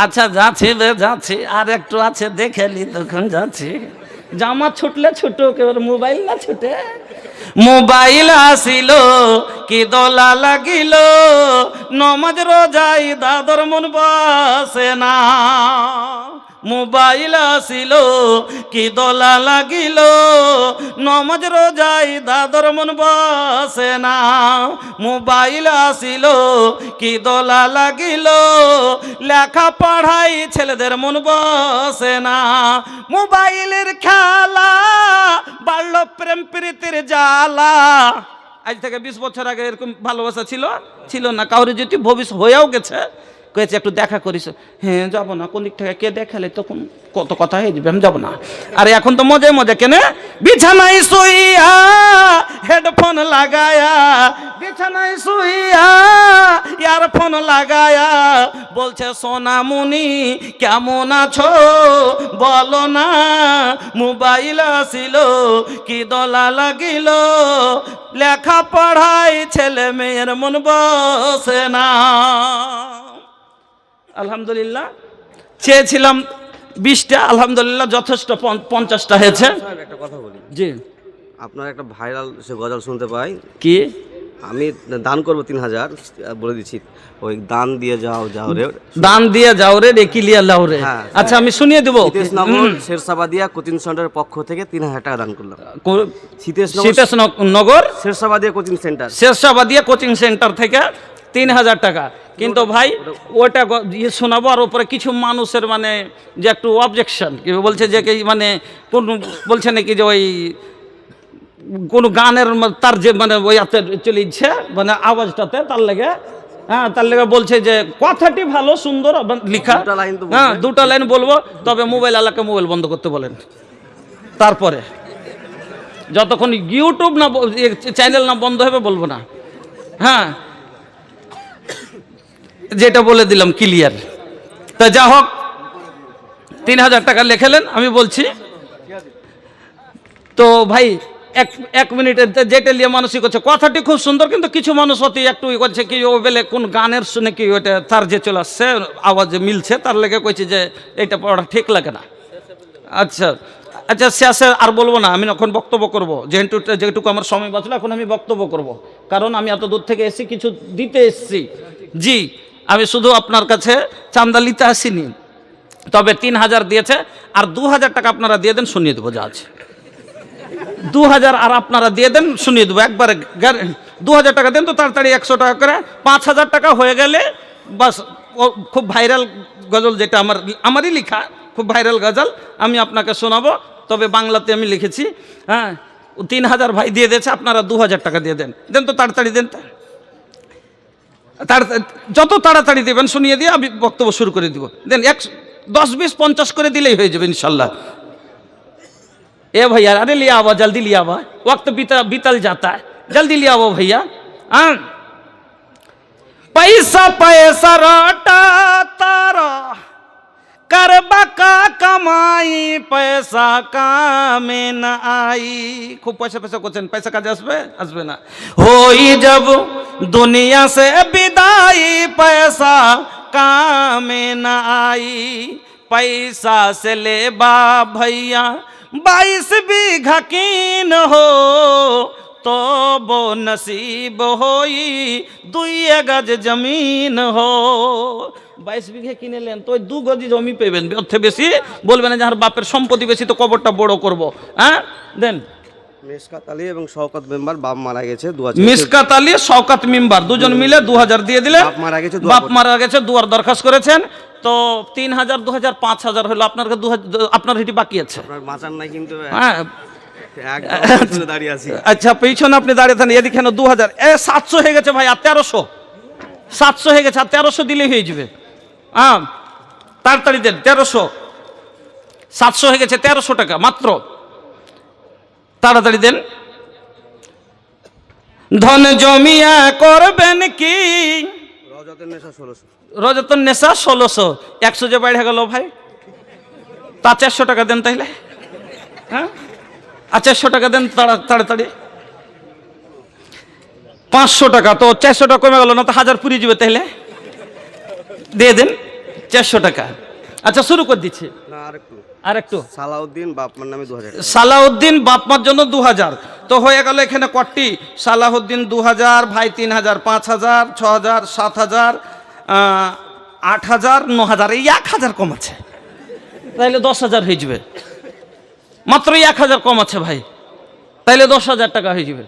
আচ্ছা যাচ্ছি রে যাচ্ছি, আর একটু আছে দেখেলি, তখন যাচ্ছি। জামাত ছুটলে ছুটুক, এবার মোবাইল না ছুটে। মোবাইল আসিল কি দোলা লাগিল, নমাজ রোজাই দাদর মন বসে না। মোবাইল আসিল কি দোলা লাগিল, নমাজ রোজাই দাদর মন বসে না। মোবাইল আসিল কি দোলা লাগিল, লেখা পড়াই ছেলেদের মন বসে না। মোবাইলের খেলা বাড়লো প্রেম প্রীতির জ্বালা। আজ থেকে 20 বছর আগে এরকম ভালোবাসা ছিল না। কাউরে যদি ভবিষ্যৎ হয়েও গেছে, কয়েছে একটু দেখা করিস, হ্যাঁ যাবো না, কোন দিক থেকে কে দেখালে তখন কত কথা হয়ে যাবে, আমি যাবো না। আর এখন তো মজায় মজা, কেন বিছানায় শুইয়া হেডফোন লাগায়া, বিছানায় শুইয়া ইয়ারফোন লাগায়া বলছে সোনামণি কেমন আছো বলো না। মোবাইল আসিল কি দোলা লাগিল, লেখা পড়াই ছেলে মেয়ের মন বসে না। আলহামদুলিল্লাহ, চেয়েছিলাম 20টা, আলহামদুলিল্লাহ যথেষ্ট 50টা হয়েছে। একটা কথা বলি জি, আপনার একটা ভাইরাল সে গজল শুনতে পাই, কি আমি দান করবো 3000, বলে দিচ্ছি, ওই দান দিয়ে যাও যাও রে, দান দিয়ে যাও রে রেকিলিয়া লাও রে। হ্যাঁ, আচ্ছা আমি শুনিয়ে দেবো। শীতেশনগর শেরশাবাদিয়া কোচিং সেন্টারের পক্ষ থেকে 3000 টাকা দান করলাম। Sheeteshnagar Shershabadia coaching centre, Shershabadia coaching centre থেকে 3000 টাকা। কিন্তু ভাই ওটা ইয়ে শোনাবো, আর ওপরে কিছু মানুষের মানে যে একটু অবজেকশন কি বলছে, যে কি মানে কোন বলছে নাকি যে ওই কোন গানের তার যে মানে ওই চলে ইচ্ছে মানে আওয়াজটাতে তার লেগে, হ্যাঁ তার লেগে বলছে যে কথাটি ভালো সুন্দর লিখা, হ্যাঁ 2টা লাইন বলবো, তবে মোবাইল আলাকে মোবাইল বন্ধ করতে বলেন। তারপরে যতক্ষণ ইউটিউব না চ্যানেল না বন্ধ হবে বলবো না। হ্যাঁ যেটা বলে দিলাম ক্লিয়ার। তা যা হোক 3000 টাকা লেখালেন, আমি বলছি তো ভাই এক মিনিটের যেটা নিয়ে মানসিক হচ্ছে, কথাটি খুব সুন্দর, কিন্তু কিছু মানুষ অতি একটু করছে কি ও বেলে কোন গানের শুনে কি ওইটা তার যে চলে আসছে আওয়াজে মিলছে, তার লেগে কইছে যে এটা পড়া ঠিক লাগে না। আচ্ছা আচ্ছা শেষে আর বলবো না, আমি এখন বক্তব্য করবো, যেটুকু আমার সময় বাঁচলো এখন আমি বক্তব্য করব, কারণ আমি এত দূর থেকে এসেছি, কিছু দিতে এসেছি। জি, আমি শুধু আপনার কাছে চান্দা নিতে আসিনি, তবে 3000 দিয়েছে, আর 2000 টাকা আপনারা দিয়ে দেন, শুনিয়ে দেবো যা আছে। 2000 আর আপনারা দিয়ে দেন, শুনিয়ে দেবো একবারে। 2000 টাকা দেন তো তাড়াতাড়ি, 100 টাকা করে 5000 টাকা হয়ে গেলে বাস। খুব ভাইরাল গজল যেটা আমারই লেখা, খুব ভাইরাল গজল আমি আপনাকে শোনাবো। তবে বাংলাতে আমি লিখেছি। হ্যাঁ, 3000 ভাই দিয়ে দিয়েছে, আপনারা 2000 টাকা দিয়ে দেন। দেন তো তাড়াতাড়ি দেন, যত তাড়াতাড়ি দেবেন শুনিয়ে দিয়ে আমি বক্তব্য শুরু করে দিব। দেন 10, 20, 50 করে দিলেই হয়ে যাবে ইনশাল্লাহ। ए भैया, अरे लिया आवा, जल्दी लिया आवा, वक्त बीतल जाता है, जल्दी लिया आओ भैया। हाँ, पैसा पैसा रटा तारा करबा का कमाई, पैसा कामे न आई। खूब पैसा पैसा क्वेश्चन, पैसा काजे আসবে আসবে না। होई जब दुनिया से विदाई, पैसा कामे न आई। पैसा से ले बा भैया 22 बीघा कीन हो, तो वो नसीब होई 2 गज जमीन हो। 22 বিঘা কিনে নেন তো 2 গজ জমি পেবেন, অর্থে বেশি বলবেন না যার বাপের সম্পত্তি বেশি তো কবরটা বড় করব। হ্যাঁ, দেন। মেশকাত আলী এবং শওকত মেম্বার, বাপ মারা গেছে 2000। মিশকাত আলী, শওকত মেম্বার দুজন মিলে 2000 দিয়ে দিলে। বাপ মারা গেছে, দুয়ার দরখাস্ত করেছেন, তো 3000, 2000, 5000 হলো। আপনার আপনার এটি বাকি আছে। আপনার মাচার নাই কিন্তু। হ্যাঁ, একদম দাঁড়িয়ে আছি। আচ্ছা, পেছনে আপনি দাঁড়িয়ে থাকেন, এদিকে 2000, 700 হয়ে গেছে ভাই, আর 1300, 700 হয়ে গেছে, আর 1300 দিলেই হয়ে যাবে। হ্যাঁ, তাড়াতাড়ি দেন। 1300, 700 হয়ে গেছে, 1300 টাকা মাত্র, তাড়াতাড়ি দেন। ধন জমিয়া করবেন কি, রজতের নেশা 1600। রজতন নেশা 1600, 100 যে বাইরে গেল ভাই, তা 400 টাকা দেন তাইলে। হ্যাঁ, আর 400 টাকা দেন তাড়াতাড়ি। 500 টাকা, তো 400 টাকা কমে গেল না, তো 1000 পুরি যাবে তাইলে। দিয়ে দেন 400 টাকা। আচ্ছা, শুরু করে দিচ্ছি। না, আরেকটু। সালাউদ্দিন বাপমার নামে 2000। সালাউদ্দিন বাপমার জন্য 2000, তো হয়ে গেল এখানে কটি? সালাউদ্দিন 2000, ভাই 3000, 5000, 6000, 7000, 8000, 9000, এই 1000 কম আছে, তাইলে 10000 হয়ে যাবে। মাত্র 1000 কম আছে ভাই, তাইলে 10000 টাকা হয়ে যাবে।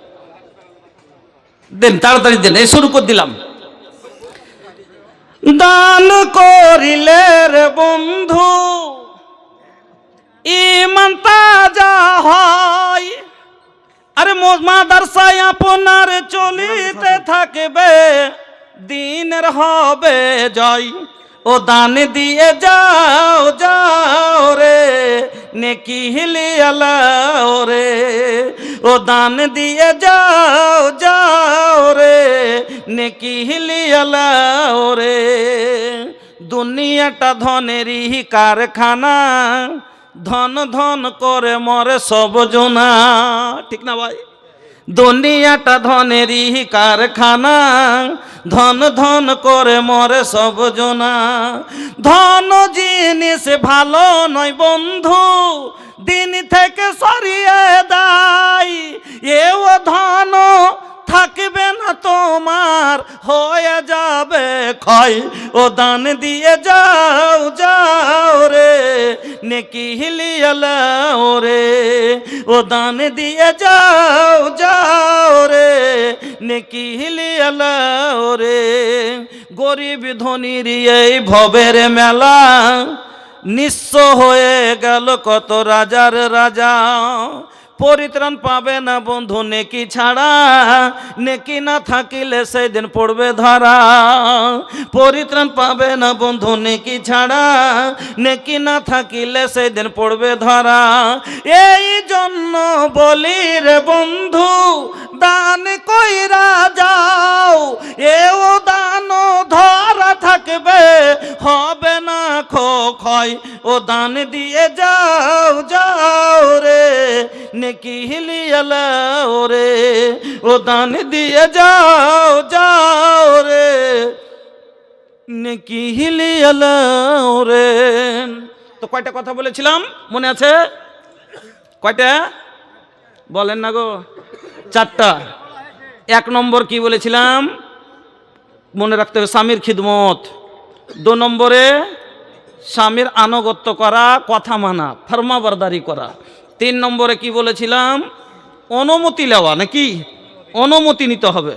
দেন, তাড়াতাড়ি দেন। এই শুরু করে দিলাম। দান করিলে রে বন্ধু ইমান তাজা হয়, আরে মাদ্রাসায় আপনার চলিতে থাকবে, দিনের হবে জয়। ও দান দিয়ে যাও যাও রে, নেকি হিলিয়ালাও রে। ও দান দিয়ে যাও যাও রে, নেকি হিলিয়ালাও রে। দুনিয়াটা ধনেরই কারখানা, ধন ধন করে মরে সব জনা। ঠিক না ভাই? দুনিয়াটা ধনেরই কারখানা, ধন ধন করে মরে সব জনা। ধন জিনিস ভালো নয় বন্ধু, দিন থেকে সরিয়ে দেয়। এও ধন থাকবে না তোমার, হয়ে যাবে ক্ষয়। ও দান দিয়ে যাও যাও রে, নেকি হিলিয়ালাও রে। ও দান দিয়ে যাও যাও রে, নেকি হিলিয়ালাও রে। গরিব ধনীর এই ভবের মেলা, নিঃস্ব হয়ে গেল কত রাজার রাজা। পরিত্রাণ পাবে না বন্ধু নেকি ছাড়া, নেকি না থাকিলে সেদিন পড়বে ধরা। পরিত্রাণ পাবে না বন্ধু নেকি ছাড়া, নেকি না থাকিলে সেদিন পড়বে ধরা। এই জন্য বলি রে বন্ধু, দান কইরা যাও। এও দান ধরা থাকবে, হবে না ক্ষয়। ও দান দিয়ে যাও যাও রে, নেকি হিলিয়ালাও রে। ও দান দিয়ে যাও যাও রে, নেকি হিলিয়ালাও রে। তো কয়টা কথা বলেছিলাম মনে আছে? কয়টা বলেন না গো? 4টা। 1 নম্বর কি বলেছিলাম? মনে রাখতে হবে, স্বামীর খিদমত। 2 নম্বরে স্বামীর আনুগত্য করা, কথা মানা, ফরমাবরদারি করা। 3 নম্বরে কি বলেছিলাম? অনুমতি নেওয়া, নাকি অনুমতি নিতে হবে।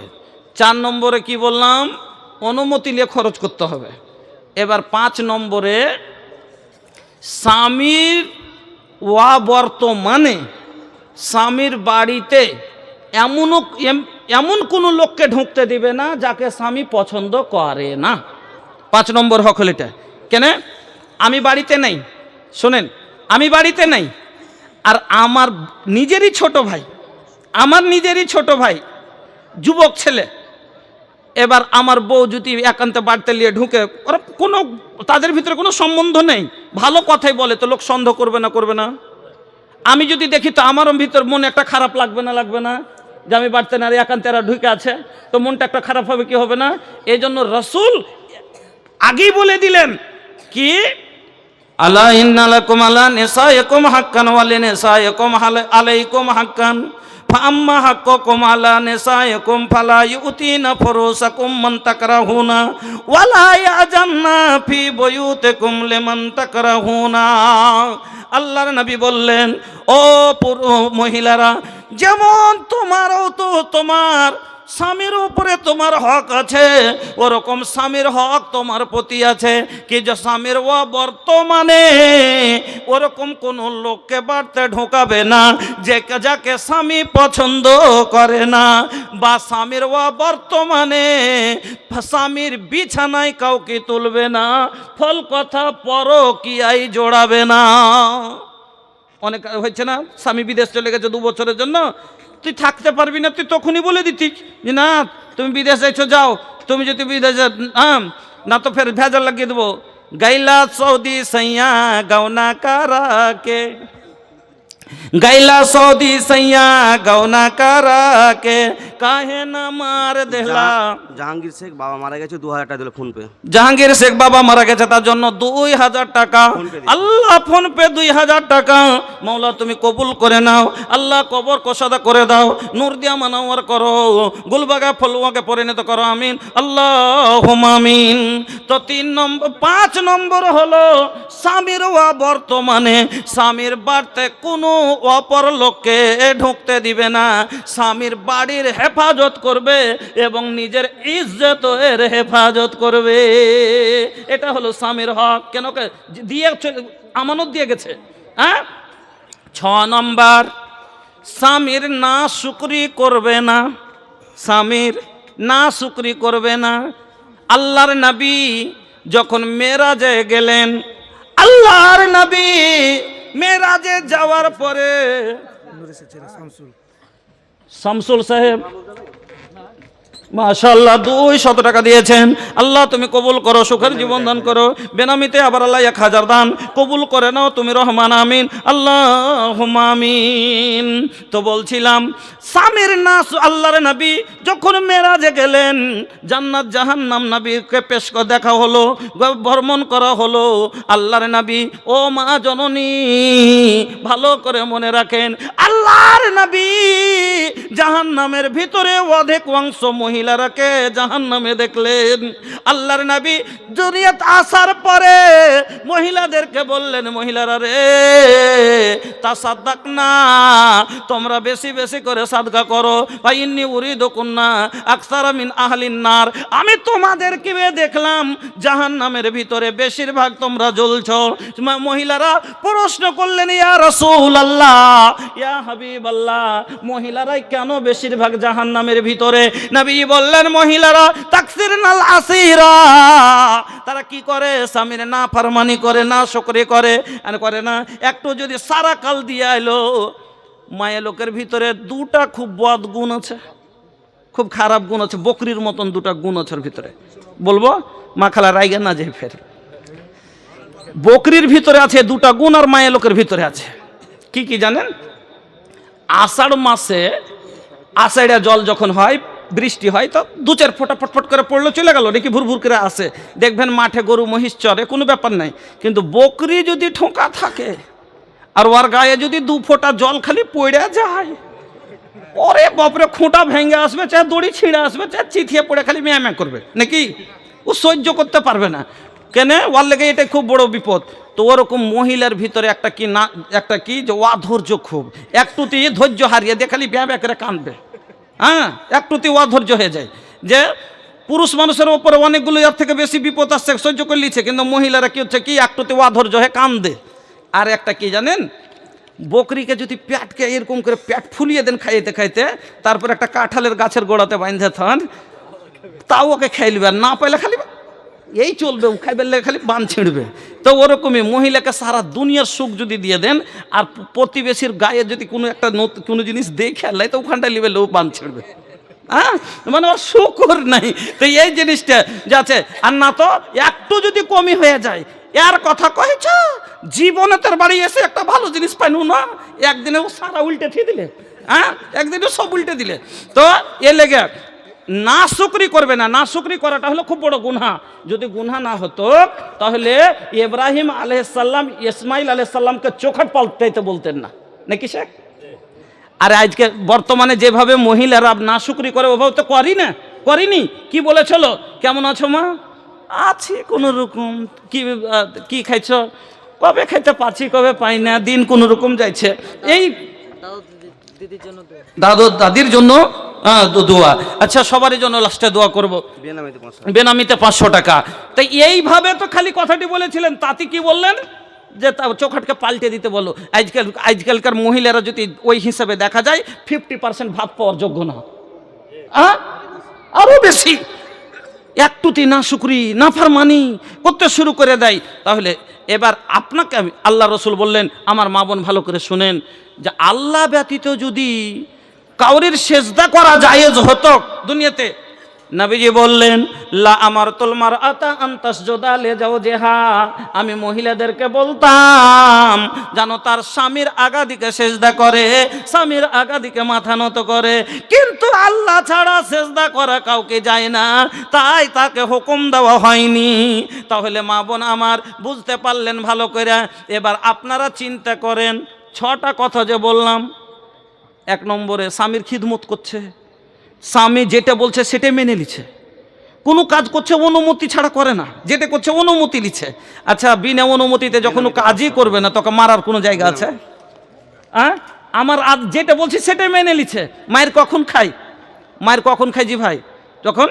4 নম্বরে কি বললাম? অনুমতি নিয়ে খরচ করতে হবে। এবার 5 নম্বরে স্বামীর ওয়া বর্তমানে স্বামীর বাড়িতে এমন কোনো লোককে ঢুকতে দিবে না যাকে স্বামী পছন্দ করে না। 5 নম্বর হক হল এটা। কেন? আমি বাড়িতে নেই, শোনেন, আমি বাড়িতে নেই, আর আমার নিজেরই ছোট ভাই যুবক ছেলে, এবার আমার বউ যদি একান্তে বাড়িতে নিয়ে ঢুকে, ওরা তাদের ভিতরে কোনো সম্বন্ধ নেই, ভালো কথাই বলে, তো লোক সন্দেহ করবে না? আমি যদি দেখি তো আমারও ভিতর মনে একটা খারাপ লাগবে না যে আমি বাড়তে না, একান্তে এরা ঢুকে আছে, তো মনটা একটা খারাপ হবে কি হবে না? এই জন্য রাসূল আগেই বলে দিলেন কি, আলা ইন্না লাকুম আলা নিসাইকুম হাক্কান ওয়া লিনিসাইকুম আলাইকুম হাক্কান ফাম্মা হাক্কুকুম আলা নিসাইকুম ফালা ইউতিনা ফুরুসাকুম মান তাকরাহুনা ওয়ালা ইয়াজান্না ফি বুয়ুতিকুম লিমান তাকরাহুনা। আল্লাহর নবী বললেন, ও মহিলারা, যেমন তোমারও তো তোমার স্বামীর উপরে তোমার হক আছে, ওরকম স্বামীর হক তোমার প্রতি আছে। কি যে স্বামীর বর্তমানে ওরকম কোন লোককে বাড়িতে ঢোকাবে না যাকে স্বামী পছন্দ করে না, বা স্বামীর বর্তমানে স্বামীর বিছানায় কাউকে তুলবে না, ফল কথা পরকীয়ায় জোড়াবে না। অনেক হয়েছে না, স্বামী বিদেশ চলে গেছে 2 বছরের জন্য, তুই থাকতে পারবি না, তুই তখনই বলে দিতি যে না তুমি বিদেশ যাইছো, যাও, তুমি যদি বিদেশে না তো ফের ভেজাল লাগিয়ে দেবো। গাইলা সৌদি সৈয়া গৌনা কারাকে, গাইলা সৌদি সৈয়া গৌনা কারাকে কাহে না মার দেহলা। জাহাঙ্গীর শেখ বাবা মারা গেছে, 2000 টাকা দিল ফোন পে। জাহাঙ্গীর শেখ বাবা মারা গেছে, তার জন্য 2000 টাকা আল্লাহ ফোন পে 2000 টাকা। মৌলা তুমি কবুল করে নাও, আল্লাহ কবর কোষাদা করে দাও, নূর দিয়া মানাওয়ার করো, গুলবাগা ফলুয়াকে পরিণত করো, আমিন আল্লাহুম্মা আমিন। তো 5 নম্বর হলো স্বামীর বর্তমানে স্বামীর বাড়িতে কোনো অপর লোককে ঢুকতে দিবে না, স্বামীর বাড়ির হেফাজত করবে এবং নিজের ইজ্জতের হেফাজত করবে। এটা হলো স্বামীর হক। কেন দিয়ে আমানত দিয়ে গেছে। 6 নম্বর, স্বামীর না শুকরি করবে না, স্বামীর না শুকরি করবে না। আল্লাহর নবী যখন মেরাজে গেলেন, আল্লাহর নবী মেরাজে যাওয়ার পরে শামসুল সাহেব মাশাআল্লাহ 200 টাকা দিয়েছেন। আল্লাহ তুমি কবুল করো, সুখের জীবন দান করো, বেনামিতে আবার আল্লাহ 1000 দান কবুল করে নাও, তুমি রহমান, আমিন আল্লাহুম্মা আমিন। তো বলছিলাম স্বামীর নাস, আল্লাহর নবী যখন মেরাজে গেলেন, জান্নাত জাহান্নাম নবীকে পেশ করে দেখা হলো, ভ্রমণ করা হলো। আল্লাহর নবী, ও মা জননী, ভালো করে মনে রাখেন, আল্লাহর নবী জাহান্নামের ভিতরে অর্ধেক অংশ মহিলারাকে জাহান্নামে দেখলেন। আল্লাহর নবী দুনিয়াতে আসার পরে মহিলাদেরকে বললেন, মহিলারা রে তাসাদ্দাক না, তোমরা বেশি বেশি করে সাদকা করো, ফাইন্নী উরিদুকুন্না আকসারা মিন আহলিন নার। আমি তোমাদেরকে দেখলাম জাহান্নামের ভিতরে বেশিরভাগ তোমরা জ্বলছো। মহিলারা প্রশ্ন করলেন, ইয়া রাসূলুল্লাহ, ইয়া হাবিবাল্লাহ, মহিলারাই কেন বেশিরভাগ জাহান্নামের ভিতরে? নবী বললেন, মহিলারা তাকসিরনাল আসিরা, তারা কি করে? স্বামীর না ফরমানি করে, না শুকরি করে না। একটু যদি সারা কাল দিয়ে এলো, মায়ের লোকের ভিতরে 2টা খুব বদ গুণ আছে, খুব খারাপ গুণ আছে, বকরির মতন 2টা গুণ আছে ওর ভিতরে। বলবো মা খালা রাইগা না যে ফের, বকরির ভিতরে আছে 2টা গুণ, আর মায়ের লোকের ভিতরে আছে কি কি জানেন? আষাঢ় মাসে আষাঢ়া জল যখন হয়, বৃষ্টি হয়, তো 2-4 ফোঁটা ফটফট করে পড়লো, চলে গেল, নাকি ভুর ভুর করে আসে। দেখবেন মাঠে গরু মহিষ চরে, কোনো ব্যাপার নাই, কিন্তু বকরি যদি ঠোঁকা থাকে আর ওর গায়ে যদি 2 ফোঁটা জল খালি পড়ে যায়, ওরে বাপরে, খুঁটা ভেঙে আসবে, চাহে দড়ি ছিঁড়ে আসবে, চাহে চিথিয়ে পড়ে খালি ম্যাঁ করবে, নাকি ও সহ্য করতে পারবে না। কেন? ওর লেগে এটা খুব বড় বিপদ। তো ওরকম মহিলার ভিতরে একটা কি যে অধৈর্য, খুব একটুতেই ধৈর্য হারিয়ে দিয়ে খালি ব্যাঁ করে কাঁদবে। একটুতেই অধৈর্য হয়ে যায়। যে পুরুষ মানুষের ওপরে অনেকগুলো এর থেকে বেশি বিপদ আসছে, সহ্য করে নিচ্ছে, কিন্তু মহিলারা কি হচ্ছে কি একটুতে অধৈর্য হয়ে কাঁদে। আর একটা কি জানেন, বকরিকে যদি পেটকে এরকম করে পেট ফুলিয়ে দেন খাইতে খাইতে, তারপর একটা কাঁঠালের গাছের গোড়াতে বাইন্ধে থান, তাও ওকে খাইলবে, আর না পাইলে খালি এই চলবে, ও খাইবে খালি বান ছিঁড়বে। তো ওরকমই মহিলাকে সারা দুনিয়ার সুখ যদি দিয়ে দেন, আর প্রতিবেশীর গায়ে যদি কোনো একটা কোনো জিনিস দিয়ে খেলায়, তো ওখানটা লিবে ও বান ছিঁড়বে। হ্যাঁ, মানে ওর শুকর নাই। তো এই জিনিসটা যাচ্ছে, আর না তো একটু যদি কমই হয়ে যায়, এর কথা কয়েছ জীবনে তোর বাড়ি এসে একটা ভালো জিনিস পাইনু না, একদিনে ও সারা উল্টে দিয়ে দিলে, হ্যাঁ, একদিনে সব উল্টে দিলে। তো এ লেগে না শুকরি করবে না, না শুকরি করাটা হলো খুব বড় গুনাহ। যদি গুনাহ না হতো তাহলে ইব্রাহিম আলাইহিস সালাম ইসমাইল আলাইহিস সালামকে চোখট পাল্টাইতে বলতেন না, নাকি শেখ? আর আজকে বর্তমানে যেভাবে মহিলারা না শুকরি করে, ওভাবে তো করিনি। কি বলেছিল, কেমন আছো মা? আছি কোনো রকম। কি খাইছ? কবে খাইতে পাচ্ছি, কবে পাই না, দিন কোনো রকম যাইছে। এই দাদু দাদির জন্য দোয়া। আচ্ছা, সবারই জন্য লাস্টে দোয়া করব, বেনামিতে 500 টাকা। তাই এইভাবে তো খালি কথাটি বলেছিলেন, তাতে কি বললেন যে চোখাটকে পাল্টে দিতে বলো। আজকালকার মহিলারা যদি ওই হিসাবে দেখা যায় 50% ভাত পাওয়ার যোগ্য না, আরো বেশি একটুতি না শুকরি না ফারমানি করতে শুরু করে দেয়। তাহলে এবার আপনাকে আমি, আল্লাহ রসুল বললেন, আমার মা বোন ভালো করে শুনেন, যে আল্লাহ ব্যতীত যদি কাউরির সেজদা করা জায়েজ হতো দুনিয়াতে, নবীজি বললেন, লা আমার তোলমার আতা আন্তাস জোদা লে যাও জেহা, আমি মহিলাদেরকে বলতাম জানো তার স্বামীর আগা দিকে সেজদা করে, স্বামীর আগা দিকে মাথা নত করে, কিন্তু আল্লাহ ছাড়া সেজদা করা কাউকে যায় না, তাই তাকে হুকুম দেওয়া হয়নি। তাহলে মা বোন আমার, বুঝতে পারলেন ভালো করে? এবার আপনারা চিন্তা করেন, 6টা কথা যে বললাম, 1 নম্বরে স্বামীর খিদমত করছে, স্বামী যেটা বলছে সেটাই মেনে নিচ্ছে, কোনো কাজ করছে অনুমতি ছাড়া করে না, যেটা করছে অনুমতি নিচ্ছে। আচ্ছা, বিনা অনুমতিতে যখন কাজই করবে না, তখন মারার কোনো জায়গা আছে? আমার আজ যেটা বলছি সেটাই মেনে নিচ্ছে। মায়ের কখন খাই জি ভাই, যখন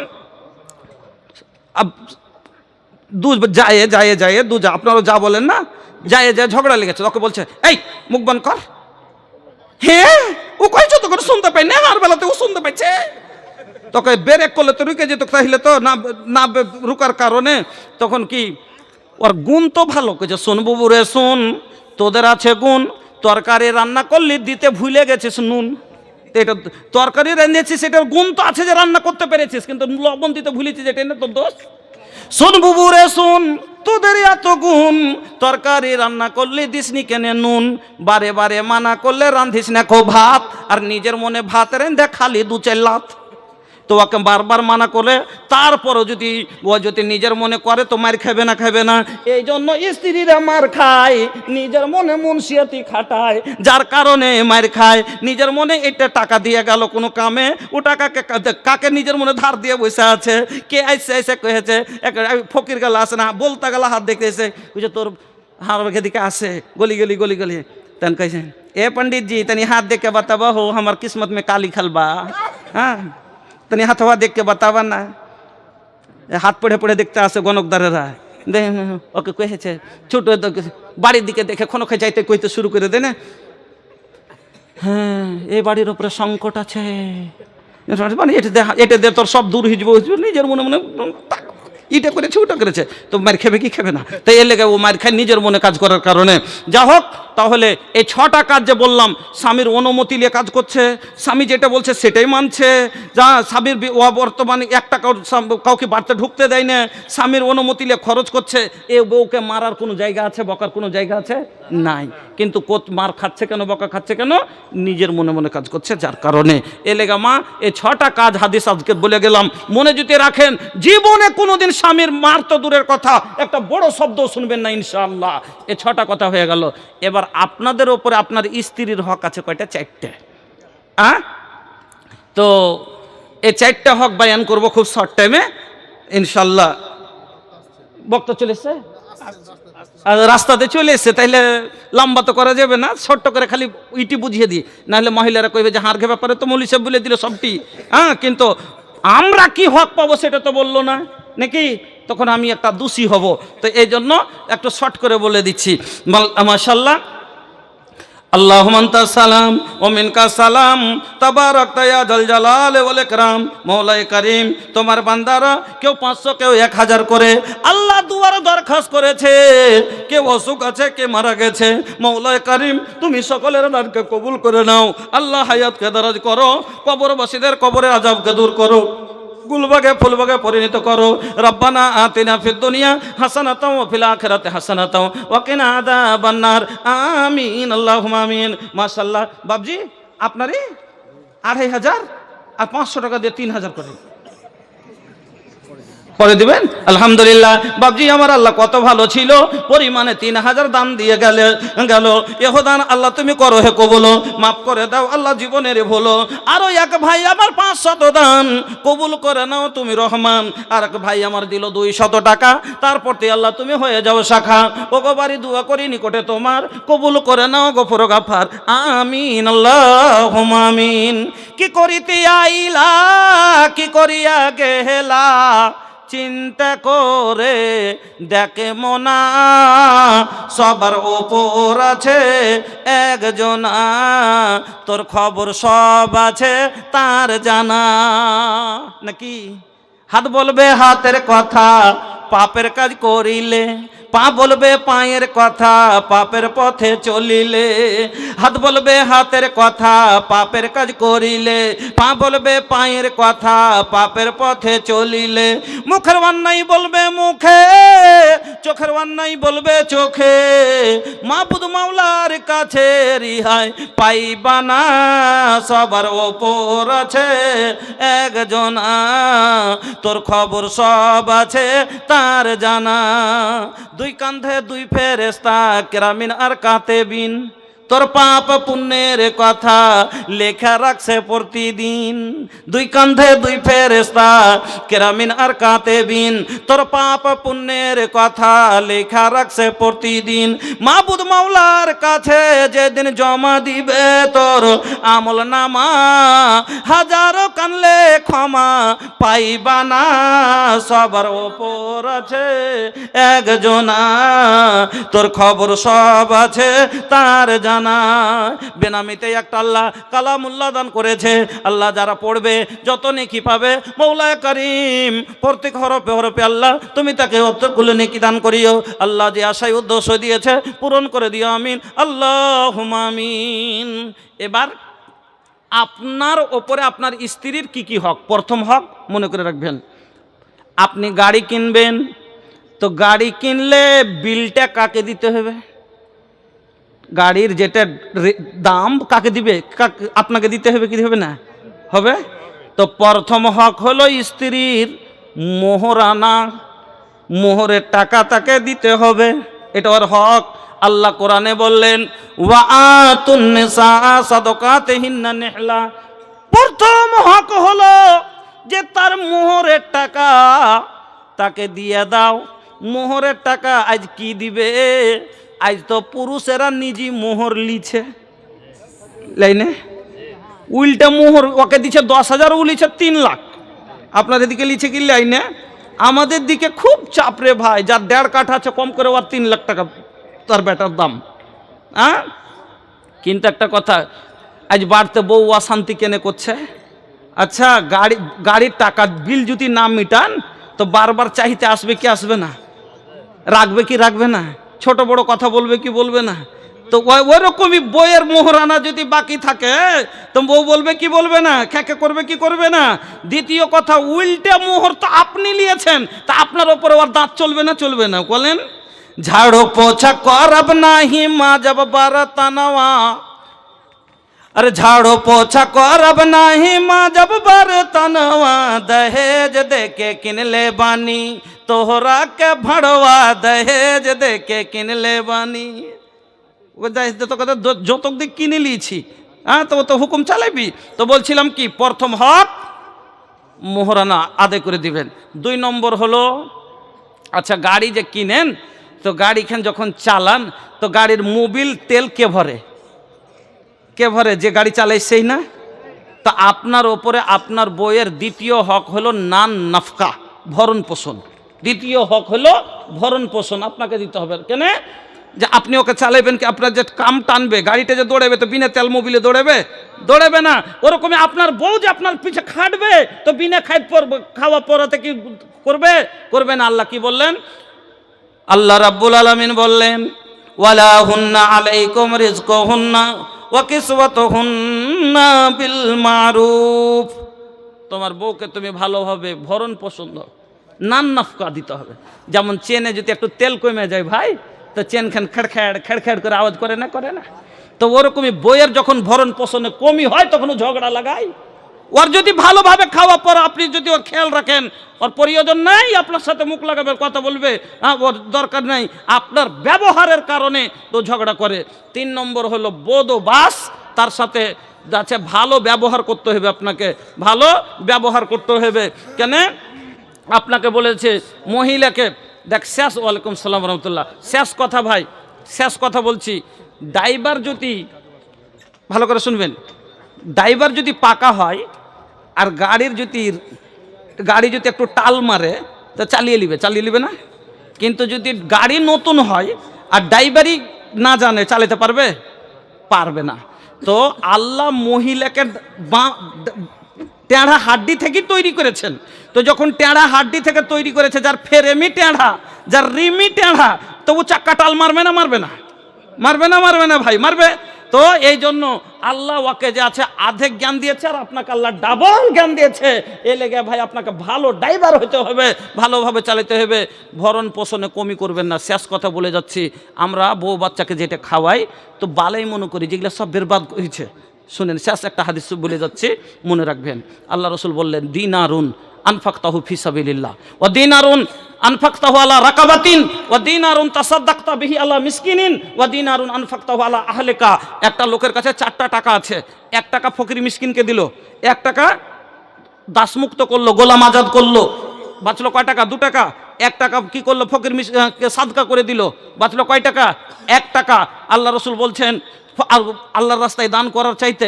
যায় আপনারা যা বলেন না, যায় ঝগড়া লেগেছে, তোকে বলছে এই মুখ বন্ধ কর, হ্যাঁ ও কইছো তো শুনতে পাই না, আর বেলাতে ও শুনতে পাইছে, তোকে ব্রেক করলে তো রুকে যেত, তাহলে তো না রুকার কারণে তখন কি ওর গুণ তো ভালো কইছে, শোন বুবু রে শোন, তোদের আছে গুণ, তরকারি রান্না করলি দিতে ভুলে গেছিস নুন, এটা তরকারি রান্ধিয়েছিস, সেটার গুণ তো আছে যে রান্না করতে পেরেছিস, কিন্তু লবণ দিতে ভুলেছিস, এটা না তোর দোষ। শোন বুবু রে শোন, তোদের এত গুণ, তরকারি রান্না করলে দিসনি কেনে নুন, বারে বারে মানা করলে রান্ধিস না খো ভাত, আর নিজের মনে ভাত রেঁধে খালি 2-4 লাত। তো ওকে বারবার মানা করে, তারপরও যদি ও যদি নিজের মনে করে, তো মার খাবে না। এই জন্য স্ত্রীরা মার খায়, নিজের মনে মুনসিয়াতি খাটায়, যার কারণে মার খায়। নিজের মনে এটা টাকা দিয়ে গেল কোনো কামে, ও টাকাকে কাকে নিজের মনে ধার দিয়ে বসে আছে, কে আইসে কয়েছে, ফকির গেলা আসে না, বলতে গেলা হাত দেখতেছে, বুঝে তোর হার দিকে আসে গলি তেন কইছে, এ पंडित जी तनी हाथ देख के बतावा हो, हमार किस्मत में काली खलबा, हाँ तनी हाथवा देख के बतावा ना। হাত পড়ে দেখতে আসে গণকদারেরা, ওকে কয়েছে ছোট বাড়ির দিকে দেখে ক্ষণকে যাইতে কইতে শুরু করে দে না, হ্যাঁ এই বাড়ির উপরে সংকট আছে, মানে এটা দে তোর সব দূর হয়ে যাবো, নিজের মনে ইটা করেছে ওটা করেছে, তো মার খাবে কি খাবে না, তাই এর লেগে ও মার খায় নিজের মনে কাজ করার কারণে। যা হোক, তাহলে এই 6টা কাজ যে বললাম, স্বামীর অনুমতি নিয়ে কাজ করছে, স্বামী যেটা বলছে সেটাই মানছে, যা স্বামীর বর্তমানে 1 টাকাও কাউকে বাড়তে ঢুকতে দেয় না, স্বামীর অনুমতি নিয়ে খরচ করছে, এ বউকে মারার কোনো জায়গা আছে, বকার কোনো জায়গা আছে নাই। কিন্তু মার খাচ্ছে কেন, বকা খাচ্ছে কেন? নিজের মনে কাজ করছে, যার কারণে। এ লেগা মা, এই 6টা কাজ হাদিস আজকে বলে গেলাম, মনে যদি রাখেন, জীবনে কোনোদিন স্বামীর মার তো দূরের কথা, একটা বড় শব্দ শুনবেন না ইনশাআল্লাহ। এই 6টা কথা হয়ে গেল। এবার আপনাদের ওপরে আপনার স্ত্রীর হক আছে কয়টা? 4টে। তো এই 4টে হক বয়ান করব খুব শর্ট টাইমে ইনশাআল্লাহ। বক্তা চলে এসছে, রাস্তাতে চলে এসছে, তাইলে লম্বা তো করা যাবে না, ছোট্ট করে খালি ইটি বুঝিয়ে দিই, নাহলে মহিলারা কইবে যে হার ঘে ব্যাপারে তো মৌলী সাহেব বলে দিল সবটি, কিন্তু আমরা কি হক পাবো সেটা তো বললো না, নাকি? তখন আমি একটা দোষী হব। তো এই জন্য একটু শর্ট করে বলে দিচ্ছি। মাশাআল্লাহ, আল্লাহুম্মা আনতাস সালাম ওয়া মিনকাস সালাম তাবারাকতা ইয়া জাল জালালি ওয়াল ইকরাম। মওলাই করিম, তোমার বান্দারা কেউ 500 কেউ 1000 করে আল্লাহ দুয়ারে দরখাস্ত করেছে, কেউ অসুখ আছে, কে মারা গেছে। মওলাই করিম, তুমি সকলের দানকে কবুল করে নাও। আল্লাহ হায়াতকে দারাজ করো, কবরবাসীদের কবরের আযাবকে দূর করো, গুলবাগে ফুলবাগে পরিণত করো। রব্বানা আতিনা ফিদ দুনিয়া হাসানাতাও ওয়া ফিল আখিরাতি হাসানাতাও ওয়া কিনা আযাবান নার। আমিন আল্লাহুম্মা আমিন। মাশাআল্লাহ বাবজি, আপনারই 2500 আর 500 টাকা দিয়ে 3000 করে পরে দিবেন। আলহামদুলিল্লাহ বাবজি, আমার আল্লাহ কত ভালো ছিল, পরিমাণে 3000 দান দিয়ে গেল। এহদান আল্লাহ তুমি করো হে কবুল, মাফ করে দাও আল্লাহ জীবনের ভুলো। আরো এক ভাই আমার 500 দান কবুল করে নাও তুমি রহমান। আর এক ভাই আমার দিল 200 টাকা, তারপর আল্লাহ তুমি হয়ে যাও শাখা। ও গো বাড়ি দোয়া করি নিকটে তোমার, কবুল করে নাও গফর গাফার। আমিন আল্লাহুম্মা আমিন। কি করিতে আইলা, কি করিয়া গেলা, চিন্তা করে দেখে মোনা, সবার ওপর আছে একজনা, তোর খবর সব আছে তার জানা। নাকি হাত বলবে হাতের কথা, পাপের কাজ করিলে, পা বলবে পায়ের কথা, পাপের পথে চলিলে। হাত বলবে হাতের কথা, পাপের কাজ করিলে, পা বলবে পায়ের কথা, পাপের পথে চলিলে। মুখের অন্যায় বলবে মুখে, চোখের অন্যায় বলবে চোখে, মাবুদ মাওলার কাছে রিহাই পাইবা না, সবার ওপর আছে একজনা, তোর খবর সব আছে তার জানা। দুই কান্ধে দুই ফেরেশতা কেরামিন আর কাতেবিন, তোর পাপ পুণ্যের কথা লেখা রাখছে প্রতিদিন। দুই কান্ধে দুই ফেরেশতা কেরামিন আর কাতেবিন, তোর পাপ পুণ্যের কথা লেখা রাখছে প্রতিদিন। মাবুদ মাওলার কাছে যেদিন জমা দিবে তোর আমল নামা, হাজারো কানলে ক্ষমা পাইবা না, সবার ওপর আছে একজনা, তোর খবর সব আছে তার জানা। বেনামিতে একটা আল্লাহ কালামুল্লাহ দান করেছে। আল্লাহ যারা পড়বে যত নেকি পাবে, মওলায়ে করিম প্রত্যেক হরফে হরফে আল্লাহ তুমি তাকে অতগুলো নেকি দান করিও। আল্লাহ যে আশায় উদ্দেশ্য দিয়েছে পূরণ করে দিও, আমিন আল্লাহুম্মা আমিন। এবার আপনার ওপরে আপনার স্ত্রীর কি কি হক? প্রথম হক মনে করে রাখবেন, আপনি গাড়ি কিনবেন, তো গাড়ি কিনলে বিলটা কাকে দিতে হবে? গাড়ির যেটা দাম কাকে দিবে? আপনাকে দিতে হবে কি হবে না? হবে। তো প্রথম হক হলো স্ত্রীর মোহরানা, মোহরের টাকা তাকে দিতে হবে, এটা ওর হক। আল্লাহ কোরআনে বললেন ওয়া আতুন নিসা সাদাকাতিহিন্না নিহলা। প্রথম হক হলো যে তার মোহরের টাকা তাকে দিয়ে দাও। মোহরের টাকা আজ কি দিবে? আজ তো পুরুষেরা নিজে মোহর লিছে, লাইনে উল্টা মোহর ওকে দিচ্ছে 10,000, ও লিছে 3 লাখ। আপনার এদিকে লিছে কি লাইনে? আমাদের দিকে খুব চাপরে ভাই, যার 1.5 কাঠা আছে কম করে ওর 3 লাখ টাকা তার বেটার দাম। হ্যাঁ, কিন্তু একটা কথা, আজ বাড়তে বউ অশান্তি কেনে করছে। আচ্ছা, গাড়ির টাকা বিল যদি না মিটান তো বারবার চাইতে আসবে কি আসবে না? রাখবে কি রাখবে না? ছোট বড় কথা বলবে কি বলবে না? তো ওই রকমই বইয়ের মোহরানা যদি বাকি থাকে তো বউ বলবে কি বলবে না? খেকে করবে কি করবে না? দ্বিতীয় কথা, উল্টে মোহর তো আপনি নিয়েছেন, তা আপনার ওপরে ওর দাঁত চলবে না চলবে না? বলেন, ঝাড়ো পোছা করব নাহি মা জব বরতনवा, अरे झाड़ो पोछा करब नाही माँ जब बर्तनवा, दहेज दे के किन ले बानी तोहरा के भड़वा, दहेज दे के किन ले बानी। তো কথা যতক দিক কিনে লিয়েছি, হ্যাঁ, তো তো হুকুম চালাবি। তো বলছিলাম কি, প্রথম হক মোহরানা আদায় করে দিবেন। 2 নম্বর হলো, আচ্ছা গাড়ি যে কিনেন, তো গাড়িখান যখন চালান তো গাড়ির মোবিল তেল কে ভরে? কে ভরে? যে গাড়ি চালায় সেই না? তা আপনার ওপরে আপনার বইয়ের দ্বিতীয় হক হলো নান নাফকা, ভরণ পোষণ। দ্বিতীয় হক হলো ভরণ পোষণ আপনাকে দিতে হবে। কেন? যে আপনি ওকে চালাইবেন কি? আপনার যে কাম টানবে, গাড়িটা যে দৌড়াবে, তো বিনা তেল মোবিলে দৌড়াবে? দৌড়াবে না। ওরকমই আপনার বউ যে আপনার পিছে খাটবে, তো বিনা খাওয়া পরাতে কি করবে? করবে না। আল্লাহ কি বললেন? আল্লাহ রাব্বুল আলামিন বললেন, ওয়ালা হুন্না আলাইকুম রিজকুহুন্না ওয়া কিসওয়াতুহুন্না বিল মারুফ। তোমার বউকে তুমি ভালোভাবে ভরণ পোষণ দাও, নান নাফকা দিতে হবে। যেমন চেনে যদি একটু তেল কমে যায় ভাই, তো চেন খান খেড় খেড় করে আওয়াজ করে না? করে না? তো ওরকমই বইয়ের যখন ভরণ পোষণে কমই হয়, তখন ঝগড়া লাগায়। ওর যদি ভালোভাবে খাওয়া পর আপনি যদি ওর খেয়াল রাখেন, ওর প্রয়োজন নাই আপনার সাথে মুখ লাগাবে, কথা বলবে, ওর দরকার নাই, আপনার ব্যবহারের কারণে তো ঝগড়া করে। 3 নম্বর হলো বোধ ও বাস, তার সাথে যাচ্ছে ভালো ব্যবহার করতে হবে। আপনাকে ভালো ব্যবহার করতে হবে। কেন আপনাকে বলেছে মহিলাকে দেখ শেষ, ওয়ালাইকুম সালাম রহমতুল্লাহ, শেষ কথা ভাই, শেষ কথা বলছি। ড্রাইভার যদি, ভালো করে শুনবেন, ড্রাইভার যদি পাকা হয় আর গাড়ি যদি একটু টাল মারে, তো চালিয়ে নিবে না? কিন্তু যদি গাড়ি নতুন হয় আর ড্রাইভারই না জানে, চালাতে পারবে না। তো আল্লাহ মহিলাকে টেঁড়া হাড্ডি থেকেই তৈরি করেছেন। তো যখন টেঁড়া হাড্ডি থেকে তৈরি করেছে, যার ফেরেমি টেঁড়া, যার রিমি টেঁড়া, তো ও চাক্কা টাল মারবে না? মারবে না? মারবে না ভাই, মারবে। তো এই জন্য আল্লাহ ওকে যে আছে আধেক জ্ঞান দিয়েছে, আর আপনাকে আল্লাহ ডাবল জ্ঞান দিয়েছে। এই লেগে ভাই আপনাকে ভালো ড্রাইভার হতে হবে, ভালোভাবে চালাতে হবে, ভরণ পোষণে কমি করবেন না। শেষ কথা বলে যাচ্ছি, আমরা বউ বাচ্চাকে যেটা খাওয়াই, তো বালাই মনে করি, যেগুলো সব বেরবাদ হয়েছে। শুনেন, শেষ একটা হাদিস বলে যাচ্ছি, মনে রাখবেন। আল্লাহ রসুল বললেন, দিনারুন আনফাকতাহু ফি সাবিলিল্লাহ ওয়া দিনারুন আনফাকতাহু আলা রাকাবাতিন ওয়া দিনারুন তাসাদদাকতা বিহি আলা মিসকিনিন ওয়া দিনারুন আনফাকতাহু আলা আহলিকা। একটা লোকের কাছে 4টা টাকা আছে, 1 টাকা ফকির মিসকিনকে দিল, 1 টাকা দাসমুক্ত করলো, গোলাম আজাদ করলো, বাঁচলো কয় টাকা? 2 টাকা। 1 টাকা কি করলো? ফকির মিসকিনকে সাদকা করে দিল, বাঁচলো কয় টাকা? 1 টাকা। আল্লাহ রসুল বলছেন, আল্লাহর রাস্তায় দান করার চাইতে,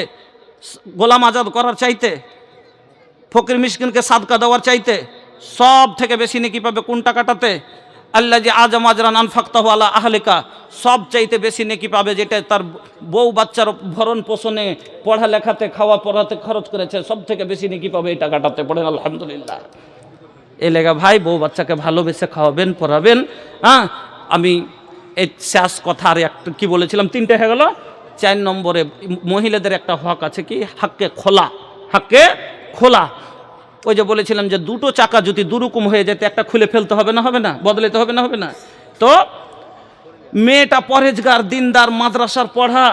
গোলাম আজাদ করার চাইতে, ফকির মিসকিনকে সাদকা দেওয়ার চাইতে সব থেকে বেশি নেকি পাবে কোন টাকাটাতে? আল্লাহ যে আজম আজরান আনফাকতাহু আলা আহলিকা, সব চাইতে বেশি নেকি পাবে যেটা তার বউ বাচ্চার ভরণ পোষণে, পড়ালেখাতে, খাওয়া পড়াতে খরচ করেছে, সব থেকে বেশি নেকি পাবে এই টাকাটাতে। পড়েন আলহামদুলিল্লাহ। এই লেগা ভাই বউ বাচ্চাকে ভালোবেসে খাওয়াবেন, পড়াবেন। হ্যাঁ, আমি এই শেষ কথা আর একটা কি বলেছিলাম, 3টে হয়ে গেল। 4 নম্বরে মহিলাদের একটা হক আছে, কি? হাক্কে খোলা। ওই যে বলেছিলাম যে 2টো চাকা যদি দুরকম হয়ে যেতে, একটা খুলে ফেলতে হবে না? বদলাতে হবে না? তো মেয়েটা পরহেজগার, দিনদার, মাদ্রাসার পড়া,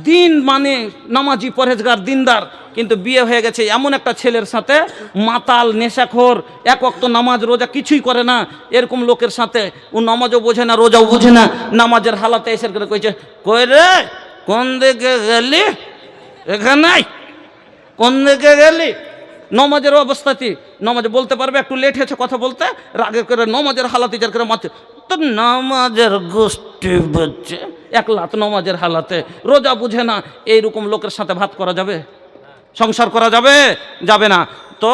দিন মানে নামাজি, পরহেজগার, দিনদার, কিন্তু বিয়ে হয়ে গেছে এমন একটা ছেলের সাথে, মাতাল, নেশাখোর, 1 ওয়াক্ত নামাজ রোজা কিছুই করে না, এরকম লোকের সাথে ও নামাজও বোঝে না, রোজাও বোঝে না, নামাজের হালাতে এসে করে কইছে, কই রে কোন দিকে গেলি? এখানে কোন দিকে গেলি? নমাজের অবস্থাতে নমাজে বলতে পারবে, একটু লেট হয়েছে কথা বলতে, রাগে করে নমাজের হালাতে যার করে মারছে, তো নামাজের গোষ্ঠী বলছে, 1 লাখ নমাজের হালাতে, রোজা বুঝে না। এইরকম লোকের সাথে ভাত করা যাবে? সংসার করা যাবে না। তো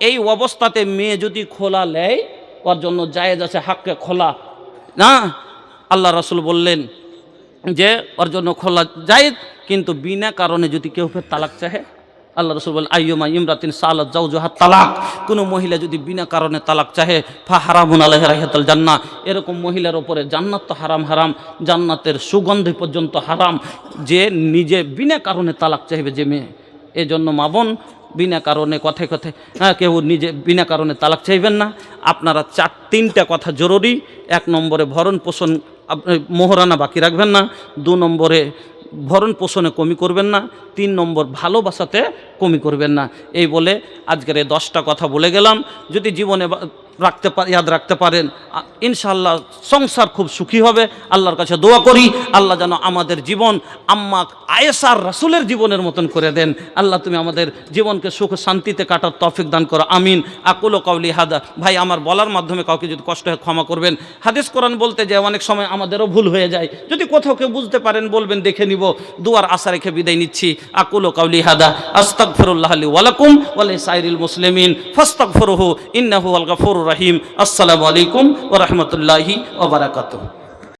এই অবস্থাতে মেয়ে যদি খোলা লেয়, ওর জন্য জায়েজ আছে, হাক্কে খোলা না। আল্লাহ রাসূল বললেন যে ওর জন্য খোলা জায়েজ, কিন্তু বিনা কারণে যদি কেউ ফের তালাক চাহে, আল্লাহ রসুল বলেন, আইয়ুমা ইমরাতিন সালাত জাওজুহা তালাক, কোনো মহিলা যদি বিনা কারণে তালাক চাহে, ফা হারামুন আলাইহা রাইহাতুল জান্নাহ, এরকম মহিলার ওপরে জান্নাত তো হারাম, জান্নাতের সুগন্ধি পর্যন্ত হারাম, যে নিজে বিনা কারণে তালাক চাইবে যে মেয়ে। এজন্য মা বোন, বিনা কারণে কথায় কেউ নিজে বিনা কারণে তালাক চাইবেন না। আপনারা 3টা কথা জরুরি। 1 নম্বরে ভরণ পোষণ, মোহরানা বাকি রাখবেন না। 2 নম্বরে ভরণ পোষণে কমি করবেন না। 3 নম্বর ভালোবাসাতে কমি করবেন না। এই বলে আজকের এই 10টা কথা বলে গেলাম। যদি জীবনে ইয়াদ রাখতে পারেন, ইনশাআল্লাহ সংসার খুব সুখী হবে। আল্লাহর কাছে দোয়া করি, আল্লাহ যেন আমাদের জীবন আম্মা আয়েশার রাসূলের জীবনের মতন করে দেন। আল্লাহ তুমি আমাদের জীবনকে সুখ শান্তিতে কাটার তৌফিক দান করো, আমিন। আকুলু কাউলি হাদা। ভাই আমার বলার মাধ্যমে কাউকে যদি কষ্ট হয় ক্ষমা করবেন। হাদিস কোরআন বলতে যে অনেক সময় আমাদেরও ভুল হয়ে যায়, যদি কোথাও কেউ বুঝতে পারেন বলবেন, দেখে নিব। দুয়ার আশা রেখে বিদায় নিচ্ছি। আকুলু কাউলি হাদা, আস্তাগফিরুল্লাহ লি ওয়া লাকুম ওয়া লিসাইরিল মুসলিমিন ফাস্তাগফিরুহু ইন্নাহু আল গাফুরুর রহিম। আসসালামু আলাইকুম ওয়া রাহমাতুল্লাহি ওয়া বারাকাতুহু।